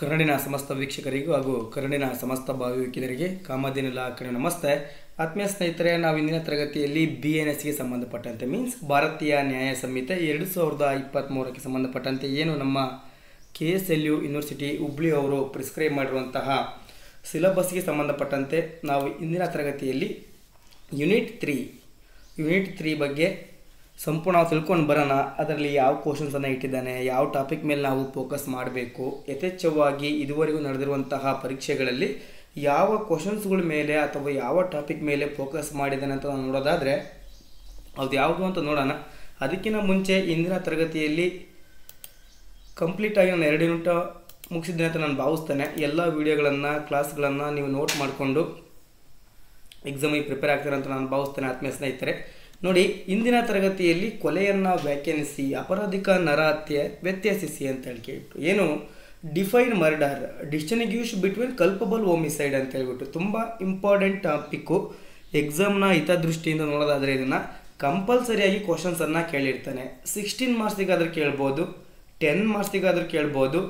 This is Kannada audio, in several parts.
ಕನ್ನಡಿನ ಸಮಸ್ತ ವೀಕ್ಷಕರಿಗೂ ಹಾಗೂ ಕನ್ನಡಿನ ಸಮಸ್ತ ಭಾವಿಕರಿಗೆ ಕಾಮಧೇನು ಲಾ ಕಡೆ ನಮಸ್ತೆ. ಆತ್ಮೀಯ ಸ್ನೇಹಿತರೆ, ನಾವು ಇಂದಿನ ತರಗತಿಯಲ್ಲಿ BNSಗೆ ಸಂಬಂಧಪಟ್ಟಂತೆ ಮೀನ್ಸ್ ಭಾರತೀಯ ನ್ಯಾಯ ಸಂಹಿತೆ 2023ಕ್ಕೆ ಸಂಬಂಧಪಟ್ಟಂತೆ ಏನು ನಮ್ಮ KSLU ಯೂನಿವರ್ಸಿಟಿ ಹುಬ್ಳಿ ಅವರು ಪ್ರಿಸ್ಕ್ರೈಬ್ ಮಾಡಿರುವಂತಹ ಸಿಲೆಬಸ್ಗೆ ಸಂಬಂಧಪಟ್ಟಂತೆ ನಾವು ಇಂದಿನ ತರಗತಿಯಲ್ಲಿ ಯೂನಿಟ್ 3 ಬಗ್ಗೆ ಸಂಪೂರ್ಣ ತಿಳ್ಕೊಂಡು ಬರೋಣ. ಅದರಲ್ಲಿ ಯಾವ ಕ್ವಶನ್ಸನ್ನು ಇಟ್ಟಿದ್ದಾನೆ, ಯಾವ ಟಾಪಿಕ್ ಮೇಲೆ ನಾವು ಫೋಕಸ್ ಮಾಡಬೇಕು, ಯಥೇಚ್ಛವಾಗಿ ಇದುವರೆಗೂ ನಡೆದಿರುವಂತಹ ಪರೀಕ್ಷೆಗಳಲ್ಲಿ ಯಾವ ಕ್ವಶನ್ಸ್ಗಳ ಮೇಲೆ ಅಥವಾ ಯಾವ ಟಾಪಿಕ್ ಮೇಲೆ ಫೋಕಸ್ ಮಾಡಿದ್ದಾನೆ ಅಂತ ನಾವು ನೋಡೋದಾದರೆ ಅದು ಯಾವುದು ಅಂತ ನೋಡೋಣ. ಅದಕ್ಕಿಂತ ಮುಂಚೆ ಇಂದಿನ ತರಗತಿಯಲ್ಲಿ ಕಂಪ್ಲೀಟಾಗಿ ನಾನು 2 ಯೂನಿಟ್ ಮುಗಿಸಿದ್ದೇನೆ ಅಂತ ನಾನು ಭಾವಿಸ್ತೇನೆ. ಎಲ್ಲ ವೀಡಿಯೋಗಳನ್ನು ಕ್ಲಾಸ್ಗಳನ್ನು ನೀವು ನೋಟ್ ಮಾಡಿಕೊಂಡು ಎಕ್ಸಾಮಿಗೆ ಪ್ರಿಪೇರ್ ಆಗ್ತಾರೆ ಅಂತ ನಾನು ಭಾವಿಸ್ತೇನೆ. ಆತ್ಮೀಯ ಸ್ನೇಹಿತರೆ ನೋಡಿ, ಇಂದಿನ ತರಗತಿಯಲ್ಲಿ ಕೊಲೆಯನ್ನು ವ್ಯಾಖ್ಯಾನಿಸಿ ಅಪರಾಧಿಕ ನರಹತ್ಯೆ ವ್ಯತ್ಯಾಸಿಸಿ ಅಂತ ಹೇಳ್ಬಿಟ್ಟು ಏನು define murder distinguish between culpable homicide ಅಂತ ಹೇಳ್ಬಿಟ್ಟು ತುಂಬ ಇಂಪಾರ್ಟೆಂಟ್ ಟಾಪಿಕ್ಕು. ಎಕ್ಸಾಮ್ನ ಹಿತದೃಷ್ಟಿಯಿಂದ ನೋಡೋದಾದರೆ ಇದನ್ನು ಕಂಪಲ್ಸರಿಯಾಗಿ ಕ್ವಶನ್ಸನ್ನು ಕೇಳಿರ್ತಾನೆ. 16 ಮಾರ್ಕ್ಸಿಗಾದರೂ ಕೇಳ್ಬೋದು, 10 ಮಾರ್ಕ್ಸಿಗಾದರೂ ಕೇಳ್ಬೋದು,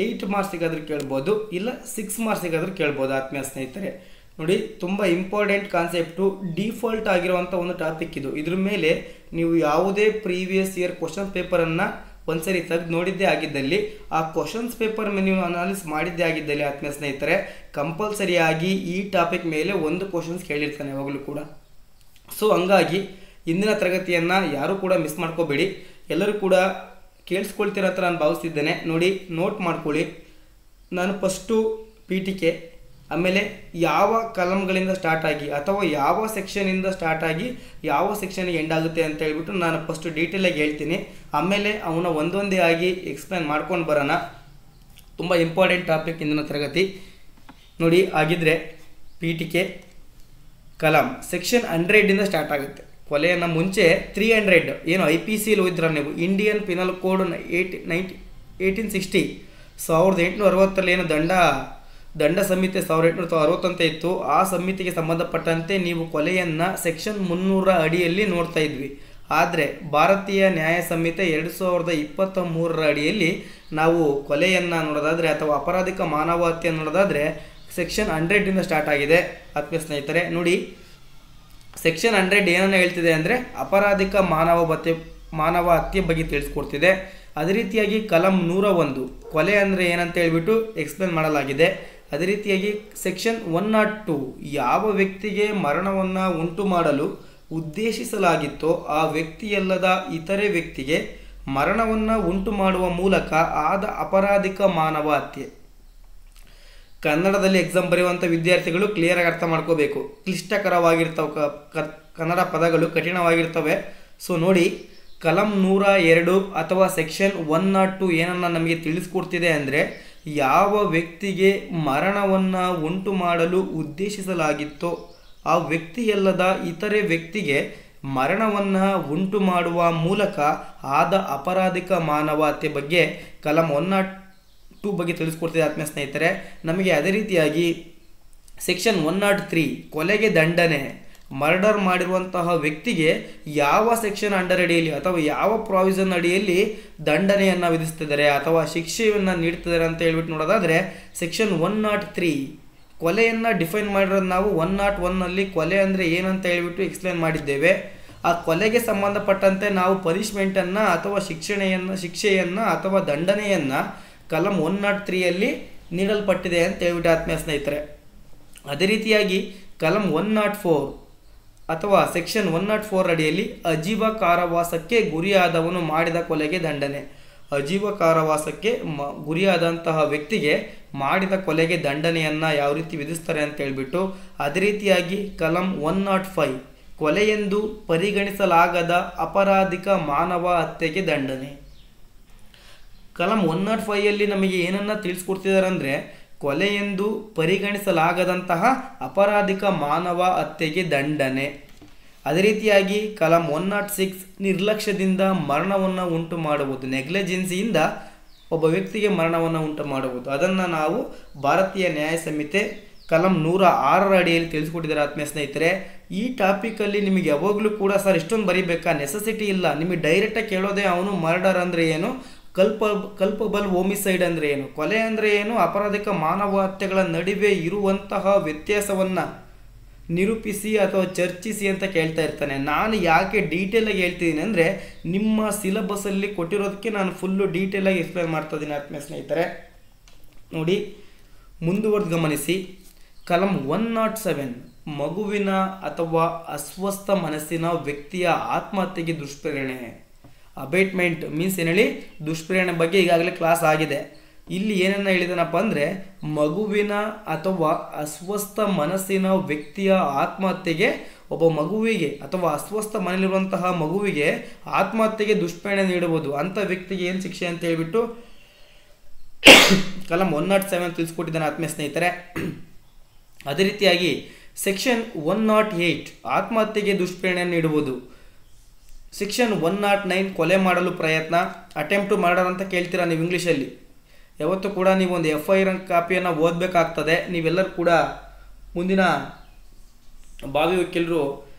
8 ಮಾರ್ಕ್ಸಿಗಾದರೂ ಕೇಳ್ಬೋದು, ಇಲ್ಲ 6 ಮಾರ್ಕ್ಸಿಗಾದರೂ ಕೇಳ್ಬೋದು. ಆತ್ಮೀಯ ಸ್ನೇಹಿತರೆ ನೋಡಿ, ತುಂಬ ಇಂಪಾರ್ಟೆಂಟ್ ಕಾನ್ಸೆಪ್ಟು, ಡಿಫಾಲ್ಟ್ ಆಗಿರುವಂಥ ಒಂದು ಟಾಪಿಕ್ ಇದು. ಇದ್ರ ಮೇಲೆ ನೀವು ಯಾವುದೇ ಪ್ರೀವಿಯಸ್ ಇಯರ್ ಕ್ವಶನ್ ಪೇಪರನ್ನು ಒಂದ್ಸರಿ ತೆಗೆದು ನೋಡಿದ್ದೇ ಆಗಿದ್ದಲ್ಲಿ, ಆ ಕ್ವಶನ್ಸ್ ಪೇಪರ್ ಮೇಲೆ ನೀವು ಅನಾಲಿಸ್ ಮಾಡಿದ್ದೇ ಆಗಿದ್ದಲ್ಲಿ ಆತ್ಮೀಯ ಸ್ನೇಹಿತರೆ ಕಂಪಲ್ಸರಿಯಾಗಿ ಈ ಟಾಪಿಕ್ ಮೇಲೆ ಒಂದು ಕ್ವಶನ್ಸ್ ಕೇಳಿರ್ತಾನೆ ಯಾವಾಗಲೂ ಕೂಡ. ಸೊ ಹಂಗಾಗಿ ಇಂದಿನ ತರಗತಿಯನ್ನು ಯಾರೂ ಕೂಡ ಮಿಸ್ ಮಾಡ್ಕೋಬೇಡಿ, ಎಲ್ಲರೂ ಕೂಡ ಕೇಳಿಸ್ಕೊಳ್ತೀರ ಅಂತ ನಾನು ಭಾವಿಸ್ತಿದ್ದೇನೆ. ನೋಡಿ, ನೋಟ್ ಮಾಡ್ಕೊಳ್ಳಿ. ನಾನು ಫಸ್ಟು ಪೀಠಿಕೆ, ಆಮೇಲೆ ಯಾವ ಕಲಮ್ಗಳಿಂದ ಸ್ಟಾರ್ಟ್ ಆಗಿ ಅಥವಾ ಯಾವ ಸೆಕ್ಷನಿಂದ ಸ್ಟಾರ್ಟ್ ಆಗಿ ಯಾವ ಸೆಕ್ಷನ್ಗೆ ಎಂಡ್ ಆಗುತ್ತೆ ಅಂತ ಹೇಳ್ಬಿಟ್ಟು ನಾನು ಫಸ್ಟು ಡೀಟೇಲಾಗಿ ಹೇಳ್ತೀನಿ. ಆಮೇಲೆ ಅವನ್ನ ಒಂದೊಂದೇ ಆಗಿ ಎಕ್ಸ್ಪ್ಲೈನ್ ಮಾಡ್ಕೊಂಡು ಬರೋಣ. ತುಂಬ ಇಂಪಾರ್ಟೆಂಟ್ ಟಾಪಿಕ್ ಇಂದಿನ ತರಗತಿ. ನೋಡಿ, ಆಗಿದ್ದರೆ ಪೀಠಿಕೆ ಕಲಂ ಸೆಕ್ಷನ್ 100 ಸ್ಟಾರ್ಟ್ ಆಗುತ್ತೆ. ಕೊಲೆಯನ್ನು ಮುಂಚೆ 300 ಏನು IPCಯಲ್ಲಿ ಹೋಯ್ತರ ನೀವು, ಇಂಡಿಯನ್ ಪಿನಲ್ ಕೋಡ್ 1860 1860 ಏನು ದಂಡ ಸಂಹಿತೆ 1860 ಅಂತ ಇತ್ತು. ಆ ಸಂಹಿತೆಗೆ ಸಂಬಂಧಪಟ್ಟಂತೆ ನೀವು ಕೊಲೆಯನ್ನು ಸೆಕ್ಷನ್ 300 ಅಡಿಯಲ್ಲಿ ನೋಡ್ತಾ ಇದ್ವಿ. ಆದರೆ ಭಾರತೀಯ ನ್ಯಾಯ ಸಂಹಿತೆ 2023 ಅಡಿಯಲ್ಲಿ ನಾವು ಕೊಲೆಯನ್ನು ನೋಡೋದಾದರೆ ಅಥವಾ ಅಪರಾಧಿಕ ಮಾನವ ಹತ್ಯೆ ನೋಡೋದಾದರೆ ಸೆಕ್ಷನ್ 100 ಸ್ಟಾರ್ಟ್ ಆಗಿದೆ. ಆತ್ಮೀಯ ಸ್ನೇಹಿತರೆ ನೋಡಿ, ಸೆಕ್ಷನ್ 100 ಏನನ್ನು ಹೇಳ್ತಿದೆ ಅಂದರೆ ಅಪರಾಧಿಕ ಮಾನವ ಹತ್ಯೆ ಬಗ್ಗೆ ತಿಳಿಸ್ಕೊಡ್ತಿದೆ. ಅದೇ ರೀತಿಯಾಗಿ ಕಲಂ 101 ಕೊಲೆ ಅಂದರೆ ಏನಂತ ಹೇಳ್ಬಿಟ್ಟು ಎಕ್ಸ್ಪ್ಲೇನ್ ಮಾಡಲಾಗಿದೆ. ಅದೇ ರೀತಿಯಾಗಿ ಸೆಕ್ಷನ್ 102 ಯಾವ ವ್ಯಕ್ತಿಗೆ ಮರಣವನ್ನು ಉಂಟು ಮಾಡಲು ಉದ್ದೇಶಿಸಲಾಗಿತ್ತೋ ಆ ವ್ಯಕ್ತಿಯಲ್ಲದ ಇತರೆ ವ್ಯಕ್ತಿಗೆ ಮರಣವನ್ನು ಉಂಟು ಮಾಡುವ ಮೂಲಕ ಆದ ಅಪರಾಧಿಕ ಮಾನವ ಹತ್ಯೆ. ಕನ್ನಡದಲ್ಲಿ ಎಕ್ಸಾಮ್ ಬರೆಯುವಂಥ ವಿದ್ಯಾರ್ಥಿಗಳು ಕ್ಲಿಯರಾಗಿ ಅರ್ಥ ಮಾಡ್ಕೋಬೇಕು. ಕ್ಲಿಷ್ಟಕರವಾಗಿರ್ತವೆ ಕನ್ನಡ ಪದಗಳು, ಕಠಿಣವಾಗಿರ್ತವೆ. ಸೊ ನೋಡಿ, ಕಲಂ 102 ಅಥವಾ ಸೆಕ್ಷನ್ 102 ಏನನ್ನು ನಮಗೆ ತಿಳಿಸ್ಕೊಡ್ತಿದೆ ಅಂದರೆ ಯಾವ ವ್ಯಕ್ತಿಗೆ ಮರಣವನ್ನು ಉಂಟು ಮಾಡಲು ಉದ್ದೇಶಿಸಲಾಗಿತ್ತೋ ಆ ವ್ಯಕ್ತಿಯಲ್ಲದ ಇತರೆ ವ್ಯಕ್ತಿಗೆ ಮರಣವನ್ನು ಉಂಟು ಮಾಡುವ ಮೂಲಕ ಆದ ಅಪರಾಧಿಕ ಮಾನವ ಹತ್ಯೆ ಬಗ್ಗೆ ಕಲಂ 102 ಬಗ್ಗೆ ತಿಳಿಸ್ಕೊಡ್ತಿದೆ. ಆತ್ಮೀಯ ಸ್ನೇಹಿತರೆ ನಮಗೆ ಅದೇ ರೀತಿಯಾಗಿ ಸೆಕ್ಷನ್ 103 ಕೊಲೆಗೆ ದಂಡನೆ, ಮರ್ಡರ್ ಮಾಡಿರುವಂತಹ ವ್ಯಕ್ತಿಗೆ ಯಾವ ಸೆಕ್ಷನ್ ಅಂಡರ್ ಅಡಿಯಲ್ಲಿ ಅಥವಾ ಯಾವ ಪ್ರಾವಿಷನ್ ಅಡಿಯಲ್ಲಿ ದಂಡನೆಯನ್ನು ವಿಧಿಸ್ತಿದ್ದಾರೆ ಅಥವಾ ಶಿಕ್ಷೆಯನ್ನು ನೀಡ್ತಿದ್ದಾರೆ ಅಂತ ಹೇಳ್ಬಿಟ್ಟು ನೋಡೋದಾದರೆ ಸೆಕ್ಷನ್ 103 ಕೊಲೆಯನ್ನು ಡಿಫೈನ್ ಮಾಡಿರೋದು ನಾವು 101ನಲ್ಲಿ ಕೊಲೆ ಅಂದರೆ ಏನಂತ ಹೇಳ್ಬಿಟ್ಟು ಎಕ್ಸ್ಪ್ಲೇನ್ ಮಾಡಿದ್ದೇವೆ. ಆ ಕೊಲೆಗೆ ಸಂಬಂಧಪಟ್ಟಂತೆ ನಾವು ಪನಿಷ್ಮೆಂಟನ್ನು ಅಥವಾ ಶಿಕ್ಷೆಯನ್ನು ಅಥವಾ ದಂಡನೆಯನ್ನು ಕಲಂ 103ಯಲ್ಲಿ ನೀಡಲ್ಪಟ್ಟಿದೆ ಅಂತ ಹೇಳ್ಬಿಟ್ಟು ಆತ್ಮೀಯ ಸ್ನೇಹಿತರೆ. ಅದೇ ರೀತಿಯಾಗಿ ಕಲಂ 104 ಅಥವಾ ಸೆಕ್ಷನ್ 104 ಅಡಿಯಲ್ಲಿ ಅಜೀವ ಕಾರಾವಾಸಕ್ಕೆ ಗುರಿಯಾದವನು ಮಾಡಿದ ಕೊಲೆಗೆ ದಂಡನೆ. ಅಜೀವ ಕಾರಾವಾಸಕ್ಕೆ ಗುರಿಯಾದಂತಹ ವ್ಯಕ್ತಿಗೆ ಮಾಡಿದ ಕೊಲೆಗೆ ದಂಡನೆಯನ್ನು ಯಾವ ರೀತಿ ವಿಧಿಸ್ತಾರೆ ಅಂತ ಹೇಳ್ಬಿಟ್ಟು. ಅದೇ ರೀತಿಯಾಗಿ ಕಲಂ 105 ಕೊಲೆಯೆಂದು ಪರಿಗಣಿಸಲಾಗದ ಅಪರಾಧಿಕ ಮಾನವ ಹತ್ಯೆಗೆ ದಂಡನೆ. ಕಲಂ 105ಯಲ್ಲಿ ನಮಗೆ ಏನನ್ನು ತಿಳಿಸ್ಕೊಡ್ತಿದ್ದಾರೆ ಅಂದರೆ ಕೊಲೆಯೆಂದು ಪರಿಗಣಿಸಲಾಗದಂತಹ ಅಪರಾಧಿಕ ಮಾನವ ಹತ್ಯೆಗೆ ದಂಡನೆ. ಅದೇ ರೀತಿಯಾಗಿ ಕಲಂ 106 ನಿರ್ಲಕ್ಷ್ಯದಿಂದ ಮರಣವನ್ನು ಉಂಟು ಮಾಡುವುದು, ನೆಗ್ಲೆಜೆನ್ಸಿಯಿಂದ ಒಬ್ಬ ವ್ಯಕ್ತಿಗೆ ಮರಣವನ್ನು ಉಂಟು ಮಾಡುವುದು. ಅದನ್ನು ನಾವು ಭಾರತೀಯ ನ್ಯಾಯ ಸಂಹಿತೆ ಕಲಂ 106 ಅಡಿಯಲ್ಲಿ ತಿಳಿಸ್ಕೊಟ್ಟಿದ್ದಾರೆ. ಆತ್ಮೀಯ ಸ್ನೇಹಿತರೆ ಈ ಟಾಪಿಕಲ್ಲಿ ನಿಮಗೆ ಯಾವಾಗಲೂ ಕೂಡ ಸರ್ ಇಷ್ಟೊಂದು ಬರೀಬೇಕಾ ನೆಸೆಸಿಟಿ ಇಲ್ಲ. ನಿಮಗೆ ಡೈರೆಕ್ಟಾಗಿ ಕೇಳೋದೇ ಅವನು ಮರ್ಡರ್ ಅಂದರೆ ಏನು, ಕಲ್ಪಬಲ್ ಹೋಮಿಸೈಡ್ ಅಂದರೆ ಏನು, ಕೊಲೆ ಅಂದರೆ ಏನು, ಅಪರಾಧಿಕ ಮಾನವ ಹತ್ಯೆಗಳ ನಡುವೆ ಇರುವಂತಹ ವ್ಯತ್ಯಾಸವನ್ನು ನಿರೂಪಿಸಿ ಅಥವಾ ಚರ್ಚಿಸಿ ಅಂತ ಕೇಳ್ತಾ ಇರ್ತಾನೆ. ನಾನು ಯಾಕೆ ಡೀಟೇಲಾಗಿ ಹೇಳ್ತಿದ್ದೀನಿ ಅಂದರೆ ನಿಮ್ಮ ಸಿಲೆಬಸ್ಸಲ್ಲಿ ಕೊಟ್ಟಿರೋದಕ್ಕೆ ನಾನು ಫುಲ್ಲು ಡೀಟೇಲಾಗಿ ಎಕ್ಸ್ಪ್ಲೇನ್ ಮಾಡ್ತಾ ಇದ್ದೀನಿ ಆತ್ಮೀಯ ಸ್ನೇಹಿತರೆ. ನೋಡಿ, ಮುಂದುವರೆದು ಗಮನಿಸಿ. ಕಲಂ 107 ಮಗುವಿನ ಅಥವಾ ಅಸ್ವಸ್ಥ ಮನಸ್ಸಿನ ವ್ಯಕ್ತಿಯ ಆತ್ಮಹತ್ಯೆಗೆ ದುಷ್ಪ್ರೇರಣೆ. ಅಬೇಟ್ಮೆಂಟ್ ಮೀನ್ಸ್ ಏನು ಹೇಳಿ, ದುಷ್ಪ್ರೇರಣೆ ಬಗ್ಗೆ ಈಗಾಗಲೇ ಕ್ಲಾಸ್ ಆಗಿದೆ. ಇಲ್ಲಿ ಏನನ್ನ ಹೇಳಿದನಪ್ಪ ಅಂದರೆ ಮಗುವಿನ ಅಥವಾ ಅಸ್ವಸ್ಥ ಮನಸ್ಸಿನ ವ್ಯಕ್ತಿಯ ಆತ್ಮಹತ್ಯೆಗೆ, ಒಬ್ಬ ಮಗುವಿಗೆ ಅಥವಾ ಅಸ್ವಸ್ಥ ಮನೆಯಲ್ಲಿರುವಂತಹ ಮಗುವಿಗೆ ಆತ್ಮಹತ್ಯೆಗೆ ದುಷ್ಪ್ರೇರಣೆ ನೀಡುವುದು ಅಂಥ ವ್ಯಕ್ತಿಗೆ ಏನು ಶಿಕ್ಷೆ ಅಂತ ಹೇಳ್ಬಿಟ್ಟು ಕಲಂ 107 ತಿಳಿಸ್ಕೊಟ್ಟಿದ್ದಾನೆ ಆತ್ಮೀಯ ಸ್ನೇಹಿತರೆ. ಅದೇ ರೀತಿಯಾಗಿ ಸೆಕ್ಷನ್ 108 ಆತ್ಮಹತ್ಯೆಗೆ ದುಷ್ಪ್ರೇರಣೆ ನೀಡುವುದು. ಸೆಕ್ಷನ್ 109 ಕೊಲೆ ಮಾಡಲು ಪ್ರಯತ್ನ, ಅಟೆಂಪ್ಟ್ ಟು ಮರ್ಡರ್ ಅಂತ ಕೇಳ್ತೀರಾ ನೀವು ಇಂಗ್ಲೀಷಲ್ಲಿ. ಯಾವತ್ತೂ ಕೂಡ ನೀವು ಒಂದು FIR ಕಾಪಿಯನ್ನು ಓದಬೇಕಾಗ್ತದೆ. ನೀವೆಲ್ಲರೂ ಕೂಡ ಮುಂದಿನ ಭಾವಿ ವಕೀಲರು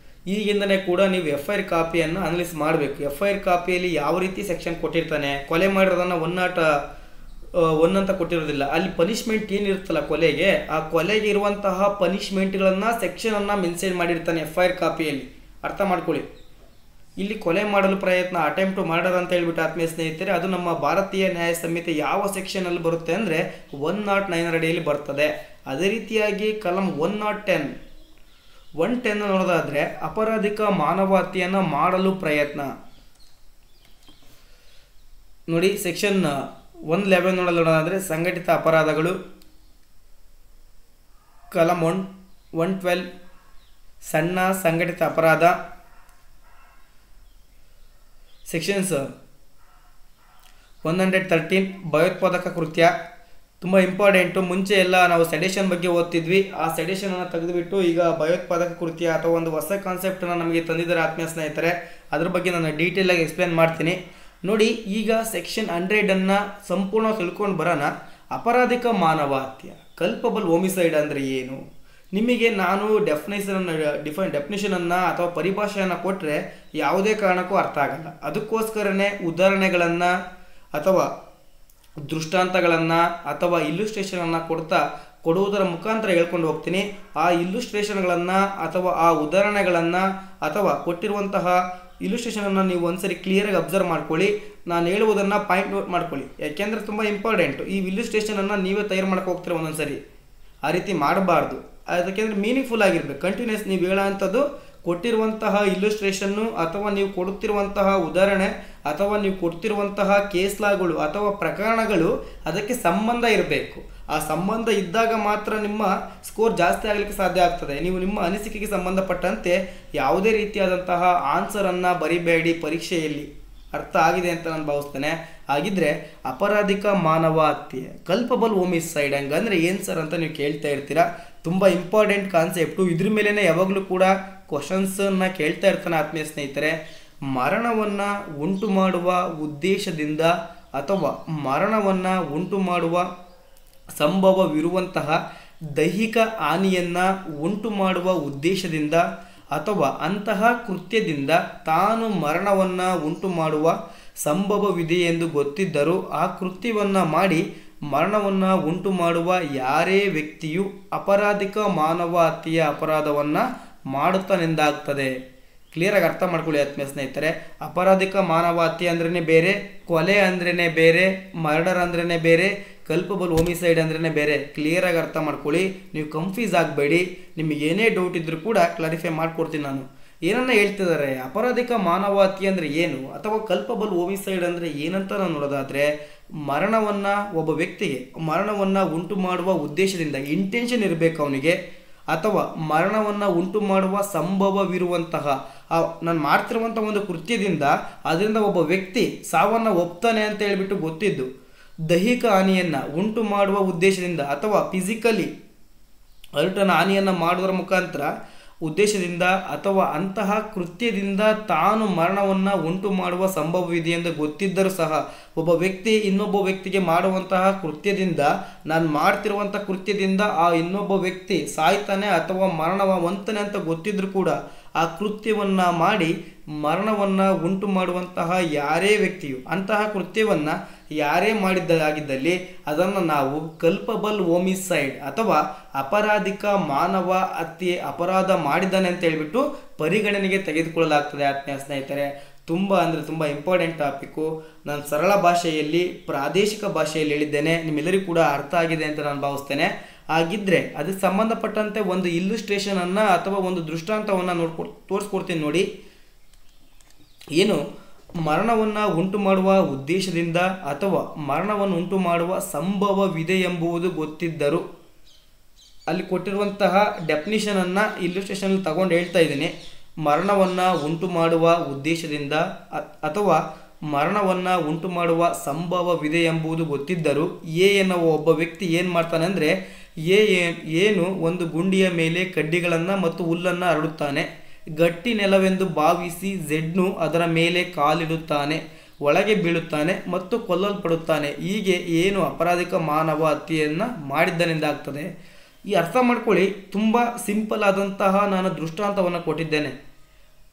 ಈಗಿಂದನೇ ಕೂಡ ನೀವು FIR ಕಾಪಿಯನ್ನು ಅನಲೈಸ್ ಮಾಡಬೇಕು. FIR ಕಾಪಿಯಲ್ಲಿ ಯಾವ ರೀತಿ ಸೆಕ್ಷನ್ ಕೊಟ್ಟಿರ್ತಾನೆ, ಕೊಲೆ ಮಾಡಿರೋದನ್ನು 101 ಅಂತ ಕೊಟ್ಟಿರೋದಿಲ್ಲ. ಅಲ್ಲಿ ಪನಿಷ್ಮೆಂಟ್ ಏನಿರುತ್ತಲ್ಲ ಕೊಲೆಗೆ, ಆ ಕೊಲೆಗೆ ಇರುವಂತಹ ಪನಿಷ್ಮೆಂಟ್ಗಳನ್ನು ಸೆಕ್ಷನನ್ನು ಮೆನ್ಷನ್ ಮಾಡಿರ್ತಾನೆ FIR ಕಾಪಿಯಲ್ಲಿ. ಅರ್ಥ ಮಾಡ್ಕೊಳ್ಳಿ. ಇಲ್ಲಿ ಕೊಲೆ ಮಾಡಲು ಪ್ರಯತ್ನ, ಅಟೆಂಪ್ಟ್ ಟು ಮರ್ಡರ್ ಅಂತ ಹೇಳ್ಬಿಟ್ಟು ಆತ್ಮೀಯ ಸ್ನೇಹಿತರೆ, ಅದು ನಮ್ಮ ಭಾರತೀಯ ನ್ಯಾಯ ಸಂಹಿತೆ ಯಾವ ಸೆಕ್ಷನಲ್ಲಿ ಬರುತ್ತೆ ಅಂದರೆ 109 ಅಡಿಯಲ್ಲಿ ಬರ್ತದೆ. ಅದೇ ರೀತಿಯಾಗಿ ಕಲಂ 110 ನೋಡೋದಾದರೆ ಅಪರಾಧಿಕ ಮಾನವ ಹತ್ಯೆಯನ್ನು ಮಾಡಲು ಪ್ರಯತ್ನ. ನೋಡಿ, ಸೆಕ್ಷನ್ 111 ನೋಡೋದಾದರೆ ಸಂಘಟಿತ ಅಪರಾಧಗಳು. ಕಲಂ 112 ಸಣ್ಣ ಸಂಘಟಿತ ಅಪರಾಧ. ಸೆಕ್ಷನ್ಸ್ 113 ಭಯೋತ್ಪಾದಕ ಕೃತ್ಯ. ತುಂಬ ಇಂಪಾರ್ಟೆಂಟು. ಮುಂಚೆ ಎಲ್ಲ ನಾವು ಸೆಡೆಷನ್ ಬಗ್ಗೆ ಓದ್ತಿದ್ವಿ, ಆ ಸೆಡೆಷನನ್ನು ತೆಗೆದುಬಿಟ್ಟು ಈಗ ಭಯೋತ್ಪಾದಕ ಕೃತ್ಯ ಅಥವಾ ಒಂದು ಹೊಸ ಕಾನ್ಸೆಪ್ಟನ್ನು ನಮಗೆ ತಂದಿದ್ದಾರೆ ಆತ್ಮೀಯ ಸ್ನೇಹಿತರೆ. ಅದ್ರ ಬಗ್ಗೆ ನಾನು ಡೀಟೇಲಾಗಿ ಎಕ್ಸ್ಪ್ಲೇನ್ ಮಾಡ್ತೀನಿ. ನೋಡಿ, ಈಗ ಸೆಕ್ಷನ್ 100 ಸಂಪೂರ್ಣ ತಿಳ್ಕೊಂಡು ಬರೋಣ. ಅಪರಾಧಿಕ ಮಾನವ ಹತ್ಯೆ, ಕಲ್ಪಬಲ್ ಹೋಮಿಸೈಡ್ ಅಂದರೆ ಏನು? ನಿಮಗೆ ನಾನು ಡೆಫಿನೇಷನನ್ನು ಅಥವಾ ಪರಿಭಾಷೆಯನ್ನು ಕೊಟ್ಟರೆ ಯಾವುದೇ ಕಾರಣಕ್ಕೂ ಅರ್ಥ ಆಗಲ್ಲ. ಅದಕ್ಕೋಸ್ಕರನೇ ಉದಾಹರಣೆಗಳನ್ನು ಅಥವಾ ದೃಷ್ಟಾಂತಗಳನ್ನು ಅಥವಾ ಇಲ್ಲುಸ್ಟ್ರೇಷನನ್ನು ಕೊಡುವುದರ ಮುಖಾಂತರ ಹೇಳ್ಕೊಂಡು ಹೋಗ್ತೀನಿ. ಆ ಇಲ್ಲುಸ್ಟ್ರೇಷನ್ಗಳನ್ನು ಅಥವಾ ಆ ಉದಾಹರಣೆಗಳನ್ನು ಅಥವಾ ಕೊಟ್ಟಿರುವಂತಹ ಇಲ್ಲುಸ್ಟ್ರೇಷನನ್ನು ನೀವು ಒಂದ್ಸರಿ ಕ್ಲಿಯರಾಗಿ ಅಬ್ಸರ್ವ್ ಮಾಡ್ಕೊಳ್ಳಿ. ನಾನು ಹೇಳುವುದನ್ನು ಪಾಯಿಂಟ್ ನೋಟ್ ಮಾಡ್ಕೊಳ್ಳಿ, ಯಾಕೆಂದರೆ ತುಂಬ ಇಂಪಾರ್ಟೆಂಟು. ಈ ಇಲ್ಲುಸ್ಟ್ರೇಷನನ್ನು ನೀವೇ ತಯಾರು ಮಾಡ್ಕೊ ಹೋಗ್ತೀರ ಒಂದೊಂದ್ಸರಿ. ಆ ರೀತಿ ಮಾಡಬಾರ್ದು. ಅದಕ್ಕೆಂದರೆ ಮೀನಿಂಗ್ಫುಲ್ ಆಗಿರ್ಬೇಕು. ಕಂಟಿನ್ಯೂಸ್ ನೀವು ಹೇಳೋ ಅಂಥದ್ದು ಕೊಟ್ಟಿರುವಂತಹ ಇಲ್ಲುಸ್ಟ್ರೇಷನ್ನು ಅಥವಾ ನೀವು ಕೊಡುತ್ತಿರುವಂತಹ ಉದಾಹರಣೆ ಅಥವಾ ನೀವು ಕೊಡ್ತಿರುವಂತಹ ಕೇಸ್ ಲಾಗಳು ಅಥವಾ ಪ್ರಕರಣಗಳು ಅದಕ್ಕೆ ಸಂಬಂಧ ಇರಬೇಕು. ಆ ಸಂಬಂಧ ಇದ್ದಾಗ ಮಾತ್ರ ನಿಮ್ಮ ಸ್ಕೋರ್ ಜಾಸ್ತಿ ಆಗಲಿಕ್ಕೆ ಸಾಧ್ಯ ಆಗ್ತದೆ. ನೀವು ನಿಮ್ಮ ಅನಿಸಿಕೆಗೆ ಸಂಬಂಧಪಟ್ಟಂತೆ ಯಾವುದೇ ರೀತಿಯಾದಂತಹ ಆನ್ಸರನ್ನು ಬರಿಬೇಡಿ ಪರೀಕ್ಷೆಯಲ್ಲಿ. ಅರ್ಥ ಆಗಿದೆ ಅಂತ ನಾನು ಭಾವಿಸ್ತೇನೆ. ಹಾಗಿದ್ರೆ ಅಪರಾಧಿಕ ಮಾನವ ಹತ್ಯೆ, ಕಲ್ಪಬಲ್ ಹೋಮಿಸೈಡ್ ಹಂಗಂದ್ರೆ ಏನು ಸರ್ ಅಂತ ನೀವು ಕೇಳ್ತಾ ಇರ್ತೀರಾ. ತುಂಬ ಇಂಪಾರ್ಟೆಂಟ್ ಕಾನ್ಸೆಪ್ಟು. ಇದ್ರ ಮೇಲೇ ಯಾವಾಗಲೂ ಕೂಡ ಕ್ವಶನ್ಸನ್ನು ಕೇಳ್ತಾ ಇರ್ತಾನೆ ಆತ್ಮೀಯ ಸ್ನೇಹಿತರೆ. ಮರಣವನ್ನು ಉಂಟು ಮಾಡುವ ಉದ್ದೇಶದಿಂದ ಅಥವಾ ಮರಣವನ್ನು ಉಂಟು ಮಾಡುವ ಸಂಭವವಿರುವಂತಹ ದೈಹಿಕ ಹಾನಿಯನ್ನು ಉಂಟು ಮಾಡುವ ಉದ್ದೇಶದಿಂದ ಅಥವಾ ಅಂತಹ ಕೃತ್ಯದಿಂದ ತಾನು ಮರಣವನ್ನು ಉಂಟು ಮಾಡುವ ಸಂಭವವಿದೆ ಎಂದು ಗೊತ್ತಿದ್ದರೂ ಆ ಕೃತ್ಯವನ್ನು ಮಾಡಿ ಮರಣವನ್ನು ಉಂಟು ಮಾಡುವ ಯಾರೇ ವ್ಯಕ್ತಿಯು ಅಪರಾಧಿಕ ಮಾನವ ಹತ್ಯೆಯ ಅಪರಾಧವನ್ನು ಮಾಡುತ್ತಾನೆಂದಾಗ್ತದೆ. ಕ್ಲಿಯರಾಗಿ ಅರ್ಥ ಮಾಡ್ಕೊಳ್ಳಿ ಆತ್ಮೀಯ ಸ್ನೇಹಿತರೆ. ಅಪರಾಧಿಕ ಮಾನವ ಹತ್ಯೆ ಅಂದ್ರೇ ಬೇರೆ, ಕೊಲೆ ಅಂದ್ರೇ ಬೇರೆ, ಮರ್ಡರ್ ಅಂದ್ರೇ ಬೇರೆ, ಕಲ್ಪಬಲ್ ಹೋಮಿಸೈಡ್ ಅಂದ್ರೇ ಬೇರೆ. ಕ್ಲಿಯರಾಗಿ ಅರ್ಥ ಮಾಡ್ಕೊಳ್ಳಿ. ನೀವು ಕನ್ಫ್ಯೂಸ್ ಆಗಬೇಡಿ. ನಿಮಗೆ ಏನೇ ಡೌಟ್ ಇದ್ದರೂ ಕೂಡ ಕ್ಲಾರಿಫೈ ಮಾಡಿಕೊಡ್ತೀನಿ ನಾನು. ಏನನ್ನ ಹೇಳ್ತಿದ್ದಾರೆ, ಅಪರಾಧಿಕ ಮಾನವ ಹತ್ಯೆ ಅಂದರೆ ಏನು ಅಥವಾ ಕಲ್ಪಬಲ್ ಹೋಮಿಸೈಡ್ ಅಂದರೆ ಏನಂತ ನಾವು ನೋಡೋದಾದರೆ, ಮರಣವನ್ನು ಒಬ್ಬ ವ್ಯಕ್ತಿಗೆ ಮರಣವನ್ನು ಉಂಟು ಮಾಡುವ ಉದ್ದೇಶದಿಂದ ಇಂಟೆನ್ಷನ್ ಇರಬೇಕು ಅವನಿಗೆ, ಅಥವಾ ಮರಣವನ್ನು ಉಂಟು ಮಾಡುವ ಸಂಭವವಿರುವಂತಹ ನಾನು ಮಾಡ್ತಿರುವಂಥ ಒಂದು ಕೃತ್ಯದಿಂದ ಅದರಿಂದ ಒಬ್ಬ ವ್ಯಕ್ತಿ ಸಾವನ್ನು ಒಪ್ತಾನೆ ಅಂತ ಹೇಳ್ಬಿಟ್ಟು ಗೊತ್ತಿದ್ದು ದೈಹಿಕ ಹಾನಿಯನ್ನು ಉಂಟು ಮಾಡುವ ಉದ್ದೇಶದಿಂದ ಅಥವಾ ಫಿಸಿಕಲಿ ಅಲ್ಟನ ಹಾನಿಯನ್ನು ಮಾಡುವುದರ ಮುಖಾಂತರ ಉದ್ದೇಶದಿಂದ ಅಥವಾ ಅಂತಹ ಕೃತ್ಯದಿಂದ ತಾನು ಮರಣವನ್ನು ಉಂಟು ಮಾಡುವ ಸಂಭವವಿದೆ ಎಂದು ಗೊತ್ತಿದ್ದರೂ ಸಹ ಒಬ್ಬ ವ್ಯಕ್ತಿ ಇನ್ನೊಬ್ಬ ವ್ಯಕ್ತಿಗೆ ಮಾಡುವಂತಹ ಕೃತ್ಯದಿಂದ, ನಾನು ಮಾಡ್ತಿರುವಂಥ ಕೃತ್ಯದಿಂದ ಆ ಇನ್ನೊಬ್ಬ ವ್ಯಕ್ತಿ ಸಾಯ್ತಾನೆ ಅಥವಾ ಮರಣವಂತಾನೆ ಅಂತ ಗೊತ್ತಿದ್ರೂ ಕೂಡ ಆ ಕೃತ್ಯವನ್ನು ಮಾಡಿ ಮರಣವನ್ನು ಉಂಟು ಮಾಡುವಂತಹ ಯಾರೇ ವ್ಯಕ್ತಿಯು ಅಂತಹ ಕೃತ್ಯವನ್ನು ಯಾರೇ ಮಾಡಿದ್ದಾಗಿದ್ದಲ್ಲಿ ಅದನ್ನು ನಾವು ಕಲ್ಪಬಲ್ ಹೋಮಿಸೈಡ್ ಅಥವಾ ಅಪರಾಧಿಕ ಮಾನವ ಹತ್ಯೆ ಅಪರಾಧ ಮಾಡಿದ್ದಾನೆ ಅಂತ ಹೇಳ್ಬಿಟ್ಟು ಪರಿಗಣನೆಗೆ ತೆಗೆದುಕೊಳ್ಳಲಾಗ್ತದೆ ಆತ್ಮೀಯ ಸ್ನೇಹಿತರೆ. ತುಂಬ ಅಂದರೆ ತುಂಬ ಇಂಪಾರ್ಟೆಂಟ್ ಟಾಪಿಕ್ಕು. ನಾನು ಸರಳ ಭಾಷೆಯಲ್ಲಿ ಪ್ರಾದೇಶಿಕ ಭಾಷೆಯಲ್ಲಿ ಹೇಳಿದ್ದೇನೆ, ನಿಮ್ಮೆಲ್ಲರಿಗೂ ಕೂಡ ಅರ್ಥ ಆಗಿದೆ ಅಂತ ನಾನು ಭಾವಿಸ್ತೇನೆ. ಹಾಗಿದ್ದರೆ ಅದಕ್ಕೆ ಸಂಬಂಧಪಟ್ಟಂತೆ ಒಂದು ಇಲ್ಲುಸ್ಟ್ರೇಷನನ್ನು ಅಥವಾ ಒಂದು ದೃಷ್ಟಾಂತವನ್ನು ತೋರಿಸ್ಕೊಡ್ತೀನಿ ನೋಡಿ. ಏನು ಮರಣವನ್ನು ಉಂಟು ಮಾಡುವ ಉದ್ದೇಶದಿಂದ ಅಥವಾ ಮರಣವನ್ನು ಉಂಟು ಮಾಡುವ ಸಂಭವವಿದೆ ಎಂಬುದು ಗೊತ್ತಿದ್ದರೂ, ಅಲ್ಲಿ ಕೊಟ್ಟಿರುವಂತಹ ಡೆಫಿನಿಷನನ್ನು ಇಲ್ಲುಸ್ಟ್ರೇಷನ್ ತಗೊಂಡು ಹೇಳ್ತಾ ಇದ್ದೀನಿ. ಮರಣವನ್ನು ಉಂಟು ಮಾಡುವ ಉದ್ದೇಶದಿಂದ ಅಥವಾ ಮರಣವನ್ನು ಉಂಟು ಮಾಡುವ ಸಂಭವವಿದೆ ಎಂಬುದು ಗೊತ್ತಿದ್ದರೂ ಎನ್ನುವ ಒಬ್ಬ ವ್ಯಕ್ತಿ ಏನು ಮಾಡ್ತಾನೆ ಅಂದರೆ ಏನು ಒಂದು ಗುಂಡಿಯ ಮೇಲೆ ಕಡ್ಡಿಗಳನ್ನು ಮತ್ತು ಹುಲ್ಲನ್ನು ಹರಡುತ್ತಾನೆ. ಗಟ್ಟಿ ನೆಲವೆಂದು ಭಾವಿಸಿ ಝೆಡ್ನು ಅದರ ಮೇಲೆ ಕಾಲಿಡುತ್ತಾನೆ, ಒಳಗೆ ಬೀಳುತ್ತಾನೆ ಮತ್ತು ಕೊಲ್ಲಲ್ಪಡುತ್ತಾನೆ. ಹೀಗೆ ಏನು ಅಪರಾಧಿಕ ಮಾನವ ಹತ್ಯೆಯನ್ನು ಮಾಡಿದ್ದನೆಂದಾಗ್ತದೆ. ಈ ಅರ್ಥ ಮಾಡ್ಕೊಳ್ಳಿ, ತುಂಬ ಸಿಂಪಲ್ ಆದಂತಹ ನಾನು ದೃಷ್ಟಾಂತವನ್ನು ಕೊಟ್ಟಿದ್ದೇನೆ.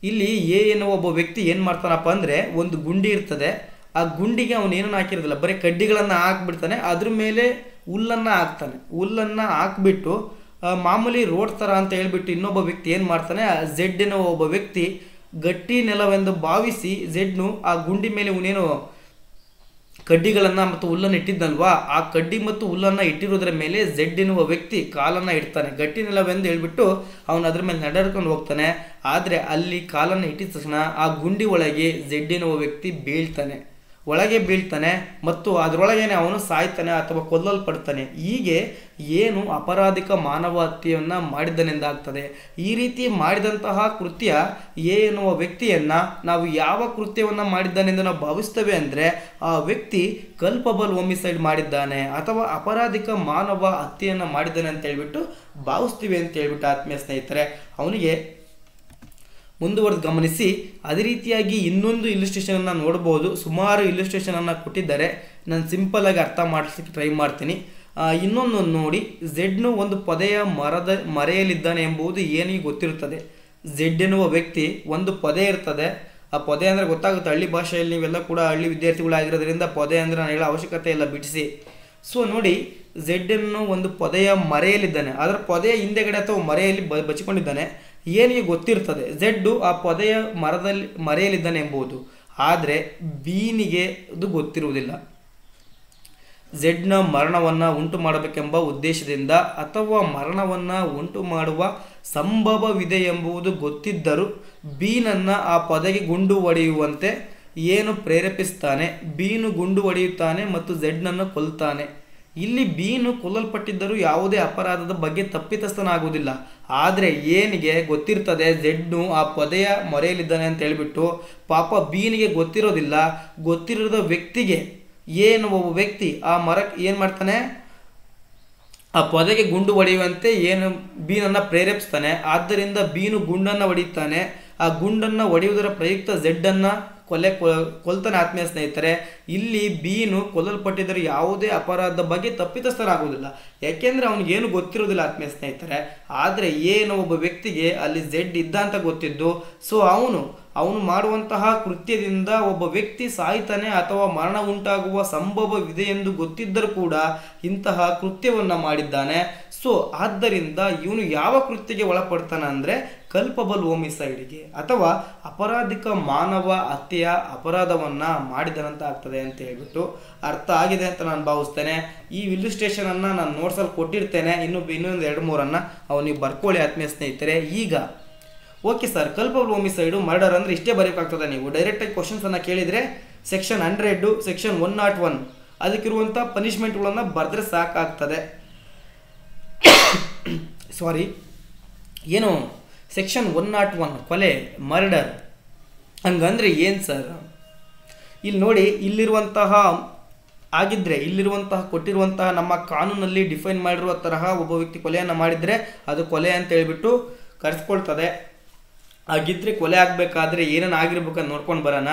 ಇಲ್ಲಿ ಎನ್ನುವ ಒಬ್ಬ ವ್ಯಕ್ತಿ ಏನು ಮಾಡ್ತಾನಪ್ಪ ಅಂದರೆ ಒಂದು ಗುಂಡಿ ಇರ್ತದೆ, ಆ ಗುಂಡಿಗೆ ಅವನು ಏನನ್ನು ಹಾಕಿರೋದಿಲ್ಲ, ಬರೀ ಕಡ್ಡಿಗಳನ್ನು ಹಾಕ್ಬಿಡ್ತಾನೆ, ಅದ್ರ ಮೇಲೆ ಹುಲ್ಲನ್ನು ಹಾಕ್ತಾನೆ. ಹುಲ್ಲನ್ನು ಹಾಕ್ಬಿಟ್ಟು ಮಾಮೂಲಿ ರೋಡ್ ಥರ ಅಂತ ಹೇಳ್ಬಿಟ್ಟು ಇನ್ನೊಬ್ಬ ವ್ಯಕ್ತಿ ಏನು ಮಾಡ್ತಾನೆ, ಝೆಡ್ ಎನ್ನುವ ಒಬ್ಬ ವ್ಯಕ್ತಿ ಗಟ್ಟಿ ನೆಲವೆಂದು ಭಾವಿಸಿ ಝೆಡ್ನು ಆ ಗುಂಡಿ ಮೇಲೆ ಇವನೇನು ಕಡ್ಡಿಗಳನ್ನು ಮತ್ತು ಹುಲ್ಲನ್ನು ಇಟ್ಟಿದ್ದಲ್ವಾ, ಆ ಕಡ್ಡಿ ಮತ್ತು ಹುಲ್ಲನ್ನು ಇಟ್ಟಿರೋದ್ರ ಮೇಲೆ ಝೆಡ್ ಎನ್ನುವ ವ್ಯಕ್ತಿ ಕಾಲನ್ನು ಇಡ್ತಾನೆ. ಗಟ್ಟಿ ನೆಲವೆಂದು ಹೇಳ್ಬಿಟ್ಟು ಅವನು ಅದ್ರ ಮೇಲೆ ನಡ್ಕೊಂಡು ಹೋಗ್ತಾನೆ. ಆದರೆ ಅಲ್ಲಿ ಕಾಲನ್ನು ಇಟ್ಟಿದ ತಕ್ಷಣ ಆ ಗುಂಡಿ ಒಳಗೆ ಝೆಡ್ ಎನ್ನುವ ವ್ಯಕ್ತಿ ಬೀಳ್ತಾನೆ, ಒಳಗೆ ಬೀಳ್ತಾನೆ ಮತ್ತು ಅದರೊಳಗೇನೆ ಅವನು ಸಾಯ್ತಾನೆ ಅಥವಾ ಕೊಲ್ಲಲ್ಪಡ್ತಾನೆ. ಹೀಗೆ ಏನು ಅಪರಾಧಿಕ ಮಾನವ ಹತ್ಯೆಯನ್ನು ಮಾಡಿದ್ದನೆಂದಾಗ್ತದೆ. ಈ ರೀತಿ ಮಾಡಿದಂತಹ ಕೃತ್ಯ ಎನ್ನುವ ವ್ಯಕ್ತಿಯನ್ನು ನಾವು ಯಾವ ಕೃತ್ಯವನ್ನು ಮಾಡಿದ್ದಾನೆಂದು ನಾವು ಭಾವಿಸ್ತೇವೆ ಅಂದರೆ ಆ ವ್ಯಕ್ತಿ ಕಲ್ಪಬಲ್ ಹೋಮಿಸೈಡ್ ಮಾಡಿದ್ದಾನೆ ಅಥವಾ ಅಪರಾಧಿಕ ಮಾನವ ಹತ್ಯೆಯನ್ನು ಮಾಡಿದ್ದಾನೆ ಅಂತ ಹೇಳ್ಬಿಟ್ಟು ಭಾವಿಸ್ತೀವಿ ಅಂತ ಹೇಳ್ಬಿಟ್ಟು ಆತ್ಮೀಯ ಸ್ನೇಹಿತರೆ, ಅವನಿಗೆ ಮುಂದುವರೆದು ಗಮನಿಸಿ. ಅದೇ ರೀತಿಯಾಗಿ ಇನ್ನೊಂದು ಇಲ್ಲುಸ್ಟ್ರೇಷನನ್ನು ನೋಡ್ಬೋದು. ಸುಮಾರು ಇಲ್ಲುಸ್ಟ್ರೇಷನನ್ನು ಕೊಟ್ಟಿದ್ದಾರೆ, ನಾನು ಸಿಂಪಲಾಗಿ ಅರ್ಥ ಮಾಡಿಸ್ಲಿಕ್ಕೆ ಟ್ರೈ ಮಾಡ್ತೀನಿ. ಇನ್ನೊಂದು ನೋಡಿ, ಝೆಡ್ನು ಒಂದು ಪೊದೆಯ ಮರೆಯಲಿದ್ದಾನೆ ಎಂಬುದು ಏನಿಗೆ ಗೊತ್ತಿರುತ್ತದೆ. ಝೆಡ್ ಎನ್ನುವ ವ್ಯಕ್ತಿ ಒಂದು ಪೊದೆ ಇರ್ತದೆ, ಆ ಪೊದೆ ಅಂದರೆ ಗೊತ್ತಾಗುತ್ತೆ, ಹಳ್ಳಿ ಭಾಷೆಯಲ್ಲಿ ನೀವೆಲ್ಲ ಕೂಡ ಹಳ್ಳಿ ವಿದ್ಯಾರ್ಥಿಗಳಾಗಿರೋದ್ರಿಂದ ಪೊದೆ ಅಂದರೆ ನಾನು ಹೇಳೋ ಅವಶ್ಯಕತೆ ಇಲ್ಲ, ಬಿಡಿಸಿ. ಸೊ ನೋಡಿ, ಝೆಡ್ ಅನ್ನು ಒಂದು ಪೊದೆಯ ಮರೆಯಲಿದ್ದಾನೆ, ಅದರ ಪೊದೆಯ ಹಿಂದೆಗಡೆ ಅಥವಾ ಮರೆಯಲ್ಲಿ ಬಚ್ಚಿಕೊಂಡಿದ್ದಾನೆ. ಏನಿಗೆ ಗೊತ್ತಿರ್ತದೆ ಝೆಡ್ಡು ಆ ಪೊದೆಯ ಮರೆಯಲಿದ್ದಾನೆ ಎಂಬುದು, ಆದರೆ ಬೀನಿಗೆ ಅದು ಗೊತ್ತಿರುವುದಿಲ್ಲ. ಝೆಡ್ನ ಮರಣವನ್ನು ಉಂಟು ಮಾಡಬೇಕೆಂಬ ಉದ್ದೇಶದಿಂದ ಅಥವಾ ಮರಣವನ್ನು ಉಂಟು ಮಾಡುವ ಸಂಭವವಿದೆ ಎಂಬುದು ಗೊತ್ತಿದ್ದರೂ ಬೀನನ್ನು ಆ ಪೊದೆಗೆ ಗುಂಡು ಹೊಡೆಯುವಂತೆ ಏನು ಪ್ರೇರೇಪಿಸ್ತಾನೆ. ಬೀನು ಗುಂಡು ಹೊಡೆಯುತ್ತಾನೆ ಮತ್ತು ಝೆಡ್ನನ್ನು ಕೊಲ್ತಾನೆ. ಇಲ್ಲಿ ಬೀನು ಕೊಲ್ಲಲ್ಪಟ್ಟಿದ್ದರೂ ಯಾವುದೇ ಅಪರಾಧದ ಬಗ್ಗೆ ತಪ್ಪಿತಸ್ಥನಾಗುವುದಿಲ್ಲ. ಆದರೆ ಏನಿಗೆ ಗೊತ್ತಿರ್ತದೆ ಝೆಡ್ನು ಆ ಪೊದೆಯ ಮರೆಯಲಿದ್ದಾನೆ ಅಂತ ಹೇಳ್ಬಿಟ್ಟು, ಪಾಪ ಬೀನಿಗೆ ಗೊತ್ತಿರೋದಿಲ್ಲ. ಗೊತ್ತಿರೋದ ವ್ಯಕ್ತಿಗೆ ಒಬ್ಬ ವ್ಯಕ್ತಿ ಆ ಮರಕ್ಕೆ ಏನು ಮಾಡ್ತಾನೆ, ಆ ಪೊದೆಗೆ ಗುಂಡು ಹೊಡೆಯುವಂತೆ ಏನು ಬೀನನ್ನು ಪ್ರೇರೇಪಿಸ್ತಾನೆ. ಆದ್ದರಿಂದ ಬೀನು ಗುಂಡನ್ನು ಹೊಡೆಯುತ್ತಾನೆ. ಆ ಗುಂಡನ್ನು ಹೊಡೆಯುವುದರ ಪ್ರಯುಕ್ತ ಝೆಡ್ಡನ್ನು ಕೊಲ್ತಾನೆ. ಆತ್ಮೀಯ ಸ್ನೇಹಿತರೆ, ಇಲ್ಲಿ ಬೀನು ಕೊಲ್ಲಲ್ಪಟ್ಟಿದ್ದರೆ ಯಾವುದೇ ಅಪರಾಧದ ಬಗ್ಗೆ ತಪ್ಪಿತಸ್ಥರಾಗುವುದಿಲ್ಲ, ಯಾಕೆಂದರೆ ಅವನಿಗೇನು ಗೊತ್ತಿರೋದಿಲ್ಲ ಆತ್ಮೀಯ ಸ್ನೇಹಿತರೆ. ಆದರೆ ಒಬ್ಬ ವ್ಯಕ್ತಿಗೆ ಅಲ್ಲಿ ಝೆಡ್ ಇದ್ದ ಅಂತ ಗೊತ್ತಿದ್ದು, ಸೊ ಅವನು ಮಾಡುವಂತಹ ಕೃತ್ಯದಿಂದ ಒಬ್ಬ ವ್ಯಕ್ತಿ ಸಾಯ್ತಾನೆ ಅಥವಾ ಮರಣ ಉಂಟಾಗುವ ಸಂಭವವಿದೆ ಎಂದು ಗೊತ್ತಿದ್ದರೂ ಕೂಡ ಇಂತಹ ಕೃತ್ಯವನ್ನು ಮಾಡಿದ್ದಾನೆ. ಸೊ ಆದ್ದರಿಂದ ಇವನು ಯಾವ ಕೃತ್ಯಕ್ಕೆ ಒಳಪಡ್ತಾನೆ ಅಂದರೆ ಕಲ್ಪಬಲ್ ಹೋಮಿಸೈಡ್ಗೆ ಅಥವಾ ಅಪರಾಧಿಕ ಮಾನವ ಹತ್ಯೆಯ ಅಪರಾಧವನ್ನು ಮಾಡಿದನಂತ ಆಗ್ತದೆ ಅಂತ ಹೇಳ್ಬಿಟ್ಟು ಅರ್ಥ ಆಗಿದೆ ಅಂತ ನಾನು ಭಾವಿಸ್ತೇನೆ. ಈ ಇಲ್ಲುಸ್ಟ್ರೇಷನನ್ನು ನಾನು ನೋಟ್ಸಲ್ಲಿ ಕೊಟ್ಟಿರ್ತೇನೆ, ಇನ್ನೊಂದು 2-3 ಅವನಿಗೆ ಬರ್ಕೊಳ್ಳಿ ಆತ್ಮೀಯ ಸ್ನೇಹಿತರೆ. ಈಗ ಓಕೆ ಸರ್, ಕಲ್ಪಬಲ್ ಹೋಮಿಸೈಡು ಮರ್ಡರ್ ಅಂದರೆ ಇಷ್ಟೇ ಬರೀಬೇಕಾಗ್ತದೆ. ನೀವು ಡೈರೆಕ್ಟಾಗಿ ಕ್ವಶನ್ಸನ್ನು ಕೇಳಿದರೆ ಸೆಕ್ಷನ್ 100, ಸೆಕ್ಷನ್ 101 ಅದಕ್ಕಿರುವಂಥ ಪನಿಷ್ಮೆಂಟ್ಗಳನ್ನು ಬರೆದ್ರೆ ಸಾಕಾಗ್ತದೆ. ಸಾರಿ, ಏನು ಸೆಕ್ಷನ್ 101 ಕೊಲೆ, ಮರ್ಡರ್ ಹಂಗಂದ್ರೆ ಏನು ಸರ್? ಇಲ್ಲಿ ನೋಡಿ, ಇಲ್ಲಿರುವಂತಹ ಕೊಟ್ಟಿರುವಂತಹ ನಮ್ಮ ಕಾನೂನಲ್ಲಿ ಡಿಫೈನ್ ಮಾಡಿರುವ ತರಹ ಒಬ್ಬ ವ್ಯಕ್ತಿ ಕೊಲೆಯನ್ನು ಮಾಡಿದರೆ ಅದು ಕೊಲೆ ಅಂತ ಹೇಳ್ಬಿಟ್ಟು ಕರೆಸ್ಕೊಳ್ತದೆ. ಹಾಗಿದ್ರೆ ಕೊಲೆ ಆಗಬೇಕಾದ್ರೆ ಏನೇನು ಆಗಿರ್ಬೇಕಂತ ನೋಡ್ಕೊಂಡು ಬರೋಣ.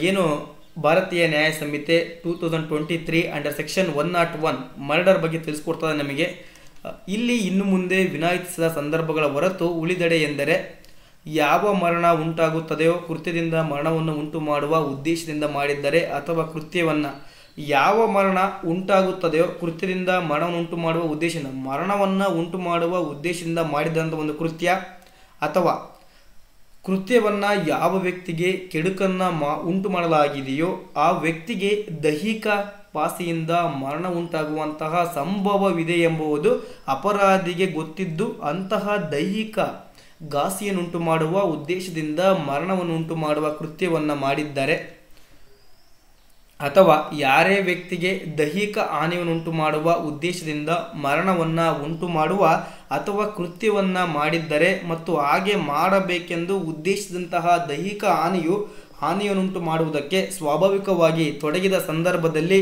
ಏನು ಭಾರತೀಯ ನ್ಯಾಯ ಸಂಹಿತೆ 2023 ಅಂಡರ್ ಸೆಕ್ಷನ್ 101 ಮರ್ಡರ್ ಬಗ್ಗೆ ತಿಳಿಸ್ಕೊಡ್ತದೆ ನಮಗೆ. ಇಲ್ಲಿ ಇನ್ನು ಮುಂದೆ ವಿನಾಯಿಸಿದ ಸಂದರ್ಭಗಳ ಹೊರತು ಉಳಿದೆಡೆ ಎಂದರೆ ಯಾವ ಮರಣ ಉಂಟಾಗುತ್ತದೆಯೋ ಕೃತ್ಯದಿಂದ ಮರಣವನ್ನು ಉಂಟು ಮಾಡುವ ಉದ್ದೇಶದಿಂದ ಮಾಡಿದ್ದರೆ ಅಥವಾ ಕೃತ್ಯವನ್ನು ಯಾವ ಮರಣ ಉಂಟಾಗುತ್ತದೆಯೋ ಕೃತ್ಯದಿಂದ ಮರಣವನ್ನು ಉಂಟು ಮಾಡುವ ಉದ್ದೇಶದಿಂದ, ಮರಣವನ್ನು ಉಂಟು ಮಾಡುವ ಉದ್ದೇಶದಿಂದ ಮಾಡಿದಂಥ ಒಂದು ಕೃತ್ಯ ಅಥವಾ ಕೃತ್ಯವನ್ನು ಯಾವ ವ್ಯಕ್ತಿಗೆ ಕೆಡುಕನ್ನು ಉಂಟು ಮಾಡಲಾಗಿದೆಯೋ ಆ ವ್ಯಕ್ತಿಗೆ ದೈಹಿಕ ಪಾಸಿಯಿಂದ ಮರಣ ಉಂಟಾಗುವಂತಹ ಸಂಭವವಿದೆ ಎಂಬುದು ಅಪರಾಧಿಗೆ ಗೊತ್ತಿದ್ದು ಅಂತಹ ದೈಹಿಕ ಘಾಸಿಯನ್ನುಂಟು ಮಾಡುವ ಉದ್ದೇಶದಿಂದ ಮರಣವನ್ನು ಉಂಟು ಮಾಡುವ ಕೃತ್ಯವನ್ನು ಮಾಡಿದ್ದರೆ, ಅಥವಾ ಯಾರೇ ವ್ಯಕ್ತಿಗೆ ದೈಹಿಕ ಹಾನಿಯನ್ನುಂಟು ಮಾಡುವ ಉದ್ದೇಶದಿಂದ ಮರಣವನ್ನು ಉಂಟು ಮಾಡುವ ಅಥವಾ ಕೃತ್ಯವನ್ನು ಮಾಡಿದ್ದರೆ ಮತ್ತು ಹಾಗೆ ಮಾಡಬೇಕೆಂದು ಉದ್ದೇಶಿಸಿದಂತಹ ದೈಹಿಕ ಹಾನಿಯನ್ನುಂಟು ಮಾಡುವುದಕ್ಕೆ ಸ್ವಾಭಾವಿಕವಾಗಿ ತೊಡಗಿದ ಸಂದರ್ಭದಲ್ಲಿ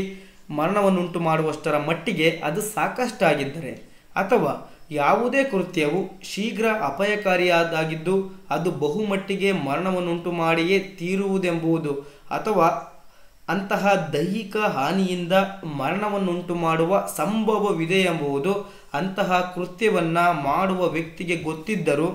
ಮರಣವನ್ನುಂಟು ಮಾಡುವಷ್ಟರ ಮಟ್ಟಿಗೆ ಅದು ಸಾಕಷ್ಟಾಗಿದ್ದರೆ, ಅಥವಾ ಯಾವುದೇ ಕೃತ್ಯವು ಶೀಘ್ರ ಅಪಾಯಕಾರಿಯಾದಾಗಿದ್ದು ಅದು ಬಹುಮಟ್ಟಿಗೆ ಮರಣವನ್ನುಂಟು ಮಾಡಿಯೇ ತೀರುವುದೆಂಬುದು, ಅಥವಾ ಅಂತಹ ದೈಹಿಕ ಹಾನಿಯಿಂದ ಮರಣವನ್ನುಂಟು ಮಾಡುವ ಸಂಭವವಿದೆ ಎಂಬುದು ಅಂತಹ ಕೃತ್ಯವನ್ನು ಮಾಡುವ ವ್ಯಕ್ತಿಗೆ ಗೊತ್ತಿದ್ದರೂ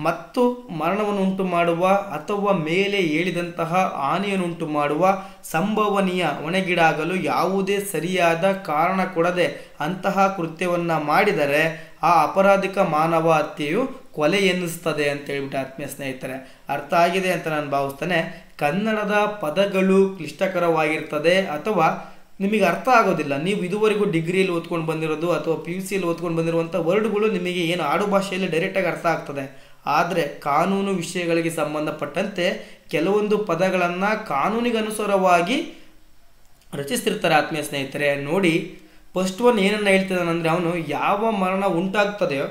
ಮತ್ತು ಮರಣವನ್ನುಂಟು ಮಾಡುವ ಅಥವಾ ಮೇಲೆ ಹೇಳಿದಂತಹ ಹಾನಿಯನ್ನುಂಟು ಮಾಡುವ ಸಂಭವನೀಯ ಹೊಣೆಗೀಡಾಗಲು ಯಾವುದೇ ಸರಿಯಾದ ಕಾರಣ ಕೊಡದೆ ಅಂತಹ ಕೃತ್ಯವನ್ನು ಮಾಡಿದರೆ ಆ ಅಪರಾಧಿಕ ಮಾನವ ಹತ್ಯೆಯು ಕೊಲೆ ಎನ್ನಿಸ್ತದೆ ಅಂತೇಳ್ಬಿಟ್ಟು ಆತ್ಮೀಯ ಸ್ನೇಹಿತರೆ ಅರ್ಥ ಆಗಿದೆ ಅಂತ ನಾನು ಭಾವಿಸ್ತೇನೆ. ಕನ್ನಡದ ಪದಗಳು ಕ್ಲಿಷ್ಟಕರವಾಗಿರ್ತದೆ ಅಥವಾ ನಿಮಗೆ ಅರ್ಥ ಆಗೋದಿಲ್ಲ. ನೀವು ಇದುವರೆಗೂ ಡಿಗ್ರಿಯಲ್ಲಿ ಓದ್ಕೊಂಡು ಬಂದಿರೋದು ಅಥವಾ PUCಯಲ್ಲಿ ಓದ್ಕೊಂಡು ಬಂದಿರುವಂಥ ವರ್ಡ್ಗಳು ನಿಮಗೆ ಏನು ಆಡು ಭಾಷೆಯಲ್ಲಿ ಡೈರೆಕ್ಟಾಗಿ ಅರ್ಥ ಆಗ್ತದೆ. ಆದರೆ ಕಾನೂನು ವಿಷಯಗಳಿಗೆ ಸಂಬಂಧಪಟ್ಟಂತೆ ಕೆಲವೊಂದು ಪದಗಳನ್ನು ಕಾನೂನಿಗೆ ಅನುಸಾರವಾಗಿ ರಚಿಸ್ತಿರ್ತಾರೆ ಆತ್ಮೀಯ ಸ್ನೇಹಿತರೆ. ನೋಡಿ, ಫಸ್ಟ್ ಒನ್ ಏನನ್ನು ಹೇಳ್ತಿದ್ದಾನಂದರೆ, ಅವನು ಯಾವ ಮರಣ ಉಂಟಾಗ್ತದೆಯೋ,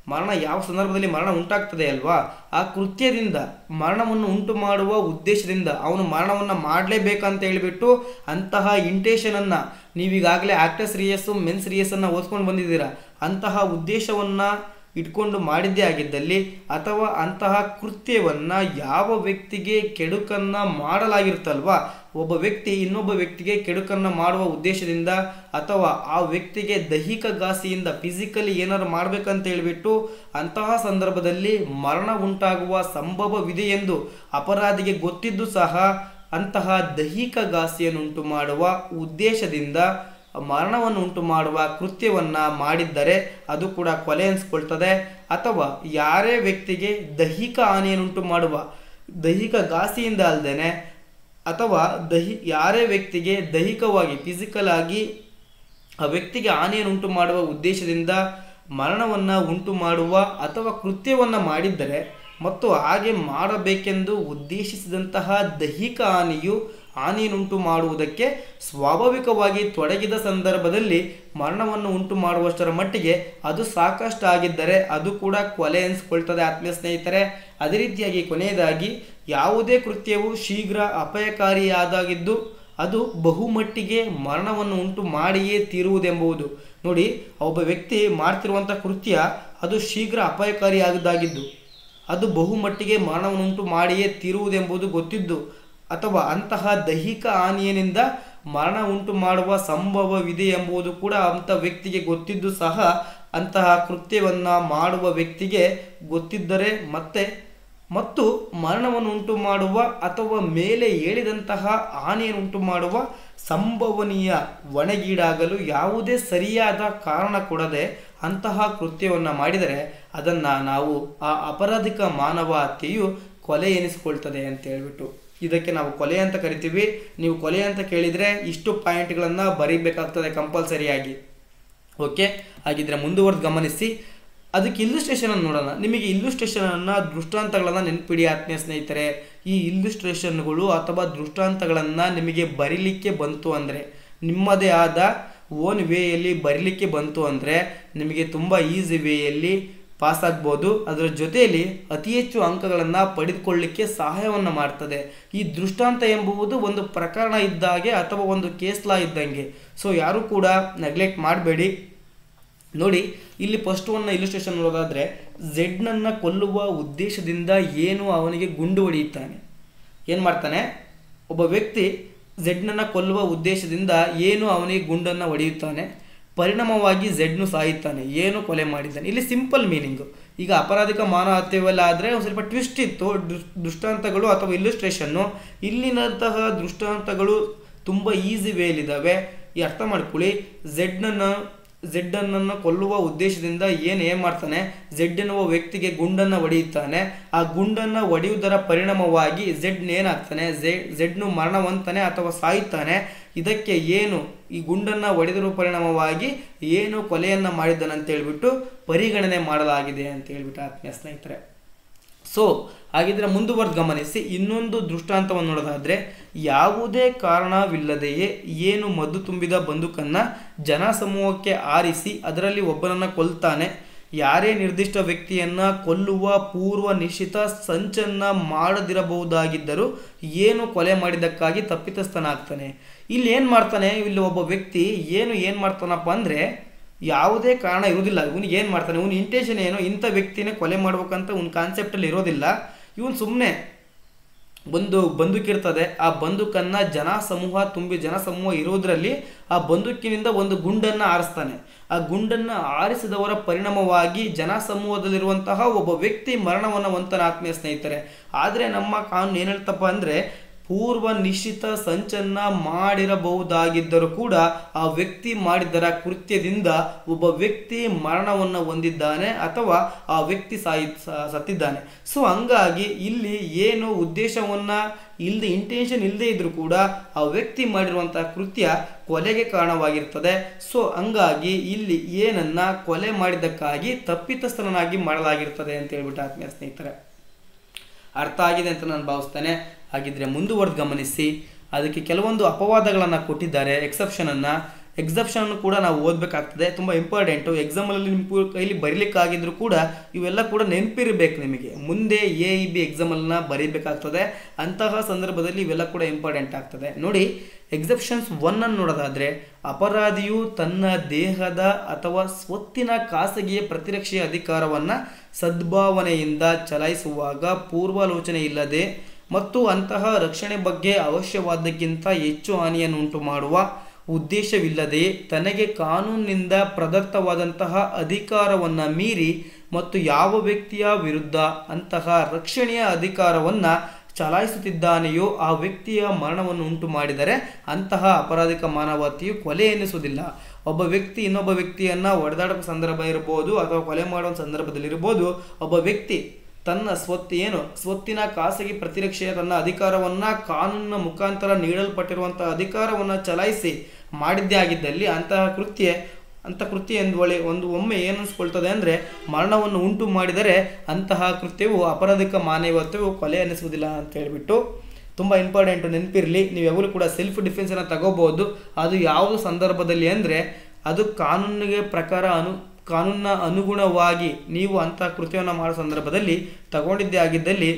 ಮರಣ ಯಾವ ಸಂದರ್ಭದಲ್ಲಿ ಮರಣ ಉಂಟಾಗ್ತದೆ ಅಲ್ವಾ, ಆ ಕೃತ್ಯದಿಂದ ಮರಣವನ್ನು ಉಂಟು ಮಾಡುವ ಉದ್ದೇಶದಿಂದ ಅವನು ಮರಣವನ್ನು ಮಾಡಲೇಬೇಕಂತ ಹೇಳಿಬಿಟ್ಟು ಅಂತಹ ಇಂಟೆನ್ಷನನ್ನು, ನೀವೀಗಾಗಲೇ ಆಕ್ಟರ್ಸ್ ರಿಯಸ್ಸು ಮೆನ್ಸ್ ರಿಯಸ್ಸನ್ನು ಓದ್ಕೊಂಡು ಬಂದಿದ್ದೀರಾ, ಅಂತಹ ಉದ್ದೇಶವನ್ನು ಇಟ್ಕೊಂಡು ಮಾಡಿದ್ದೇ ಆಗಿದ್ದಲ್ಲಿ ಅಥವಾ ಅಂತಹ ಕೃತ್ಯವನ್ನು ಯಾವ ವ್ಯಕ್ತಿಗೆ ಕೆಡುಕನ್ನು ಮಾಡಲಾಗಿರುತ್ತಲ್ವ, ಒಬ್ಬ ವ್ಯಕ್ತಿ ಇನ್ನೊಬ್ಬ ವ್ಯಕ್ತಿಗೆ ಕೆಡುಕನ್ನು ಮಾಡುವ ಉದ್ದೇಶದಿಂದ ಅಥವಾ ಆ ವ್ಯಕ್ತಿಗೆ ದೈಹಿಕ ಘಾಸಿಯಿಂದ ಫಿಸಿಕಲಿ ಏನಾದ್ರು ಮಾಡಬೇಕಂತ ಹೇಳಿಬಿಟ್ಟು ಅಂತಹ ಸಂದರ್ಭದಲ್ಲಿ ಮರಣ ಉಂಟಾಗುವ ಸಂಭವವಿದೆ ಎಂದು ಅಪರಾಧಿಗೆ ಗೊತ್ತಿದ್ದು ಸಹ ಅಂತಹ ದೈಹಿಕ ಘಾಸಿಯನ್ನುಂಟು ಮಾಡುವ ಉದ್ದೇಶದಿಂದ ಮರಣವನ್ನು ಉಂಟು ಮಾಡುವ ಕೃತ್ಯವನ್ನು ಮಾಡಿದ್ದರೆ ಅದು ಕೂಡ ಕೊಲೆ ಅನಿಸ್ಕೊಳ್ತದೆ. ಅಥವಾ ಯಾರೇ ವ್ಯಕ್ತಿಗೆ ದೈಹಿಕ ಹಾನಿಯನ್ನುಂಟು ಮಾಡುವ, ದೈಹಿಕ ಘಾಸಿಯಿಂದ ಅಲ್ಲದೇನೆ ಅಥವಾ ಯಾರೇ ವ್ಯಕ್ತಿಗೆ ದೈಹಿಕವಾಗಿ ಫಿಸಿಕಲ್ ಆಗಿ ಆ ವ್ಯಕ್ತಿಗೆ ಹಾನಿಯನ್ನುಂಟು ಮಾಡುವ ಉದ್ದೇಶದಿಂದ ಮರಣವನ್ನು ಉಂಟು ಮಾಡುವ ಅಥವಾ ಕೃತ್ಯವನ್ನು ಮಾಡಿದ್ದರೆ ಮತ್ತು ಹಾಗೆ ಮಾಡಬೇಕೆಂದು ಉದ್ದೇಶಿಸಿದಂತಹ ದೈಹಿಕ ಹಾನಿಯನ್ನುಂಟು ಮಾಡುವುದಕ್ಕೆ ಸ್ವಾಭಾವಿಕವಾಗಿ ತೊಡಗಿದ ಸಂದರ್ಭದಲ್ಲಿ ಮರಣವನ್ನು ಉಂಟು ಮಾಡುವಷ್ಟರ ಮಟ್ಟಿಗೆ ಅದು ಸಾಕಷ್ಟಾಗಿದ್ದರೆ ಅದು ಕೂಡ ಕೊಲೆ ಎನಿಸ್ಕೊಳ್ತದೆ ಆತ್ಮೀಯ ಸ್ನೇಹಿತರೆ. ಅದೇ ರೀತಿಯಾಗಿ ಕೊನೆಯದಾಗಿ, ಯಾವುದೇ ಕೃತ್ಯವು ಶೀಘ್ರ ಅಪಾಯಕಾರಿಯಾದಾಗಿದ್ದು ಅದು ಬಹುಮಟ್ಟಿಗೆ ಮರಣವನ್ನು ಉಂಟು ಮಾಡಿಯೇ ತೀರುವುದೆಂಬುದು. ನೋಡಿ, ಒಬ್ಬ ವ್ಯಕ್ತಿ ಮಾಡ್ತಿರುವಂಥ ಕೃತ್ಯ ಅದು ಶೀಘ್ರ ಅಪಾಯಕಾರಿಯಾಗದಾಗಿದ್ದು ಅದು ಬಹುಮಟ್ಟಿಗೆ ಮರಣವನ್ನು ಉಂಟು ಮಾಡಿಯೇ ತೀರುವುದೆಂಬುದು ಗೊತ್ತಿದ್ದು ಅಥವಾ ಅಂತಹ ದೈಹಿಕ ಹಾನಿಯಿಂದ ಮರಣ ಉಂಟು ಮಾಡುವ ಸಂಭವವಿದೆ ಎಂಬುದು ಕೂಡ ಅಂಥ ವ್ಯಕ್ತಿಗೆ ಗೊತ್ತಿದ್ದು ಸಹ ಅಂತಹ ಕೃತ್ಯವನ್ನು ಮಾಡುವ ವ್ಯಕ್ತಿಗೆ ಗೊತ್ತಿದ್ದರೆ ಮತ್ತು ಮರಣವನ್ನು ಉಂಟು ಮಾಡುವ ಅಥವಾ ಮೇಲೆ ಹೇಳಿದಂತಹ ಹಾನಿಯನ್ನುಂಟು ಮಾಡುವ ಸಂಭವನೀಯ ಹೊಣೆಗೀಡಾಗಲು ಯಾವುದೇ ಸರಿಯಾದ ಕಾರಣ ಕೊಡದೆ ಅಂತಹ ಕೃತ್ಯವನ್ನು ಮಾಡಿದರೆ ಅದನ್ನು ನಾವು ಆ ಅಪರಾಧಿಕ ಮಾನವ ಹತ್ಯೆಯು ಕೊಲೆ ಎನಿಸಿಕೊಳ್ತದೆ ಅಂತ ಹೇಳ್ಬಿಟ್ಟು ಇದಕ್ಕೆ ನಾವು ಕೊಲೆ ಅಂತ ಕರಿತೀವಿ. ನೀವು ಕೊಲೆ ಅಂತ ಕೇಳಿದರೆ ಇಷ್ಟು ಪಾಯಿಂಟ್ಗಳನ್ನು ಬರೀಬೇಕಾಗ್ತದೆ ಕಂಪಲ್ಸರಿಯಾಗಿ. ಓಕೆ, ಹಾಗಿದ್ರೆ ಮುಂದುವರೆದು ಗಮನಿಸಿ. ಅದಕ್ಕೆ ಇಲ್ಲುಸ್ಟ್ರೇಷನನ್ನು ನೋಡೋಣ. ನಿಮಗೆ ಇಲ್ಲುಸ್ಟ್ರೇಷನನ್ನು ದೃಷ್ಟಾಂತಗಳನ್ನು ನೆನಪಿಡಿ ಆತ್ಮೀಯ ಸ್ನೇಹಿತರೆ. ಈ ಇಲ್ಲುಸ್ಟ್ರೇಷನ್ಗಳು ಅಥವಾ ದೃಷ್ಟಾಂತಗಳನ್ನು ನಿಮಗೆ ಬರೀಲಿಕ್ಕೆ ಬಂತು ಅಂದರೆ, ನಿಮ್ಮದೇ ಆದ ಓನ್ ವೇಯಲ್ಲಿ ಬರೀಲಿಕ್ಕೆ ಬಂತು ಅಂದರೆ ನಿಮಗೆ ತುಂಬ ಈಸಿ ವೇಯಲ್ಲಿ ಪಾಸ್ ಆಗ್ಬೋದು. ಅದರ ಜೊತೆಯಲ್ಲಿ ಅತಿ ಹೆಚ್ಚು ಅಂಕಗಳನ್ನು ಪಡೆದುಕೊಳ್ಳಲಿಕ್ಕೆ ಸಹಾಯವನ್ನು ಮಾಡ್ತದೆ. ಈ ದೃಷ್ಟಾಂತ ಎಂಬುವುದು ಒಂದು ಪ್ರಕರಣ ಇದ್ದಾಗೆ ಅಥವಾ ಒಂದು ಕೇಸ್ ಲಾ ಇದ್ದಂಗೆ. ಸೊ ಯಾರೂ ಕೂಡ ನೆಗ್ಲೆಕ್ಟ್ ಮಾಡಬೇಡಿ. ನೋಡಿ, ಇಲ್ಲಿ ಫಸ್ಟ್ ಒನ್ನ ಇಲ್ಲುಸ್ಟ್ರೇಷನ್ ನೋಡೋದಾದರೆ, ಝೆಡ್ನನ್ನು ಕೊಲ್ಲುವ ಉದ್ದೇಶದಿಂದ ಏನು ಅವನಿಗೆ ಗುಂಡು ಹೊಡೆಯುತ್ತಾನೆ. ಏನು ಮಾಡ್ತಾನೆ, ಒಬ್ಬ ವ್ಯಕ್ತಿ ಝೆಡ್ನನ್ನು ಕೊಲ್ಲುವ ಉದ್ದೇಶದಿಂದ ಏನು ಅವನಿಗೆ ಗುಂಡನ್ನು ಹೊಡೆಯುತ್ತಾನೆ, ಪರಿಣಾಮವಾಗಿ ಝೆಡ್ನು ಸಾಯುತ್ತಾನೆ, ಏನು ಕೊಲೆ ಮಾಡಿದ್ದಾನೆ. ಇಲ್ಲಿ ಸಿಂಪಲ್ ಮೀನಿಂಗು. ಈಗ ಅಪರಾಧಿಕ ಮಾನವ ಹತ್ಯೆವೆಲ್ಲ ಆದರೆ ಒಂದು ಸ್ವಲ್ಪ ಟ್ವಿಸ್ಟ್ ಇತ್ತು ದೃಷ್ಟಾಂತಗಳು ಅಥವಾ ಇಲ್ಲುಸ್ಟ್ರೇಷನ್ನು. ಇಲ್ಲಿನಂತಹ ದೃಷ್ಟಾಂತಗಳು ತುಂಬ ಈಸಿ ವೇಲಿದ್ದಾವೆ. ಈ ಅರ್ಥ ಮಾಡ್ಕೊಳ್ಳಿ. ಝೆಡ್ ಅನ್ನು ಕೊಲ್ಲುವ ಉದ್ದೇಶದಿಂದ ಏನ್ ಮಾಡ್ತಾನೆ, ಝೆಡ್ ಎನ್ನುವ ವ್ಯಕ್ತಿಗೆ ಗುಂಡನ್ನು ಹೊಡೆಯುತ್ತಾನೆ. ಆ ಗುಂಡನ್ನು ಹೊಡೆಯುವುದರ ಪರಿಣಾಮವಾಗಿ ಝೆಡ್ ಏನಾಗ್ತಾನೆ, ಝೆಡ್ನು ಮರಣವಂತಾನೆ ಅಥವಾ ಸಾಯುತ್ತಾನೆ. ಇದಕ್ಕೆ ಈ ಗುಂಡನ್ನು ಹೊಡೆದಿರುವ ಪರಿಣಾಮವಾಗಿ ಕೊಲೆಯನ್ನು ಮಾಡಿದ್ದಾನೆ ಅಂತ ಹೇಳ್ಬಿಟ್ಟು ಪರಿಗಣನೆ ಮಾಡಲಾಗಿದೆ ಅಂತ ಹೇಳ್ಬಿಟ್ಟು ಆತ್ಮೀಯ ಸ್ನೇಹಿತರೆ. ಸೊ ಹಾಗಿದ್ರೆ ಮುಂದುವರೆದು ಗಮನಿಸಿ. ಇನ್ನೊಂದು ದೃಷ್ಟಾಂತವನ್ನು ನೋಡೋದಾದ್ರೆ, ಯಾವುದೇ ಕಾರಣವಿಲ್ಲದೆಯೇ ಮದ್ದು ತುಂಬಿದ ಬಂದೂಕನ್ನು ಜನಸಮೂಹಕ್ಕೆ ಆರಿಸಿ ಅದರಲ್ಲಿ ಒಬ್ಬನನ್ನು ಕೊಲ್ತಾನೆ. ಯಾರೇ ನಿರ್ದಿಷ್ಟ ವ್ಯಕ್ತಿಯನ್ನ ಕೊಲ್ಲುವ ಪೂರ್ವ ನಿಶ್ಚಿತ ಸಂಚನ್ನ ಮಾಡದಿರಬಹುದಾಗಿದ್ದರೂ ಕೊಲೆ ಮಾಡಿದ್ದಕ್ಕಾಗಿ ತಪ್ಪಿತಸ್ಥನಾಗ್ತಾನೆ. ಇಲ್ಲಿ ಮಾಡ್ತಾನೆ, ಇಲ್ಲಿ ಒಬ್ಬ ವ್ಯಕ್ತಿ ಏನು ಮಾಡ್ತಾನಪ್ಪ ಅಂದರೆ, ಯಾವುದೇ ಕಾರಣ ಇರೋದಿಲ್ಲ. ಇವನಿಗೆ ಮಾಡ್ತಾನೆ, ಇವನು ಇಂಟೆನ್ಷನ್ ಇಂಥ ವ್ಯಕ್ತಿನೇ ಕೊಲೆ ಮಾಡ್ಬೇಕಂತ ಇವನ ಕಾನ್ಸೆಪ್ಟಲ್ಲಿ ಇರೋದಿಲ್ಲ. ಇವನು ಸುಮ್ಮನೆ ಬಂದೂಕಿರ್ತದೆ, ಆ ಬಂದೂಕನ್ನು ಜನಸಮೂಹ ಇರೋದ್ರಲ್ಲಿ ಆ ಬಂದೂಕಿನಿಂದ ಒಂದು ಗುಂಡನ್ನು ಆರಿಸ್ತಾನೆ. ಆ ಗುಂಡನ್ನು ಆರಿಸಿದವರ ಪರಿಣಾಮವಾಗಿ ಜನಸಮೂಹದಲ್ಲಿರುವಂತಹ ಒಬ್ಬ ವ್ಯಕ್ತಿ ಮರಣವನ್ನು ಹೊಂತಾನೆ ಆತ್ಮೀಯ ಸ್ನೇಹಿತರೆ. ಆದರೆ ನಮ್ಮ ಕಾನೂನು ಏನು ಹೇಳ್ತಪ್ಪ ಅಂದರೆ, ಪೂರ್ವ ನಿಶ್ಚಿತ ಸಂಚನ್ನ ಮಾಡಿರಬಹುದಾಗಿದ್ದರೂ ಕೂಡ ಆ ವ್ಯಕ್ತಿ ಮಾಡಿದ್ದರ ಕೃತ್ಯದಿಂದ ಒಬ್ಬ ವ್ಯಕ್ತಿ ಮರಣವನ್ನು ಹೊಂದಿದ್ದಾನೆ ಅಥವಾ ಆ ವ್ಯಕ್ತಿ ಸತ್ತಿದ್ದಾನೆ. ಸೊ ಹಂಗಾಗಿ ಇಲ್ಲಿ ಉದ್ದೇಶವನ್ನ ಇಂಟೆನ್ಷನ್ ಇಲ್ಲದೆ ಇದ್ರೂ ಕೂಡ ಆ ವ್ಯಕ್ತಿ ಮಾಡಿರುವಂತಹ ಕೃತ್ಯ ಕೊಲೆಗೆ ಕಾರಣವಾಗಿರ್ತದೆ. ಸೊ ಹಂಗಾಗಿ ಇಲ್ಲಿ ಕೊಲೆ ಮಾಡಿದ್ದಕ್ಕಾಗಿ ತಪ್ಪಿತಸ್ಥನಾಗಿ ಮಾಡಲಾಗಿರ್ತದೆ ಅಂತ ಹೇಳ್ಬಿಟ್ಟು ಆತ್ಮೀಯ ಸ್ನೇಹಿತರೆ ಅರ್ಥ ಆಗಿದೆ ಅಂತ ನಾನು ಭಾವಿಸ್ತೇನೆ. ಹಾಗಿದ್ರೆ ಮುಂದುವರೆದು ಗಮನಿಸಿ. ಅದಕ್ಕೆ ಕೆಲವೊಂದು ಅಪವಾದಗಳನ್ನು ಕೊಟ್ಟಿದ್ದಾರೆ. ಎಕ್ಸೆಪ್ಷನ್ ಕೂಡ ನಾವು ಓದಬೇಕಾಗ್ತದೆ, ತುಂಬ ಇಂಪಾರ್ಟೆಂಟು. ಎಕ್ಸಾಮಲ್ಲಿ ನಿಮ್ಮ ಕೈಲಿ ಬರೀಲಿಕ್ಕಾಗಿದ್ರು ಕೂಡ ಇವೆಲ್ಲ ಕೂಡ ನೆನಪಿರಬೇಕು ನಿಮಗೆ. ಮುಂದೆ AEB ಎಕ್ಸಾಮನ್ನು ಬರೀಬೇಕಾಗ್ತದೆ. ಅಂತಹ ಸಂದರ್ಭದಲ್ಲಿ ಇವೆಲ್ಲ ಕೂಡ ಇಂಪಾರ್ಟೆಂಟ್ ಆಗ್ತದೆ. ನೋಡಿ, ಎಕ್ಸೆಪ್ಷನ್ಸ್ 1 ಅನ್ನು ನೋಡೋದಾದರೆ, ಅಪರಾಧಿಯು ತನ್ನ ದೇಹದ ಅಥವಾ ಸ್ವತ್ತಿನ ಖಾಸಗಿಯ ಪ್ರತಿರಕ್ಷೆಯ ಅಧಿಕಾರವನ್ನು ಸದ್ಭಾವನೆಯಿಂದ ಚಲಾಯಿಸುವಾಗ ಪೂರ್ವಾಲೋಚನೆ ಇಲ್ಲದೆ ಮತ್ತು ಅಂತಹ ರಕ್ಷಣೆ ಬಗ್ಗೆ ಅವಶ್ಯವಾದಕ್ಕಿಂತ ಹೆಚ್ಚು ಹಾನಿಯನ್ನು ಉಂಟು ಮಾಡುವ ಉದ್ದೇಶವಿಲ್ಲದೆ ತನಗೆ ಕಾನೂನಿನಿಂದ ಪ್ರದತ್ತವಾದಂತಹ ಅಧಿಕಾರವನ್ನು ಮೀರಿ ಮತ್ತು ಯಾವ ವ್ಯಕ್ತಿಯ ವಿರುದ್ಧ ಅಂತಹ ರಕ್ಷಣೆಯ ಅಧಿಕಾರವನ್ನು ಚಲಾಯಿಸುತ್ತಿದ್ದಾನೆಯೋ ಆ ವ್ಯಕ್ತಿಯ ಮರಣವನ್ನು ಉಂಟು ಮಾಡಿದರೆ ಅಂತಹ ಅಪರಾಧಿಕ ಮಾನವತೆಯು ಕೊಲೆ ಎನ್ನಿಸುವುದಿಲ್ಲ. ಒಬ್ಬ ವ್ಯಕ್ತಿ ಇನ್ನೊಬ್ಬ ವ್ಯಕ್ತಿಯನ್ನು ಹೊಡೆದಾಡುವ ಸಂದರ್ಭ ಇರ್ಬೋದು ಅಥವಾ ಕೊಲೆ ಮಾಡುವ ಸಂದರ್ಭದಲ್ಲಿರ್ಬೋದು, ಒಬ್ಬ ವ್ಯಕ್ತಿ ತನ್ನ ಸ್ವತ್ತಿನ ಖಾಸಗಿ ಪ್ರತಿರಕ್ಷೆಯ ತನ್ನ ಅಧಿಕಾರವನ್ನು ಕಾನೂನಿನ ಮುಖಾಂತರ ನೀಡಲ್ಪಟ್ಟಿರುವಂತಹ ಅಧಿಕಾರವನ್ನು ಚಲಾಯಿಸಿ ಮಾಡಿದ್ದೇ ಆಗಿದ್ದಲ್ಲಿ ಅಂತಹ ಕೃತ್ಯ ಒಮ್ಮೆ ಏನಿಸ್ಕೊಳ್ತದೆ ಅಂದರೆ ಮರಣವನ್ನು ಉಂಟು ಮಾಡಿದರೆ ಅಂತಹ ಕೃತ್ಯವು ಅಪರಾಧಿಕ ಮಾನವೀಯತೆಯು ಕೊಲೆ ಅನ್ನಿಸುವುದಿಲ್ಲ ಅಂತ ಹೇಳ್ಬಿಟ್ಟು ತುಂಬ ಇಂಪಾರ್ಟೆಂಟು, ನೆನಪಿರಲಿ. ನೀವು ಯಾವಾಗಲೂ ಕೂಡ ಸೆಲ್ಫ್ ಡಿಫೆನ್ಸನ್ನು ತಗೋಬಹುದು. ಅದು ಯಾವ ಸಂದರ್ಭದಲ್ಲಿ ಅಂದರೆ, ಅದು ಕಾನೂನಿನ ಅನುಗುಣವಾಗಿ ನೀವು ಅಂತಹ ಕೃತ್ಯವನ್ನು ಮಾಡೋ ಸಂದರ್ಭದಲ್ಲಿ ತಗೊಂಡಿದ್ದೇ ಆಗಿದ್ದಲ್ಲಿ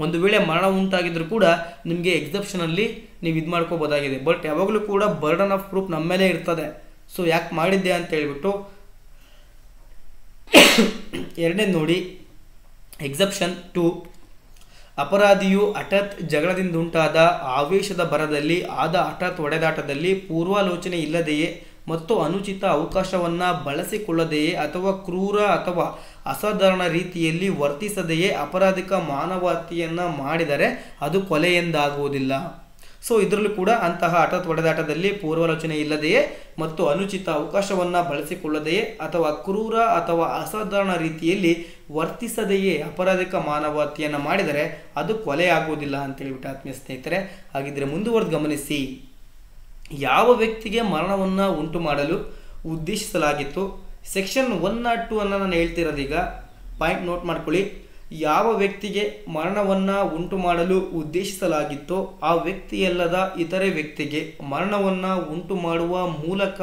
ಒಂದು ವೇಳೆ ಮರಣ ಉಂಟಾಗಿದ್ರೂ ಕೂಡ ನಿಮಗೆ ಎಕ್ಸೆಪ್ಷನಲ್ಲಿ ನೀವು ಇದು ಮಾಡ್ಕೋಬೋದಾಗಿದೆ. ಬಟ್ ಯಾವಾಗಲೂ ಕೂಡ ಬರ್ಡನ್ ಆಫ್ ಪ್ರೂಫ್ ನಮ್ಮ ಮೇಲೆ ಇರ್ತದೆ. ಸೊ ಯಾಕೆ ಮಾಡಿದ್ದೆ ಅಂತ ಹೇಳ್ಬಿಟ್ಟು ಎರಡನೇ ನೋಡಿ, ಎಕ್ಸೆಪ್ಷನ್ 2. ಅಪರಾಧಿಯು ಹಠಾತ್ ಜಗಳದಿಂದುಂಟಾದ ಆವೇಶದ ಭರದಲ್ಲಿ ಆದ ಹಠಾತ್ ಹೊಡೆದಾಟದಲ್ಲಿ ಪೂರ್ವಾಲೋಚನೆ ಇಲ್ಲದೆಯೇ ಮತ್ತು ಅನುಚಿತ ಅವಕಾಶವನ್ನು ಬಳಸಿಕೊಳ್ಳದೆಯೇ ಅಥವಾ ಕ್ರೂರ ಅಥವಾ ಅಸಾಧಾರಣ ರೀತಿಯಲ್ಲಿ ವರ್ತಿಸದೆಯೇ ಅಪರಾಧಿಕ ಮಾನವತೆಯನ್ನು ಮಾಡಿದರೆ ಅದು ಕೊಲೆ ಎಂದಾಗುವುದಿಲ್ಲ. ಸೊ ಇದರಲ್ಲೂ ಕೂಡ ಅಂತಹ ಹಠಾತ್ ಹೊಡೆದಾಟದಲ್ಲಿ ಪೂರ್ವಾಲೋಚನೆ ಇಲ್ಲದೆಯೇ ಮತ್ತು ಅನುಚಿತ ಅವಕಾಶವನ್ನು ಬಳಸಿಕೊಳ್ಳದೆಯೇ ಅಥವಾ ಕ್ರೂರ ಅಥವಾ ಅಸಾಧಾರಣ ರೀತಿಯಲ್ಲಿ ವರ್ತಿಸದೆಯೇ ಅಪರಾಧಿಕ ಮಾನವತೆಯನ್ನು ಮಾಡಿದರೆ ಅದು ಕೊಲೆ ಆಗುವುದಿಲ್ಲ ಅಂತ ಹೇಳ್ಬಿಟ್ಟು ಆತ್ಮೀಯ ಸ್ನೇಹಿತರೆ. ಹಾಗಿದ್ರೆ ಮುಂದುವರೆದು ಗಮನಿಸಿ. ಯಾವ ವ್ಯಕ್ತಿಗೆ ಮರಣವನ್ನು ಉಂಟು ಮಾಡಲು ಉದ್ದೇಶಿಸಲಾಗಿತ್ತು? ಸೆಕ್ಷನ್ 102 ಅನ್ನು ನಾನು ಹೇಳ್ತಿರೋದೀಗ ಪಾಯಿಂಟ್ ನೋಟ್ ಮಾಡ್ಕೊಳ್ಳಿ. ಯಾವ ವ್ಯಕ್ತಿಗೆ ಮರಣವನ್ನು ಉಂಟು ಮಾಡಲು ಉದ್ದೇಶಿಸಲಾಗಿತ್ತೋ ಆ ವ್ಯಕ್ತಿಯಲ್ಲದ ಇತರೆ ವ್ಯಕ್ತಿಗೆ ಮರಣವನ್ನು ಉಂಟು ಮಾಡುವ ಮೂಲಕ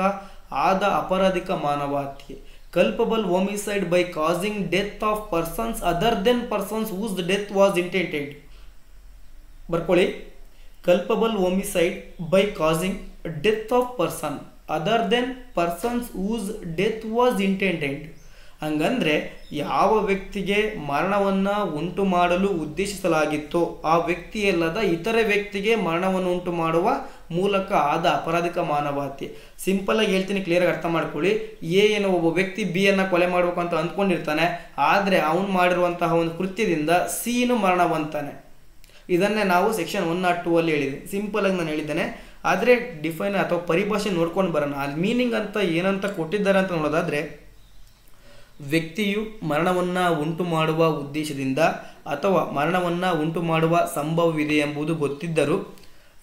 ಆದ ಅಪರಾಧಿಕ ಮಾನವಹತ್ಯೆ. Culpable homicide by causing death of persons other than persons whose death was intended. ಬರ್ಕೊಳ್ಳಿ. Culpable homicide by causing death of person other than persons whose death was intended. ಹಂಗಂದ್ರೆ ಯಾವ ವ್ಯಕ್ತಿಗೆ ಮರಣವನ್ನು ಉಂಟು ಮಾಡಲು ಉದ್ದೇಶಿಸಲಾಗಿತ್ತೋ ಆ ವ್ಯಕ್ತಿಯಲ್ಲದ ಇತರೆ ವ್ಯಕ್ತಿಗೆ ಮರಣವನ್ನು ಉಂಟು ಮಾಡುವ ಮೂಲಕ ಆದ ಅಪರಾಧಿಕ ಮಾನವಹತ್ಯೆ. ಸಿಂಪಲ್ ಆಗಿ ಹೇಳ್ತೀನಿ, ಕ್ಲಿಯರ್ ಆಗಿ ಅರ್ಥ ಮಾಡ್ಕೊಳ್ಳಿ. ಒಬ್ಬ ವ್ಯಕ್ತಿ B ಅನ್ನ ಕೊಲೆ ಮಾಡ್ಬೇಕು ಅಂತ ಅಂದ್ಕೊಂಡಿರ್ತಾನೆ. ಆದರೆ ಅವನು ಮಾಡಿರುವಂತಹ ಒಂದು ಕೃತ್ಯದಿಂದ C ಮರಣ ಹೊಂತಾನೆ. ಇದನ್ನೇ ನಾವು ಸೆಕ್ಷನ್ 102 ಅಲ್ಲಿ ಹೇಳಿದ್ವಿ. ಸಿಂಪಲ್ ಆಗಿ ನಾನು ಹೇಳಿದ್ದೇನೆ. ಆದರೆ ಡಿಫೈನ್ ಅಥವಾ ಪರಿಭಾಷೆ ನೋಡ್ಕೊಂಡು ಬರೋಣ. ಅಲ್ಲಿ ಮೀನಿಂಗ್ ಅಂತ ಏನಂತ ಕೊಟ್ಟಿದ್ದಾರೆ ಅಂತ ನೋಡೋದಾದರೆ, ವ್ಯಕ್ತಿಯು ಮರಣವನ್ನು ಉಂಟು ಮಾಡುವ ಉದ್ದೇಶದಿಂದ ಅಥವಾ ಮರಣವನ್ನು ಉಂಟು ಮಾಡುವ ಸಂಭವವಿದೆ ಎಂಬುದು ಗೊತ್ತಿದ್ದರೂ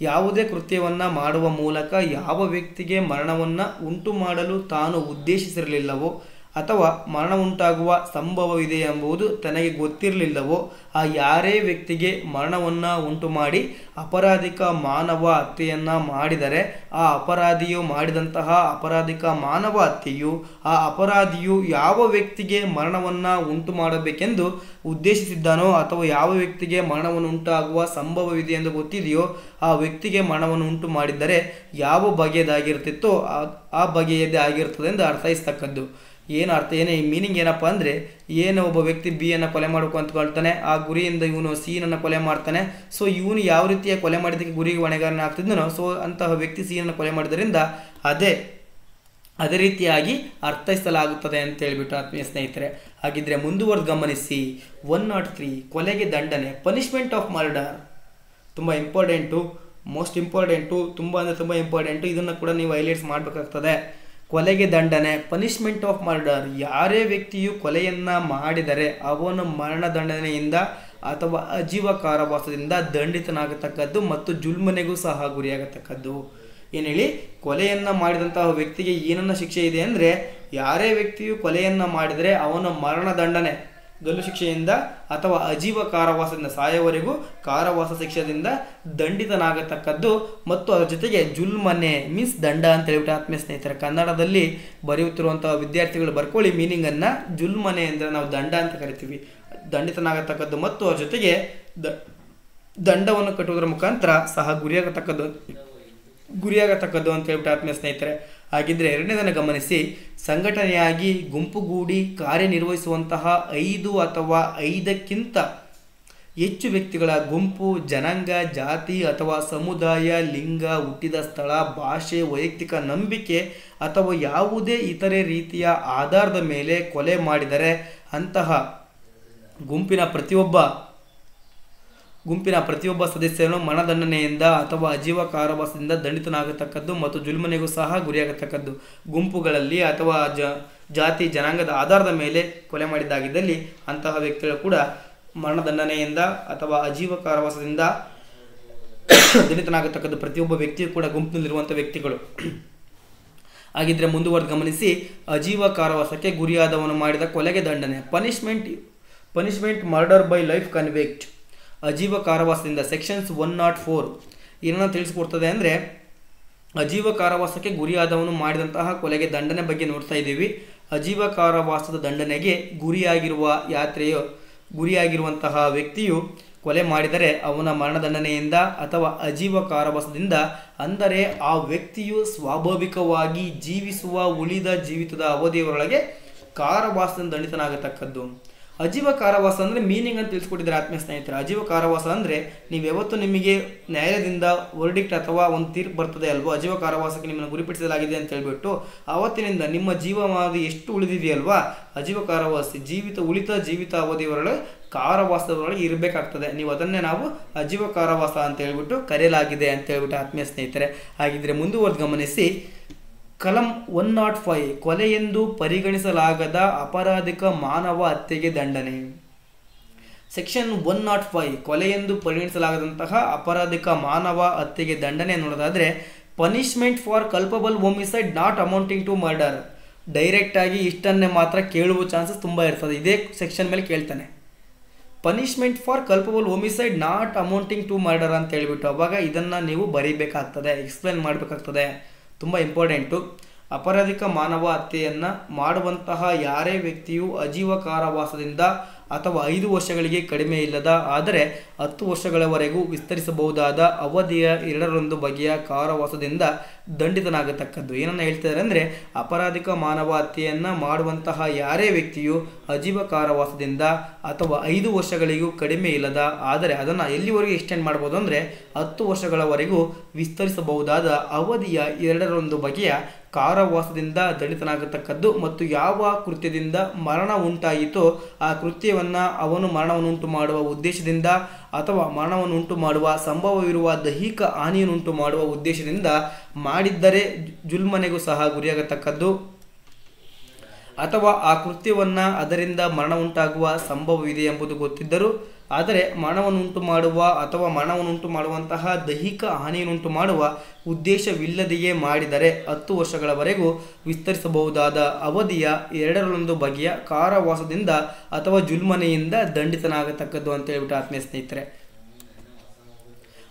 ಯಾವುದೇ ಕೃತ್ಯವನ್ನು ಮಾಡುವ ಮೂಲಕ ಯಾವ ವ್ಯಕ್ತಿಗೆ ಮರಣವನ್ನು ಉಂಟು ಮಾಡಲು ತಾನು ಉದ್ದೇಶಿಸಿರಲಿಲ್ಲವೋ ಅಥವಾ ಮರಣ ಉಂಟಾಗುವ ಸಂಭವವಿದೆ ಎಂಬುದು ತನಗೆ ಗೊತ್ತಿರಲಿಲ್ಲವೋ ಆ ಯಾರೇ ವ್ಯಕ್ತಿಗೆ ಮರಣವನ್ನು ಉಂಟು ಮಾಡಿ ಅಪರಾಧಿಕ ಮಾನವ ಹತ್ಯೆಯನ್ನು ಮಾಡಿದರೆ ಆ ಅಪರಾಧಿಯು ಮಾಡಿದಂತಹ ಅಪರಾಧಿಕ ಮಾನವ ಹತ್ಯೆಯು ಆ ಅಪರಾಧಿಯು ಯಾವ ವ್ಯಕ್ತಿಗೆ ಮರಣವನ್ನು ಉಂಟು ಮಾಡಬೇಕೆಂದು ಉದ್ದೇಶಿಸಿದ್ದಾನೋ ಅಥವಾ ಯಾವ ವ್ಯಕ್ತಿಗೆ ಮರಣವನ್ನು ಉಂಟಾಗುವ ಸಂಭವವಿದೆ ಎಂದು ಗೊತ್ತಿದೆಯೋ ಆ ವ್ಯಕ್ತಿಗೆ ಮರಣವನ್ನು ಉಂಟು ಮಾಡಿದ್ದರೆ ಯಾವ ಬಗೆಯದಾಗಿರ್ತಿತ್ತೋ ಆ ಬಗೆಯದೇ ಆಗಿರ್ತದೆ ಎಂದು ಅರ್ಥೈಸ್ತಕ್ಕದ್ದು. ಏನು ಈ ಮೀನಿಂಗ್ ಏನಪ್ಪ ಅಂದರೆ, ಏನು ಒಬ್ಬ ವ್ಯಕ್ತಿ ಬಿಯನ್ನು ಕೊಲೆ ಮಾಡಬೇಕು ಅಂದ್ಕೊಳ್ತಾನೆ, ಆ ಗುರಿಯಿಂದ ಇವನು ಸೀನನ್ನು ಕೊಲೆ ಮಾಡ್ತಾನೆ. ಸೊ ಇವನು ಯಾವ ರೀತಿಯ ಕೊಲೆ ಮಾಡಿದ್ದಕ್ಕೆ ಗುರಿಗೆ ಹೊಣೆಗಾರನ ಆಗ್ತಿದ್ದನೋ, ಸೊ ಅಂತಹ ವ್ಯಕ್ತಿ ಸೀನನ್ನು ಕೊಲೆ ಮಾಡಿದ್ರಿಂದ ಅದೇ ರೀತಿಯಾಗಿ ಅರ್ಥೈಸಲಾಗುತ್ತದೆ ಅಂತ ಹೇಳ್ಬಿಟ್ಟು ಆತ್ಮೀಯ ಸ್ನೇಹಿತರೆ. ಹಾಗಿದ್ರೆ ಮುಂದುವರೆದು ಗಮನಿಸಿ. 103 ಕೊಲೆಗೆ ದಂಡನೆ, ಪನಿಷ್ಮೆಂಟ್ ಆಫ್ ಮರ್ಡರ್. ತುಂಬ ಇಂಪಾರ್ಟೆಂಟು, ಮೋಸ್ಟ್ ಇಂಪಾರ್ಟೆಂಟು, ತುಂಬ ಅಂದರೆ ತುಂಬ ಇಂಪಾರ್ಟೆಂಟು. ಇದನ್ನು ಕೂಡ ನೀವು ಹೈಲೈಟ್ಸ್ ಮಾಡಬೇಕಾಗ್ತದೆ. ಕೊಲೆಗೆ ದಂಡನೆ, ಪನಿಷ್ಮೆಂಟ್ ಆಫ್ ಮರ್ಡರ್. ಯಾರೇ ವ್ಯಕ್ತಿಯು ಕೊಲೆಯನ್ನು ಮಾಡಿದರೆ ಅವನು ಮರಣದಂಡನೆಯಿಂದ ಅಥವಾ ಅಜೀವ ಕಾರಾವಾಸದಿಂದ ದಂಡಿತನಾಗತಕ್ಕದ್ದು ಮತ್ತು ಜುಲ್ಮನೆಗೂ ಸಹ ಗುರಿಯಾಗತಕ್ಕದ್ದು. ಏನು ಹೇಳಿ, ಕೊಲೆಯನ್ನು ಮಾಡಿದಂತಹ ವ್ಯಕ್ತಿಗೆ ಏನನ್ನ ಶಿಕ್ಷೆ ಇದೆ ಅಂದರೆ, ಯಾರೇ ವ್ಯಕ್ತಿಯು ಕೊಲೆಯನ್ನು ಮಾಡಿದರೆ ಅವನ ಮರಣದಂಡನೆ ಗಲ್ಲು ಶಿಕ್ಷೆಯಿಂದ ಅಥವಾ ಅಜೀವ ಕಾರಾವಾಸದಿಂದ ಸಾಯವರೆಗೂ ಕಾರಾವಾಸ ಶಿಕ್ಷೆಯಿಂದ ದಂಡಿತನಾಗತಕ್ಕದ್ದು ಮತ್ತು ಅದರ ಜೊತೆಗೆ ಜುಲ್ಮನೆ ಮೀನ್ಸ್ ದಂಡ ಅಂತ ಹೇಳ್ಬಿಟ್ಟು ಆತ್ಮೀಯ ಸ್ನೇಹಿತರೆ ಕನ್ನಡದಲ್ಲಿ ಬರೆಯುತ್ತಿರುವಂತಹ ವಿದ್ಯಾರ್ಥಿಗಳು ಬರ್ಕೊಳ್ಳಿ ಮೀನಿಂಗನ್ನು. ಜುಲ್ಮನೆ ಅಂದರೆ ನಾವು ದಂಡ ಅಂತ ಕರಿತೀವಿ, ದಂಡಿತನಾಗತಕ್ಕದ್ದು ಮತ್ತು ಅದರ ಜೊತೆಗೆ ದಂಡವನ್ನು ಕಟ್ಟುವುದರ ಮುಖಾಂತರ ಸಹ ಗುರಿಯಾಗತಕ್ಕದ್ದು ಅಂತ ಹೇಳ್ಬಿಟ್ಟು ಆತ್ಮೀಯ ಸ್ನೇಹಿತರೆ. ಹಾಗಿದ್ರೆ ಎರಡನೇದನ್ನು ಗಮನಿಸಿ. ಸಂಘಟನೆಯಾಗಿ ಗುಂಪುಗೂಡಿ ಕಾರ್ಯನಿರ್ವಹಿಸುವಂತಹ 5 ಅಥವಾ 5ಕ್ಕಿಂತ ಹೆಚ್ಚು ವ್ಯಕ್ತಿಗಳ ಗುಂಪು, ಜನಾಂಗ, ಜಾತಿ ಅಥವಾ ಸಮುದಾಯ, ಲಿಂಗ, ಹುಟ್ಟಿದ ಸ್ಥಳ, ಭಾಷೆ, ವೈಯಕ್ತಿಕ ನಂಬಿಕೆ ಅಥವಾ ಯಾವುದೇ ಇತರೆ ರೀತಿಯ ಆಧಾರದ ಮೇಲೆ ಕೊಲೆ ಮಾಡಿದರೆ ಅಂತಹ ಗುಂಪಿನ ಪ್ರತಿಯೊಬ್ಬ ಸದಸ್ಯನು ಮರಣದಂಡನೆಯಿಂದ ಅಥವಾ ಅಜೀವ ಕಾರಾವಾಸದಿಂದ ದಂಡಿತನಾಗತಕ್ಕದ್ದು ಮತ್ತು ಜುಲ್ಮನೆಗೂ ಸಹ ಗುರಿಯಾಗತಕ್ಕದ್ದು. ಗುಂಪುಗಳಲ್ಲಿ ಅಥವಾ ಜಾತಿ ಜನಾಂಗದ ಆಧಾರದ ಮೇಲೆ ಕೊಲೆ ಮಾಡಿದ್ದಾಗಿದ್ದಲ್ಲಿ ಅಂತಹ ವ್ಯಕ್ತಿಗಳು ಕೂಡ ಮರಣದಂಡನೆಯಿಂದ ಅಥವಾ ಅಜೀವ ಕಾರಾವಾಸದಿಂದ ದಂಡಿತನಾಗತಕ್ಕದ್ದು. ಪ್ರತಿಯೊಬ್ಬ ವ್ಯಕ್ತಿಯು ಕೂಡ ಗುಂಪಿನಲ್ಲಿರುವಂಥ ವ್ಯಕ್ತಿಗಳು. ಹಾಗಿದ್ರೆ ಮುಂದುವರೆದು ಗಮನಿಸಿ. ಅಜೀವ ಕಾರಾವಾಸಕ್ಕೆ ಗುರಿಯಾದವನು ಮಾಡಿದ ಕೊಲೆಗೆ ದಂಡನೆ, punishment murder by life convict. ಅಜೀವ ಕಾರಾವಾಸದಿಂದ ಸೆಕ್ಷನ್ಸ್ 104 ಏನನ್ನ ತಿಳಿಸ್ಕೊಡ್ತದೆ ಅಂದರೆ, ಅಜೀವ ಕಾರಾವಾಸಕ್ಕೆ ಗುರಿಯಾದವನು ಮಾಡಿದಂತಹ ಕೊಲೆಗೆ ದಂಡನೆ ಬಗ್ಗೆ ನೋಡ್ತಾ ಇದ್ದೀವಿ. ಅಜೀವ ಕಾರಾವಾಸದ ದಂಡನೆಗೆ ಗುರಿಯಾಗಿರುವಂತಹ ವ್ಯಕ್ತಿಯು ಕೊಲೆ ಮಾಡಿದರೆ ಅವನ ಮರಣದಂಡನೆಯಿಂದ ಅಥವಾ ಅಜೀವ ಕಾರಾವಾಸದಿಂದ, ಅಂದರೆ ಆ ವ್ಯಕ್ತಿಯು ಸ್ವಾಭಾವಿಕವಾಗಿ ಜೀವಿಸುವ ಉಳಿದ ಜೀವಿತದ ಅವಧಿಯವರೊಳಗೆ ಕಾರಾವಾಸದಿಂದ ದಂಡಿತನಾಗತಕ್ಕದ್ದು. ಅಜೀವ ಕಾರಾವಾಸ ಅಂದರೆ ಮೀನಿಂಗ್ ಅಂತ ತಿಳಿಸ್ಕೊಟ್ಟಿದ್ದಾರೆ ಆತ್ಮೀಯ ಸ್ನೇಹಿತರೆ. ಅಜೀವ ಕಾರಾವಾಸ ಅಂದರೆ ನೀವು ಯಾವತ್ತು ನಿಮಗೆ ನ್ಯಾಯಾಲಯದಿಂದ ವರ್ಡಿಕ್ಟ್ ಅಥವಾ ಒಂದು ತೀರ್ಪು ಬರ್ತದೆ ಅಲ್ವೋ, ಅಜೀವ ಕಾರಾವಾಸಕ್ಕೆ ನಿಮ್ಮನ್ನು ಗುರಿಪಡಿಸಲಾಗಿದೆ ಅಂತ ಹೇಳ್ಬಿಟ್ಟು ಆವತ್ತಿನಿಂದ ನಿಮ್ಮ ಜೀವಮಾವಧಿ ಎಷ್ಟು ಉಳಿದಿದೆಯಲ್ವಾ, ಅಜೀವ ಕಾರಾವಾಸಿ ಉಳಿದ ಜೀವಿತ ಅವಧಿಯವರೊಳಗೆ ಕಾರಾವಾಸದೊಳಗೆ ಇರಬೇಕಾಗ್ತದೆ. ನೀವು ಅದನ್ನೇ ನಾವು ಅಜೀವ ಕಾರಾವಾಸ ಅಂತ ಹೇಳ್ಬಿಟ್ಟು ಕರೆಯಲಾಗಿದೆ ಅಂತ ಹೇಳ್ಬಿಟ್ಟು ಆತ್ಮೀಯ ಸ್ನೇಹಿತರೆ. ಹಾಗಿದ್ರೆ ಮುಂದುವರೆದು ಗಮನಿಸಿ. ಕಲಂ 105 ಕೊಲೆಯೆಂದು ಪರಿಗಣಿಸಲಾಗದ ಅಪರಾಧಿಕ ಮಾನವ ಹತ್ಯೆಗೆ ದಂಡನೆ. ಸೆಕ್ಷನ್ 105 ಕೊಲೆಯೆಂದು ಪರಿಗಣಿಸಲಾಗದಂತಹ ಅಪರಾಧಿಕ ಮಾನವ ಹತ್ಯೆಗೆ ದಂಡನೆ ನೋಡೋದಾದರೆ, punishment for culpable homicide not amounting to murder. ಡೈರೆಕ್ಟಾಗಿ ಇಷ್ಟನ್ನೇ ಮಾತ್ರ ಕೇಳುವ ಚಾನ್ಸಸ್ ತುಂಬ ಇರ್ತದೆ. ಇದೇ ಸೆಕ್ಷನ್ ಮೇಲೆ ಕೇಳ್ತಾನೆ, punishment for culpable homicide not amounting to murder ಅಂತ ಹೇಳ್ಬಿಟ್ಟು ಅವಾಗ ಇದನ್ನು ನೀವು ಬರೀಬೇಕಾಗ್ತದೆ, ಎಕ್ಸ್ಪ್ಲೇನ್ ಮಾಡಬೇಕಾಗ್ತದೆ. ತುಂಬ ಇಂಪಾರ್ಟೆಂಟು. ಅಪರಾಧಿಕ ಮಾನವ ಹತ್ಯೆಯನ್ನು ಮಾಡುವಂತಹ ಯಾರೇ ವ್ಯಕ್ತಿಯು ಅಜೀವ ಕಾರಾವಾಸದಿಂದ ಅಥವಾ 5 ವರ್ಷಗಳಿಗೆ ಕಡಿಮೆ ಇಲ್ಲದ ಆದರೆ 10 ವರ್ಷಗಳವರೆಗೂ ವಿಸ್ತರಿಸಬಹುದಾದ ಅವಧಿಯ 2 ಬಗೆಯ ಕಾರಾವಾಸದಿಂದ ದಂಡಿತನಾಗತಕ್ಕದ್ದು. ಏನನ್ನ ಹೇಳ್ತಿದ್ದಾರೆ ಅಂದರೆ, ಅಪರಾಧಿಕ ಮಾನವ ಹತ್ಯೆಯನ್ನು ಮಾಡುವಂತಹ ಯಾರೇ ವ್ಯಕ್ತಿಯು ಅಜೀವ ಕಾರಾವಾಸದಿಂದ ಅಥವಾ 5 ವರ್ಷಗಳಿಗೂ ಕಡಿಮೆ ಇಲ್ಲದ ಆದರೆ ಅದನ್ನು ಎಲ್ಲಿವರೆಗೂ ಎಕ್ಸ್ಟೆಂಡ್ ಮಾಡ್ಬೋದು ಅಂದರೆ 10 ವರ್ಷಗಳವರೆಗೂ ವಿಸ್ತರಿಸಬಹುದಾದ ಅವಧಿಯ 2 ಬಗೆಯ ಕಾರಾವಾಸದಿಂದ ದಂಡಿತನಾಗತಕ್ಕದ್ದು ಮತ್ತು ಯಾವ ಕೃತ್ಯದಿಂದ ಮರಣ ಉಂಟಾಯಿತೋ ಆ ಕೃತ್ಯವನ್ನು ಕೃತ್ಯವನ್ನು ಅವನು ಮರಣವನ್ನುಂಟು ಮಾಡುವ ಉದ್ದೇಶದಿಂದ ಅಥವಾ ಮರಣವನ್ನುಂಟು ಮಾಡುವ ಸಂಭವವಿರುವ ದೈಹಿಕ ಹಾನಿಯನ್ನುಂಟು ಮಾಡುವ ಉದ್ದೇಶದಿಂದ ಮಾಡಿದ್ದರೆ ಜುಲ್ಮನೆಗೂ ಸಹ ಗುರಿಯಾಗತಕ್ಕದ್ದು, ಅಥವಾ ಆ ಕೃತ್ಯವನ್ನು ಅದರಿಂದ ಮರಣ ಉಂಟಾಗುವ ಸಂಭವವಿದೆ ಎಂಬುದು ಗೊತ್ತಿದ್ದರೂ ಆದರೆ ಮರಣವನ್ನುಂಟು ಮಾಡುವ ಅಥವಾ ಮರಣವನ್ನುಂಟು ಮಾಡುವಂತಹ ದೈಹಿಕ ಹಾನಿಯನ್ನುಂಟು ಮಾಡುವ ಉದ್ದೇಶವಿಲ್ಲದೆಯೇ ಮಾಡಿದರೆ 10 ವರ್ಷಗಳವರೆಗೂ ವಿಸ್ತರಿಸಬಹುದಾದ ಅವಧಿಯ 2 ಬಗೆಯ ಕಾರಾವಾಸದಿಂದ ಅಥವಾ ಜುಲ್ಮನೆಯಿಂದ ದಂಡಿತನಾಗತಕ್ಕದ್ದು ಅಂತ ಹೇಳ್ಬಿಟ್ಟು ಆತ್ಮೀಯ ಸ್ನೇಹಿತರೆ.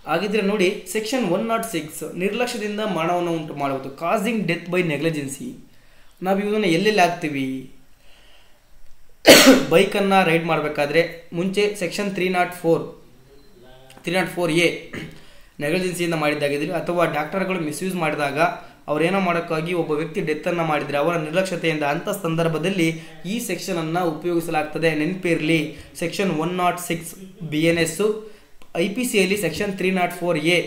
ಹಾಗಿದ್ರೆ ನೋಡಿ, ಸೆಕ್ಷನ್ 106 ನಿರ್ಲಕ್ಷ್ಯದಿಂದ ಮರಣವನ್ನು ಉಂಟು ಮಾಡುವುದು, ಕಾಸಿಂಗ್ ಡೆತ್ ಬೈ ನೆಗ್ಲಿಜೆನ್ಸಿ. ನಾವು ಇವನ್ನ ಎಲ್ಲೆಲ್ಲಿ ಆಗ್ತೀವಿ? ಬೈಕನ್ನು ರೈಡ್ ಮಾಡಬೇಕಾದ್ರೆ ಮುಂಚೆ ಸೆಕ್ಷನ್ 304A ನೆಗ್ಲಿಜೆನ್ಸಿಯಿಂದ ಮಾಡಿದ್ದಾಗಿದ್ದರೆ, ಅಥವಾ ಡಾಕ್ಟರ್ಗಳು ಮಿಸ್ಯೂಸ್ ಮಾಡಿದಾಗ ಅವರೇನೋ ಮಾಡೋಕ್ಕಾಗಿ ಒಬ್ಬ ವ್ಯಕ್ತಿ ಡೆತ್ತನ್ನು ಮಾಡಿದರೆ ಅವರ ನಿರ್ಲಕ್ಷ್ಯತೆಯಿಂದ ಅಂಥ ಸಂದರ್ಭದಲ್ಲಿ ಈ ಸೆಕ್ಷನನ್ನು ಉಪಯೋಗಿಸಲಾಗ್ತದೆ. ನೆನಪಿರಲಿ, ಸೆಕ್ಷನ್ 106 BNS, IPCಯಲ್ಲಿ section 304A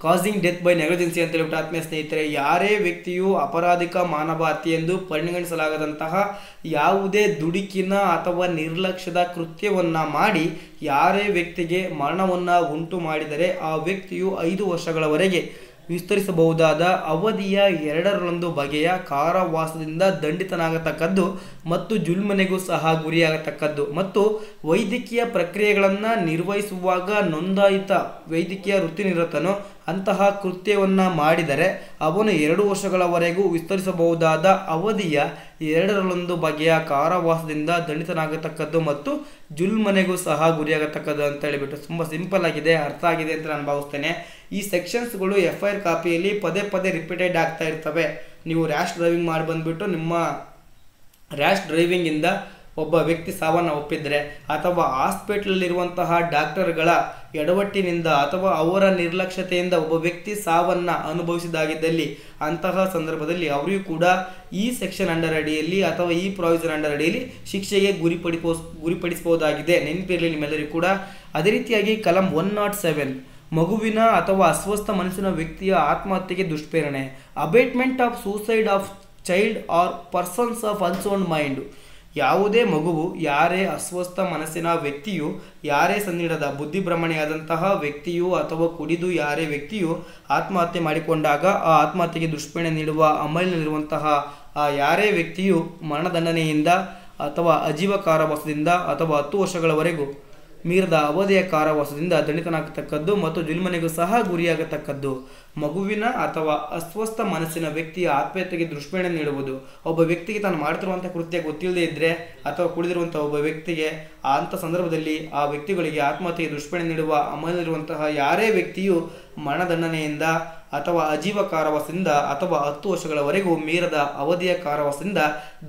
causing death by negligency ಅಂತ ಹೇಳ್ಬಿಟ್ಟು ಆತ್ಮೀಯ ಸ್ನೇಹಿತರೆ, ಯಾರೇ ವ್ಯಕ್ತಿಯು ಅಪರಾಧಿಕ ಮಾನವ ಹತ್ಯೆ ಎಂದು ಪರಿಗಣಿಸಲಾಗದಂತಹ ಯಾವುದೇ ದುಡುಕಿನ ಅಥವಾ ನಿರ್ಲಕ್ಷ್ಯದ ಕೃತ್ಯವನ್ನು ಮಾಡಿ ಯಾರೇ ವ್ಯಕ್ತಿಗೆ ಮರಣವನ್ನು ಉಂಟು ಮಾಡಿದರೆ ಆ ವ್ಯಕ್ತಿಯು 5 ವರ್ಷಗಳವರೆಗೆ ವಿಸ್ತರಿಸಬಹುದಾದ ಅವಧಿಯ 2 ಬಗೆಯ ಕಾರಾವಾಸದಿಂದ ದಂಡಿತನಾಗತಕ್ಕದ್ದು ಮತ್ತು ಜುಲ್ಮನೆಗೂ ಸಹ ಗುರಿಯಾಗತಕ್ಕದ್ದು, ಮತ್ತು ವೈದ್ಯಕೀಯ ಪ್ರಕ್ರಿಯೆಗಳನ್ನು ನಿರ್ವಹಿಸುವಾಗ ನೋಂದಾಯಿತ ವೈದ್ಯಕೀಯ ವೃತ್ತಿನಿರತನು ಅಂತಹ ಕೃತ್ಯವನ್ನು ಮಾಡಿದರೆ ಅವನು 2 ವರ್ಷಗಳವರೆಗೂ ವಿಸ್ತರಿಸಬಹುದಾದ ಅವಧಿಯ 2 ಬಗೆಯ ಕಾರಾವಾಸದಿಂದ ದಂಡಿತನಾಗತಕ್ಕದ್ದು ಮತ್ತು ಜುಲ್ಮನೆಗೂ ಸಹ ಗುರಿಯಾಗತಕ್ಕದ್ದು ಅಂತ ಹೇಳಿಬಿಟ್ಟು ತುಂಬ ಸಿಂಪಲ್ ಆಗಿದೆ, ಅರ್ಥ ಆಗಿದೆ ಅಂತ ನಾನು ಭಾವಿಸ್ತೇನೆ. ಈ ಸೆಕ್ಷನ್ಸ್ಗಳು FIR ಕಾಪಿಯಲ್ಲಿ ಪದೇ ರಿಪೀಟೆಡ್ ಆಗ್ತಾ ಇರ್ತವೆ. ನೀವು ರ್ಯಾಶ್ ಡ್ರೈವಿಂಗ್ ಮಾಡಿ ಬಂದುಬಿಟ್ಟು ನಿಮ್ಮ ರ್ಯಾಶ್ ಡ್ರೈವಿಂಗಿಂದ ಒಬ್ಬ ವ್ಯಕ್ತಿ ಸಾವನ್ನು ಒಪ್ಪಿದರೆ ಅಥವಾ ಹಾಸ್ಪಿಟ್ಲಲ್ಲಿರುವಂತಹ ಡಾಕ್ಟರ್ಗಳ ಎಡವಟ್ಟಿನಿಂದ ಅಥವಾ ಅವರ ನಿರ್ಲಕ್ಷ್ಯತೆಯಿಂದ ಒಬ್ಬ ವ್ಯಕ್ತಿ ಸಾವನ್ನು ಅನುಭವಿಸಿದಾಗಿದ್ದಲ್ಲಿ ಅಂತಹ ಸಂದರ್ಭದಲ್ಲಿ ಅವರಿಗೂ ಕೂಡ ಈ ಸೆಕ್ಷನ್ ಅಂಡರ್ ಅಡಿಯಲ್ಲಿ ಅಥವಾ ಈ ಪ್ರಾವಿಷನ್ ಅಂಡರ್ ಅಡಿಯಲ್ಲಿ ಶಿಕ್ಷೆಗೆ ಗುರಿಪಡಿಸಬಹುದಾಗಿದೆ. ನೆನಪಿರಲಿ ನಿಮ್ಮೆಲ್ಲರಿಗೂ ಕೂಡ. ಅದೇ ರೀತಿಯಾಗಿ ಕಲಂ 107 ಮಗುವಿನ ಅಥವಾ ಅಸ್ವಸ್ಥ ಮನಸ್ಸಿನ ವ್ಯಕ್ತಿಯ ಆತ್ಮಹತ್ಯೆಗೆ ದುಷ್ಪ್ರೇರಣೆ, abetment of suicide of child or persons of unsound mind. ಯಾವುದೇ ಮಗುವು, ಯಾರೇ ಅಸ್ವಸ್ಥ ಮನಸ್ಸಿನ ವ್ಯಕ್ತಿಯು, ಯಾರೇ ಸನ್ನಿಡದ ಬುದ್ಧಿಭ್ರಮಣೆಯಾದಂತಹ ವ್ಯಕ್ತಿಯು ಅಥವಾ ಕುಡಿದು ಯಾರೇ ವ್ಯಕ್ತಿಯು ಆತ್ಮಹತ್ಯೆ ಮಾಡಿಕೊಂಡಾಗ ಆ ಆತ್ಮಹತ್ಯೆಗೆ ದುಷ್ಪ್ರೇರಣೆ ನೀಡುವ ಅಮಲಿನಲ್ಲಿರುವಂತಹ ಆ ಯಾರೇ ವ್ಯಕ್ತಿಯು ಮರಣದಂಡನೆಯಿಂದ ಅಥವಾ ಅಜೀವ ಕಾರಾವಾಸದಿಂದ ಅಥವಾ 10 ವರ್ಷಗಳವರೆಗೂ ಮೀರಿದ ಅವಧಿಯ ಕಾರಾವಾಸದಿಂದ ದಂಡಿತನಾಗತಕ್ಕದ್ದು ಮತ್ತು ಜುಲ್ಮನೆಗೂ ಸಹ ಗುರಿಯಾಗತಕ್ಕದ್ದು. ಮಗುವಿನ ಅಥವಾ ಅಸ್ವಸ್ಥ ಮನಸ್ಸಿನ ವ್ಯಕ್ತಿಯ ಆತ್ಮಹತ್ಯೆಗೆ ದುಷ್ಪ್ರೇರಣೆ ನೀಡುವುದು, ಒಬ್ಬ ವ್ಯಕ್ತಿಗೆ ತಾನು ಮಾಡ್ತಿರುವಂಥ ಕೃತ್ಯ ಗೊತ್ತಿಲ್ಲದೆ ಇದ್ದರೆ ಅಥವಾ ಕುಡಿದಿರುವಂಥ ಒಬ್ಬ ವ್ಯಕ್ತಿಗೆ ಅಂಥ ಸಂದರ್ಭದಲ್ಲಿ ಆ ವ್ಯಕ್ತಿಗಳಿಗೆ ಆತ್ಮಹತ್ಯೆಗೆ ದುಷ್ಪ್ರೇರಣೆ ನೀಡುವ ಅಮಲಿರುವಂತಹ ಯಾರೇ ವ್ಯಕ್ತಿಯು ಮರಣದಂಡನೆಯಿಂದ ಅಥವಾ ಅಜೀವ ಕಾರಾವಾಸದಿಂದ ಅಥವಾ 10 ವರ್ಷಗಳವರೆಗೂ ಮೀರದ ಅವಧಿಯ ಕಾರಾವಾಸದಿಂದ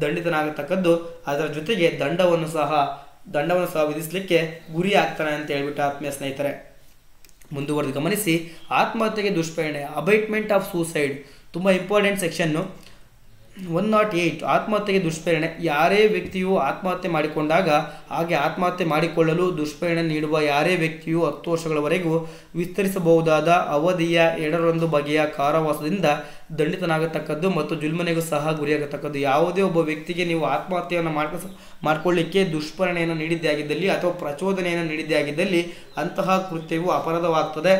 ದಂಡಿತನಾಗತಕ್ಕದ್ದು. ಅದರ ಜೊತೆಗೆ ದಂಡವನ್ನು ಸಹ ವಿಧಿಸಲಿಕ್ಕೆ ಗುರಿ ಆಗ್ತಾನೆ ಅಂತ ಹೇಳ್ಬಿಟ್ಟು ಆತ್ಮೀಯ ಸ್ನೇಹಿತರೆ ಮುಂದುವರೆದು ಗಮನಿಸಿ. ಆತ್ಮಹತ್ಯೆಗೆ ದುಷ್ಪ್ರೇರಣೆ, ಅಬೈಟ್ಮೆಂಟ್ ಆಫ್ ಸೂಸೈಡ್, ತುಂಬ ಇಂಪಾರ್ಟೆಂಟ್ ಸೆಕ್ಷನ್ನು. 108 ಆತ್ಮಹತ್ಯೆಗೆ ದುಷ್ಪ್ರೇರಣೆ, ಯಾರೇ ವ್ಯಕ್ತಿಯು ಆತ್ಮಹತ್ಯೆ ಮಾಡಿಕೊಂಡಾಗ ಹಾಗೆ ಆತ್ಮಹತ್ಯೆ ಮಾಡಿಕೊಳ್ಳಲು ದುಷ್ಪ್ರೇರಣೆ ನೀಡುವ ಯಾರೇ ವ್ಯಕ್ತಿಯು 10 ವರ್ಷಗಳವರೆಗೂ ವಿಸ್ತರಿಸಬಹುದಾದ ಅವಧಿಯ 2 ಬಗೆಯ ಕಾರಾವಾಸದಿಂದ ದಂಡಿತನಾಗತಕ್ಕದ್ದು ಮತ್ತು ಜುಲ್ಮನೆಗೂ ಸಹ ಗುರಿಯಾಗತಕ್ಕದ್ದು. ಯಾವುದೇ ಒಬ್ಬ ವ್ಯಕ್ತಿಗೆ ನೀವು ಆತ್ಮಹತ್ಯೆಯನ್ನು ಮಾಡಿಕೊಳ್ಳಿಕ್ಕೆ ದುಷ್ಪ್ರೇರಣೆಯನ್ನು ನೀಡಿದ್ದೇ ಆಗಿದ್ದಲ್ಲಿ ಅಥವಾ ಪ್ರಚೋದನೆಯನ್ನು ನೀಡಿದ್ದೇ ಆಗಿದ್ದಲ್ಲಿ ಅಂತಹ ಕೃತ್ಯವು ಅಪರಾಧವಾಗ್ತದೆ.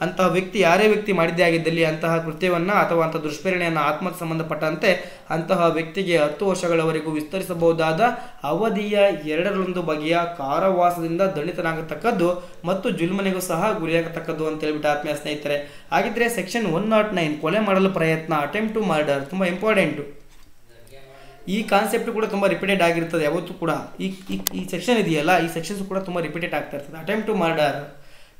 ಅಂತಹ ವ್ಯಕ್ತಿ ಯಾರೇ ವ್ಯಕ್ತಿ ಮಾಡಿದ್ದೇ ಆಗಿದ್ದಲ್ಲಿ ಅಂತಹ ಕೃತ್ಯವನ್ನು ಅಥವಾ ಅಂತಹ ದುಷ್ಪ್ರೇರಣೆಯನ್ನು ಆತ್ಮಹತ್ಯೆ ಸಂಬಂಧಪಟ್ಟಂತೆ ಅಂತಹ ವ್ಯಕ್ತಿಗೆ 10 ವರ್ಷಗಳವರೆಗೂ ವಿಸ್ತರಿಸಬಹುದಾದ ಅವಧಿಯ 2 ಬಗೆಯ ಕಾರಾವಾಸದಿಂದ ದಂಡಿತನಾಗತಕ್ಕದ್ದು ಮತ್ತು ಜುಲ್ಮನೆಗೂ ಸಹ ಗುರಿಯಾಗತಕ್ಕದ್ದು ಅಂತ ಹೇಳ್ಬಿಟ್ಟು ಆತ್ಮೀಯ ಸ್ನೇಹಿತರೆ. ಹಾಗಿದ್ರೆ ಸೆಕ್ಷನ್ 109 ಕೊಲೆ ಮಾಡಲು ಪ್ರಯತ್ನ, ಅಟೆಂಪ್ಟ್ ಟು ಮರ್ಡರ್, ತುಂಬ ಇಂಪಾರ್ಟೆಂಟು. ಈ ಕಾನ್ಸೆಪ್ಟ್ ಕೂಡ ತುಂಬ ರಿಪೀಟೆಡ್ ಆಗಿರ್ತದೆ ಯಾವತ್ತೂ ಕೂಡ. ಈ ಸೆಕ್ಷನ್ ಇದೆಯಲ್ಲ, ಈ ಸೆಕ್ಷನ್ಸ್ ಕೂಡ ತುಂಬ ರಿಪೀಟೆಡ್ ಆಗ್ತಾ ಇರ್ತದೆ. ಅಟೆಂಪ್ಟ್ ಟು ಮರ್ಡರ್,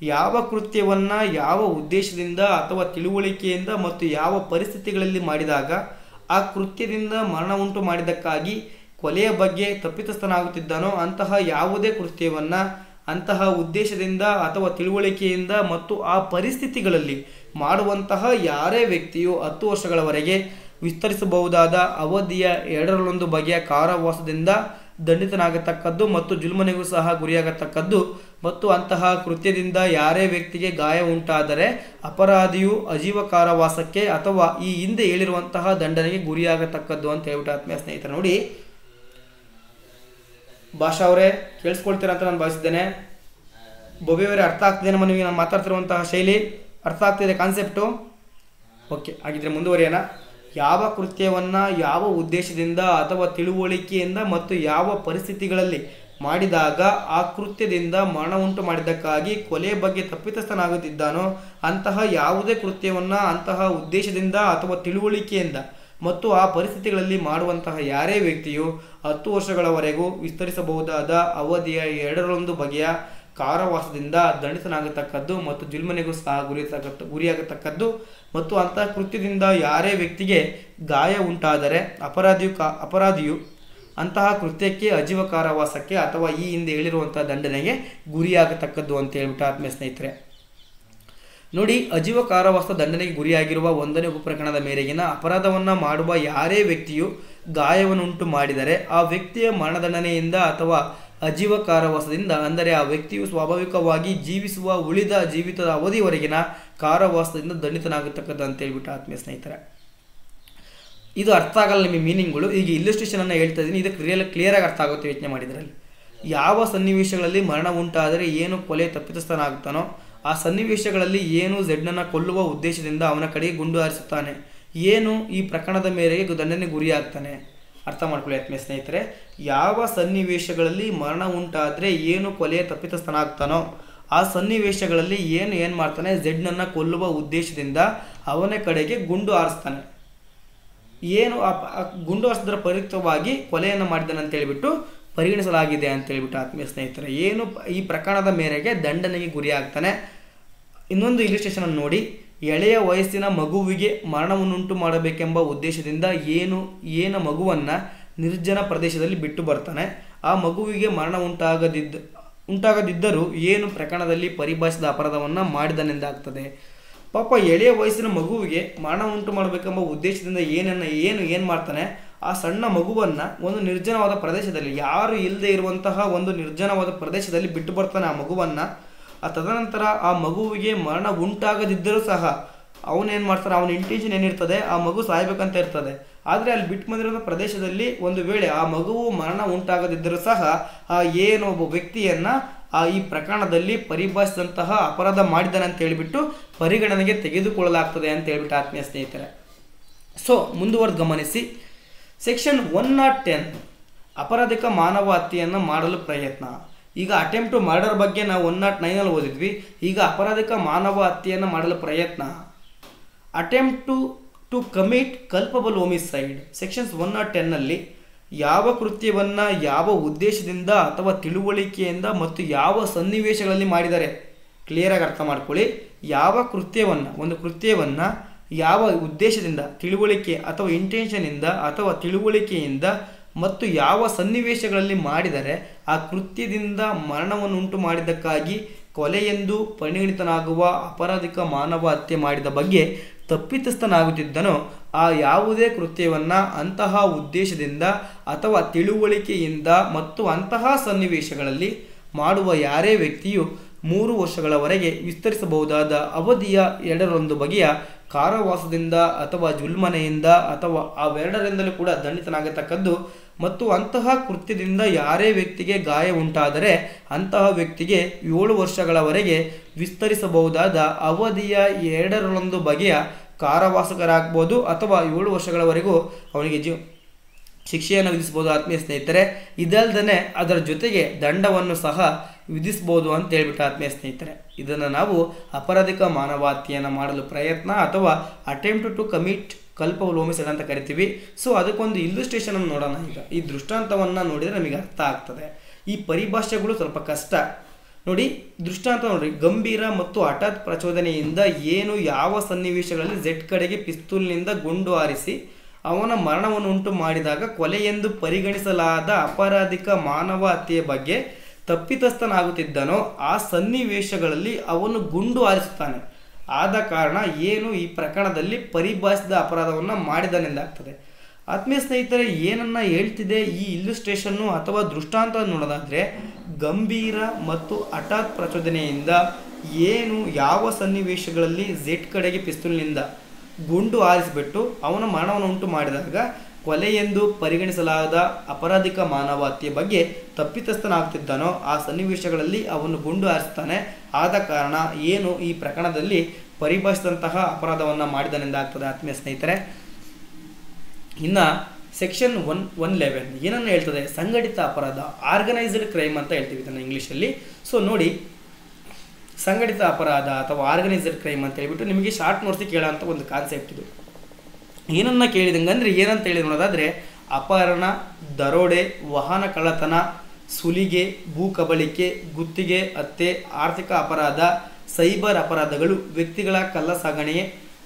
ಯಾವ ಕೃತ್ಯವನ್ನು ಯಾವ ಉದ್ದೇಶದಿಂದ ಅಥವಾ ತಿಳುವಳಿಕೆಯಿಂದ ಮತ್ತು ಯಾವ ಪರಿಸ್ಥಿತಿಗಳಲ್ಲಿ ಮಾಡಿದಾಗ ಆ ಕೃತ್ಯದಿಂದ ಮರಣ ಉಂಟು ಮಾಡಿದ್ದಕ್ಕಾಗಿ ಕೊಲೆಯ ಬಗ್ಗೆ ತಪ್ಪಿತಸ್ಥನಾಗುತ್ತಿದ್ದಾನೋ ಅಂತಹ ಯಾವುದೇ ಕೃತ್ಯವನ್ನು ಅಂತಹ ಉದ್ದೇಶದಿಂದ ಅಥವಾ ತಿಳುವಳಿಕೆಯಿಂದ ಮತ್ತು ಆ ಪರಿಸ್ಥಿತಿಗಳಲ್ಲಿ ಮಾಡುವಂತಹ ಯಾರೇ ವ್ಯಕ್ತಿಯು 10 ವರ್ಷಗಳವರೆಗೆ ವಿಸ್ತರಿಸಬಹುದಾದ ಅವಧಿಯ 2 ಬಗೆಯ ಕಾರಾವಾಸದಿಂದ ದಂಡಿತನಾಗತಕ್ಕದ್ದು ಮತ್ತು ಜುಲ್ಮನೆಗೂ ಸಹ ಗುರಿಯಾಗತಕ್ಕದ್ದು ಮತ್ತು ಅಂತಹ ಕೃತ್ಯದಿಂದ ಯಾರೇ ವ್ಯಕ್ತಿಗೆ ಗಾಯ ಉಂಟಾದರೆ ಅಪರಾಧಿಯು ಅಜೀವ ಕಾರಾವಾಸಕ್ಕೆ ಅಥವಾ ಈ ಹಿಂದೆ ಹೇಳಿರುವಂತಹ ದಂಡನೆಗೆ ಗುರಿಯಾಗತಕ್ಕದ್ದು ಅಂತ ಹೇಳ್ಬಿಟ್ಟು ಆತ್ಮೀಯ ಸ್ನೇಹಿತರೆ. ನೋಡಿ, ಭಾಷಾ ಅವರೇ ಕೇಳಿಸ್ಕೊಳ್ತೀರಾ ಅಂತ ನಾನು ಭಾವಿಸಿದ್ದೇನೆ. ಬೊಬೆ ಅವರೇ ಅರ್ಥ ಆಗ್ತಿದೆ ನಮ್ಮ ನಿಮಗೆ ನಾನು ಮಾತಾಡ್ತಿರುವಂತಹ ಶೈಲಿ ಅರ್ಥ ಆಗ್ತಿದೆ ಕಾನ್ಸೆಪ್ಟು? ಓಕೆ, ಹಾಗಿದ್ರೆ ಮುಂದುವರಿಯೋಣ. ಯಾವ ಕೃತ್ಯವನ್ನು ಯಾವ ಉದ್ದೇಶದಿಂದ ಅಥವಾ ತಿಳುವಳಿಕೆಯಿಂದ ಮತ್ತು ಯಾವ ಪರಿಸ್ಥಿತಿಗಳಲ್ಲಿ ಮಾಡಿದಾಗ ಆ ಕೃತ್ಯದಿಂದ ಮರಣ ಉಂಟು ಮಾಡಿದ್ದಕ್ಕಾಗಿ ಕೊಲೆ ಬಗ್ಗೆ ತಪ್ಪಿತಸ್ಥನಾಗುತ್ತಿದ್ದಾನೋ ಅಂತಹ ಯಾವುದೇ ಕೃತ್ಯವನ್ನು ಅಂತಹ ಉದ್ದೇಶದಿಂದ ಅಥವಾ ತಿಳುವಳಿಕೆಯಿಂದ ಮತ್ತು ಆ ಪರಿಸ್ಥಿತಿಗಳಲ್ಲಿ ಮಾಡುವಂತಹ ಯಾರೇ ವ್ಯಕ್ತಿಯು 10 ವರ್ಷಗಳವರೆಗೂ ವಿಸ್ತರಿಸಬಹುದಾದ ಅವಧಿಯ 2 ಬಗೆಯ ಕಾರಾವಾಸದಿಂದ ದಂಡಿತನಾಗತಕ್ಕದ್ದು ಮತ್ತು ಜುಲ್ಮನೆಗೂ ಸಹ ಗುರಿಯಾಗತಕ್ಕದ್ದು ಮತ್ತು ಅಂತಹ ಕೃತ್ಯದಿಂದ ಯಾರೇ ವ್ಯಕ್ತಿಗೆ ಗಾಯ ಉಂಟಾದರೆ ಅಪರಾಧಿಯು ಅಂತಹ ಕೃತ್ಯಕ್ಕೆ ಆಜೀವ ಕಾರಾವಾಸಕ್ಕೆ ಅಥವಾ ಈ ಹಿಂದೆ ಹೇಳಿರುವಂತಹ ದಂಡನೆಗೆ ಗುರಿಯಾಗತಕ್ಕದ್ದು ಅಂತ ಹೇಳ್ಬಿಟ್ಟು ಆತ್ಮೀಯ ಸ್ನೇಹಿತರೆ ನೋಡಿ, ಆಜೀವ ಕಾರಾವಾಸ ದಂಡನೆಗೆ ಗುರಿಯಾಗಿರುವ 1ನೇ ಉಪಪ್ರಕರಣದ ಮೇರೆಗಿನ ಅಪರಾಧವನ್ನು ಮಾಡುವ ಯಾರೇ ವ್ಯಕ್ತಿಯು ಗಾಯವನ್ನುಂಟು ಮಾಡಿದರೆ ಆ ವ್ಯಕ್ತಿಯ ಮರಣದಂಡನೆಯಿಂದ ಅಥವಾ ಆಜೀವ ಕಾರಾವಾಸದಿಂದ, ಅಂದರೆ ಆ ವ್ಯಕ್ತಿಯು ಸ್ವಾಭಾವಿಕವಾಗಿ ಜೀವಿಸುವ ಉಳಿದ ಜೀವಿತದ ಅವಧಿವರೆಗಿನ ಕಾರಾವಾಸದಿಂದ ದಂಡಿತನಾಗತಕ್ಕದ್ದು ಅಂತ ಹೇಳ್ಬಿಟ್ಟು ಆತ್ಮೀಯ ಸ್ನೇಹಿತರೆ. ಇದು ಅರ್ಥ ಆಗಲ್ಲ ನಿಮಗೆ ಮೀನಿಂಗ್ಗಳು. ಈಗ ಇಲ್ಲಸ್ಟ್ರೇಷನ್ ಅನ್ನು ಹೇಳ್ತಾ ಇದ್ದೀನಿ, ಇದಕ್ಕೆ ಕ್ಲಿಯರಾಗಿ ಅರ್ಥ ಆಗುತ್ತೆ ಯೋಚನೆ ಮಾಡಿದ್ರಲ್ಲಿ. ಯಾವ ಸನ್ನಿವೇಶಗಳಲ್ಲಿ ಮರಣ ಉಂಟಾದರೆ ಏನು ಕೊಲೆ ತಪ್ಪಿತಸ್ಥನಾಗುತ್ತಾನೋ ಆ ಸನ್ನಿವೇಶಗಳಲ್ಲಿ ಏನು ಝೆಡ್ನನ್ನು ಕೊಲ್ಲುವ ಉದ್ದೇಶದಿಂದ ಅವನ ಕಡೆಗೆ ಗುಂಡು ಹಾರಿಸುತ್ತಾನೆ, ಏನು ಈ ಪ್ರಕರಣದ ಮೇರೆಗೆ ದಂಡನೆ ಗುರಿಯಾಗ್ತಾನೆ. ಅರ್ಥ ಮಾಡ್ಕೊಳ್ಳಿ ಆತ್ಮೀಯ ಸ್ನೇಹಿತರೆ. ಯಾವ ಸನ್ನಿವೇಶಗಳಲ್ಲಿ ಮರಣ ಉಂಟಾದರೆ ಏನು ಕೊಲೆಯ ತಪ್ಪಿತಸ್ಥನಾಗ್ತಾನೋ ಆ ಸನ್ನಿವೇಶಗಳಲ್ಲಿ ಏನು ಮಾಡ್ತಾನೆ, ಝೆಡ್ನನ್ನು ಕೊಲ್ಲುವ ಉದ್ದೇಶದಿಂದ ಅವನ ಕಡೆಗೆ ಗುಂಡು ಹಾರಿಸ್ತಾನೆ. ಏನು ಆ ಗುಂಡು ಹಾರಿಸಿದ್ರ ಪರಿಯುಕ್ತವಾಗಿ ಕೊಲೆಯನ್ನು ಮಾಡಿದ್ದಾನೆ ಅಂತ ಹೇಳಿಬಿಟ್ಟು ಪರಿಗಣಿಸಲಾಗಿದೆ ಅಂತ ಹೇಳ್ಬಿಟ್ಟು ಆತ್ಮೀಯ ಸ್ನೇಹಿತರೆ ಏನು ಈ ಪ್ರಕರಣದ ಮೇರೆಗೆ ದಂಡನೆಗೆ ಗುರಿಯಾಗ್ತಾನೆ. ಇನ್ನೊಂದು ಇಲಿಸ್ಟ್ರೇಷನ್ ಅನ್ನು ನೋಡಿ. ಎಳೆಯ ವಯಸ್ಸಿನ ಮಗುವಿಗೆ ಮರಣವನ್ನುಂಟು ಮಾಡಬೇಕೆಂಬ ಉದ್ದೇಶದಿಂದ ಏನ ಮಗುವನ್ನು ನಿರ್ಜನ ಪ್ರದೇಶದಲ್ಲಿ ಬಿಟ್ಟು ಬರ್ತಾನೆ, ಆ ಮಗುವಿಗೆ ಮರಣ ಉಂಟಾಗದಿದ್ದರೂ ಏನು ಪ್ರಕರಣದಲ್ಲಿ ಪರಿಭಾಷಿಸಿದ ಅಪರಾಧವನ್ನು ಮಾಡಿದನೆಂದಾಗ್ತದೆ. ಪಾಪ ಎಳೆಯ ವಯಸ್ಸಿನ ಮಗುವಿಗೆ ಮರಣ ಉಂಟು ಮಾಡಬೇಕೆಂಬ ಉದ್ದೇಶದಿಂದ ಏನು ಮಾಡ್ತಾನೆ, ಆ ಸಣ್ಣ ಮಗುವನ್ನು ಒಂದು ನಿರ್ಜನವಾದ ಪ್ರದೇಶದಲ್ಲಿ, ಯಾರು ಇಲ್ಲದೆ ಇರುವಂತಹ ಒಂದು ನಿರ್ಜನವಾದ ಪ್ರದೇಶದಲ್ಲಿ ಬಿಟ್ಟು ಬರ್ತಾನೆ ಆ ಮಗುವನ್ನು. ತದನಂತರ ಆ ಮಗುವಿಗೆ ಮರಣ ಉಂಟಾಗದಿದ್ದರೂ ಸಹ ಅವನೇನು ಮಾಡ್ತಾನೆ, ಅವನ ಇಂಟೆನ್ಷನ್ ಏನಿರ್ತದೆ, ಆ ಮಗು ಸಾಯ್ಬೇಕಂತ ಇರ್ತದೆ. ಆದರೆ ಅಲ್ಲಿ ಬಿಟ್ಟು ಬಂದಿರೋ ಪ್ರದೇಶದಲ್ಲಿ ಒಂದು ವೇಳೆ ಆ ಮಗುವು ಮರಣ ಉಂಟಾಗದಿದ್ದರೂ ಸಹ ಒಬ್ಬ ವ್ಯಕ್ತಿಯನ್ನು ಈ ಪ್ರಕರಣದಲ್ಲಿ ಪರಿಭಾಷಿಸಿದಂತಹ ಅಪರಾಧ ಮಾಡಿದ್ದಾನೆ ಅಂತ ಹೇಳಿಬಿಟ್ಟು ಪರಿಗಣನೆಗೆ ತೆಗೆದುಕೊಳ್ಳಲಾಗ್ತದೆ ಅಂತ ಹೇಳ್ಬಿಟ್ಟು ಆತ್ಮೀಯ ಸ್ನೇಹಿತರೆ. ಸೊ ಮುಂದುವರೆದು ಗಮನಿಸಿ. ಸೆಕ್ಷನ್ 110 ಅಪರಾಧಿಕ ಮಾನವ ಹತ್ಯೆಯನ್ನು ಮಾಡಲು ಪ್ರಯತ್ನ. ಈಗ ಅಟೆಂಪ್ಟ್ ಟು ಮರ್ಡರ್ ಬಗ್ಗೆ ನಾವು 109 ಓದಿದ್ವಿ. ಈಗ ಅಪರಾಧಿಕ ಮಾನವ ಹತ್ಯೆಯನ್ನು ಮಾಡಲು ಪ್ರಯತ್ನ, attempt to commit culpable homicide. Sections 110 ಯಾವ ಕೃತ್ಯವನ್ನು ಯಾವ ಉದ್ದೇಶದಿಂದ ಅಥವಾ ತಿಳುವಳಿಕೆಯಿಂದ ಮತ್ತು ಯಾವ ಸನ್ನಿವೇಶಗಳಲ್ಲಿ ಮಾಡಿದರೆ, ಕ್ಲಿಯರಾಗಿ ಅರ್ಥ ಮಾಡ್ಕೊಳ್ಳಿ. ಯಾವ ಒಂದು ಕೃತ್ಯವನ್ನು ಯಾವ ಉದ್ದೇಶದಿಂದ, ತಿಳುವಳಿಕೆ ಅಥವಾ ಇಂಟೆನ್ಷನಿಂದ ಅಥವಾ ತಿಳುವಳಿಕೆಯಿಂದ ಮತ್ತು ಯಾವ ಸನ್ನಿವೇಶಗಳಲ್ಲಿ ಮಾಡಿದರೆ ಆ ಕೃತ್ಯದಿಂದ ಮರಣವನ್ನು ಉಂಟು ಮಾಡಿದ್ದಕ್ಕಾಗಿ ಕೊಲೆಯೆಂದು ಪರಿಗಣಿತನಾಗುವ ಅಪರಾಧಿಕ ಮಾನವ ಹತ್ಯೆ ಮಾಡಿದ ಬಗ್ಗೆ ತಪ್ಪಿತಸ್ಥನಾಗುತ್ತಿದ್ದನೋ ಆ ಯಾವುದೇ ಕೃತ್ಯವನ್ನು ಅಂತಹ ಉದ್ದೇಶದಿಂದ ಅಥವಾ ತಿಳುವಳಿಕೆಯಿಂದ ಮತ್ತು ಅಂತಹ ಸನ್ನಿವೇಶಗಳಲ್ಲಿ ಮಾಡುವ ಯಾರೇ ವ್ಯಕ್ತಿಯು 3 ವರ್ಷಗಳವರೆಗೆ ವಿಸ್ತರಿಸಬಹುದಾದ ಅವಧಿಯ 2 ಬಗೆಯ ಕಾರಾವಾಸದಿಂದ ಅಥವಾ ಜುಲ್ಮನೆಯಿಂದ ಅಥವಾ ಅವೆರಡರಿಂದಲೂ ಕೂಡ ದಂಡಿತನಾಗತಕ್ಕದ್ದು ಮತ್ತು ಅಂತಹ ಕೃತ್ಯದಿಂದ ಯಾರೇ ವ್ಯಕ್ತಿಗೆ ಗಾಯ ಉಂಟಾದರೆ ಅಂತಹ ವ್ಯಕ್ತಿಗೆ 7 ವರ್ಷಗಳವರೆಗೆ ವಿಸ್ತರಿಸಬಹುದಾದ ಅವಧಿಯ 2 ಬಗೆಯ ಕಾರಾವಾಸಕರಾಗ್ಬೋದು ಅಥವಾ 7 ವರ್ಷಗಳವರೆಗೂ ಅವನಿಗೆ ಶಿಕ್ಷೆಯನ್ನು ವಿಧಿಸ್ಬೋದು ಆತ್ಮೀಯ ಸ್ನೇಹಿತರೆ. ಇದಲ್ಲದೆ ಅದರ ಜೊತೆಗೆ ದಂಡವನ್ನು ಸಹ ವಿಧಿಸ್ಬೋದು ಅಂತ ಹೇಳ್ಬಿಟ್ಟು ಆತ್ಮೀಯ ಸ್ನೇಹಿತರೆ. ಇದನ್ನು ನಾವು ಅಪರಾಧಿಕ ಮಾನವ ಹತ್ಯೆಯನ್ನು ಮಾಡಲು ಪ್ರಯತ್ನ ಅಥವಾ attempt to commit culpable homicide ಅಂತ ಕರಿತೀವಿ. ಸೊ ಅದಕ್ಕೊಂದು ಇಲ್ಲಸ್ಟ್ರೇಷನ್ ಅನ್ನು ನೋಡೋಣ. ಈಗ ಈ ದೃಷ್ಟಾಂತವನ್ನು ನೋಡಿದರೆ ನಮಗೆ ಅರ್ಥ ಆಗ್ತದೆ. ಈ ಪರಿಭಾಷೆಗಳು ಸ್ವಲ್ಪ ಕಷ್ಟ ನೋಡಿ. ದೃಷ್ಟಾಂತ ನೋಡ್ರಿ. ಗಂಭೀರ ಮತ್ತು ಹಠಾತ್ ಪ್ರಚೋದನೆಯಿಂದ ಯಾವ ಸನ್ನಿವೇಶಗಳಲ್ಲಿ ಝೆಡ್ ಕಡೆಗೆ ಪಿಸ್ತೂಲ್ನಿಂದ ಗುಂಡು ಹಾರಿಸಿ ಅವನ ಮರಣವನ್ನು ಉಂಟು ಮಾಡಿದಾಗ ಕೊಲೆಯೆಂದು ಪರಿಗಣಿಸಲಾದ ಅಪರಾಧಿಕ ಮಾನವ ಹತ್ಯೆಯ ಬಗ್ಗೆ ತಪ್ಪಿತಸ್ಥನಾಗುತ್ತಿದ್ದನೋ ಆ ಸನ್ನಿವೇಶಗಳಲ್ಲಿ ಅವನು ಗುಂಡು ಹಾರಿಸುತ್ತಾನೆ. ಆದ ಕಾರಣ ಈ ಪ್ರಕರಣದಲ್ಲಿ ಪರಿಭಾಷಿಸಿದ ಅಪರಾಧವನ್ನು ಮಾಡಿದನೆಂದಾಗ್ತದೆ. ಆತ್ಮೀಯ ಸ್ನೇಹಿತರೆ, ಏನನ್ನ ಹೇಳ್ತಿದೆ ಈ ಇಲ್ಲಸ್ಟ್ರೇಷನ್ನು ಅಥವಾ ದೃಷ್ಟಾಂತ ನೋಡೋದಾದರೆ, ಗಂಭೀರ ಮತ್ತು ಹಠಾತ್ ಪ್ರಚೋದನೆಯಿಂದ ಯಾವ ಸನ್ನಿವೇಶಗಳಲ್ಲಿ ಝೆಡ್ ಕಡೆಗೆ ಪಿಸ್ತೂಲ್ನಿಂದ ಗುಂಡು ಹಾರಿಸಿಬಿಟ್ಟು ಅವನ ಮರಣವನ್ನು ಉಂಟು ಮಾಡಿದಾಗ ಕೊಲೆಯೆಂದು ಪರಿಗಣಿಸಲಾದ ಅಪರಾಧಿಕ ಮಾನವ ಹತ್ಯೆ ಬಗ್ಗೆ ತಪ್ಪಿತಸ್ಥನಾಗ್ತಿದ್ದಾನೋ ಆ ಸನ್ನಿವೇಶಗಳಲ್ಲಿ ಅವನು ಗುಂಡು ಹಾರಿಸ್ತಾನೆ. ಆದ ಕಾರಣ ಏನು ಈ ಪ್ರಕರಣದಲ್ಲಿ ಪರಿಭಾಷಿಸಿದಂತಹ ಅಪರಾಧವನ್ನು ಮಾಡಿದನೆಂದಾಗ್ತದೆ ಆತ್ಮೀಯ ಸ್ನೇಹಿತರೆ. ಇನ್ನು ಸೆಕ್ಷನ್ 111 ಏನನ್ನು ಹೇಳ್ತದೆ? ಸಂಘಟಿತ ಅಪರಾಧ, ಆರ್ಗನೈಸ್ಡ್ ಕ್ರೈಮ್ ಅಂತ ಹೇಳ್ತೀವಿ ಇದನ್ನು ಇಂಗ್ಲೀಷಲ್ಲಿ. ಸೊ ನೋಡಿ, ಸಂಘಟಿತ ಅಪರಾಧ ಅಥವಾ ಆರ್ಗನೈಸ್ಡ್ ಕ್ರೈಮ್ ಅಂತ ಹೇಳ್ಬಿಟ್ಟು ನಿಮಗೆ ಶಾರ್ಟ್ ನೋಟ್ಸಿಗೆ ಕೇಳೋಂಥ ಒಂದು ಕಾನ್ಸೆಪ್ಟ್ ಇದು. ಏನನ್ನ ಕೇಳಿದಂಗೆ ಅಂದರೆ ಏನಂತ ಹೇಳಿ ನೋಡೋದಾದರೆ, ಅಪಹರಣ, ದರೋಡೆ, ವಾಹನ ಕಳ್ಳತನ, ಸುಲಿಗೆ, ಭೂ ಕಬಳಿಕೆ, ಗುತ್ತಿಗೆ ಹತ್ಯೆ, ಆರ್ಥಿಕ ಅಪರಾಧ, ಸೈಬರ್ ಅಪರಾಧಗಳು, ವ್ಯಕ್ತಿಗಳ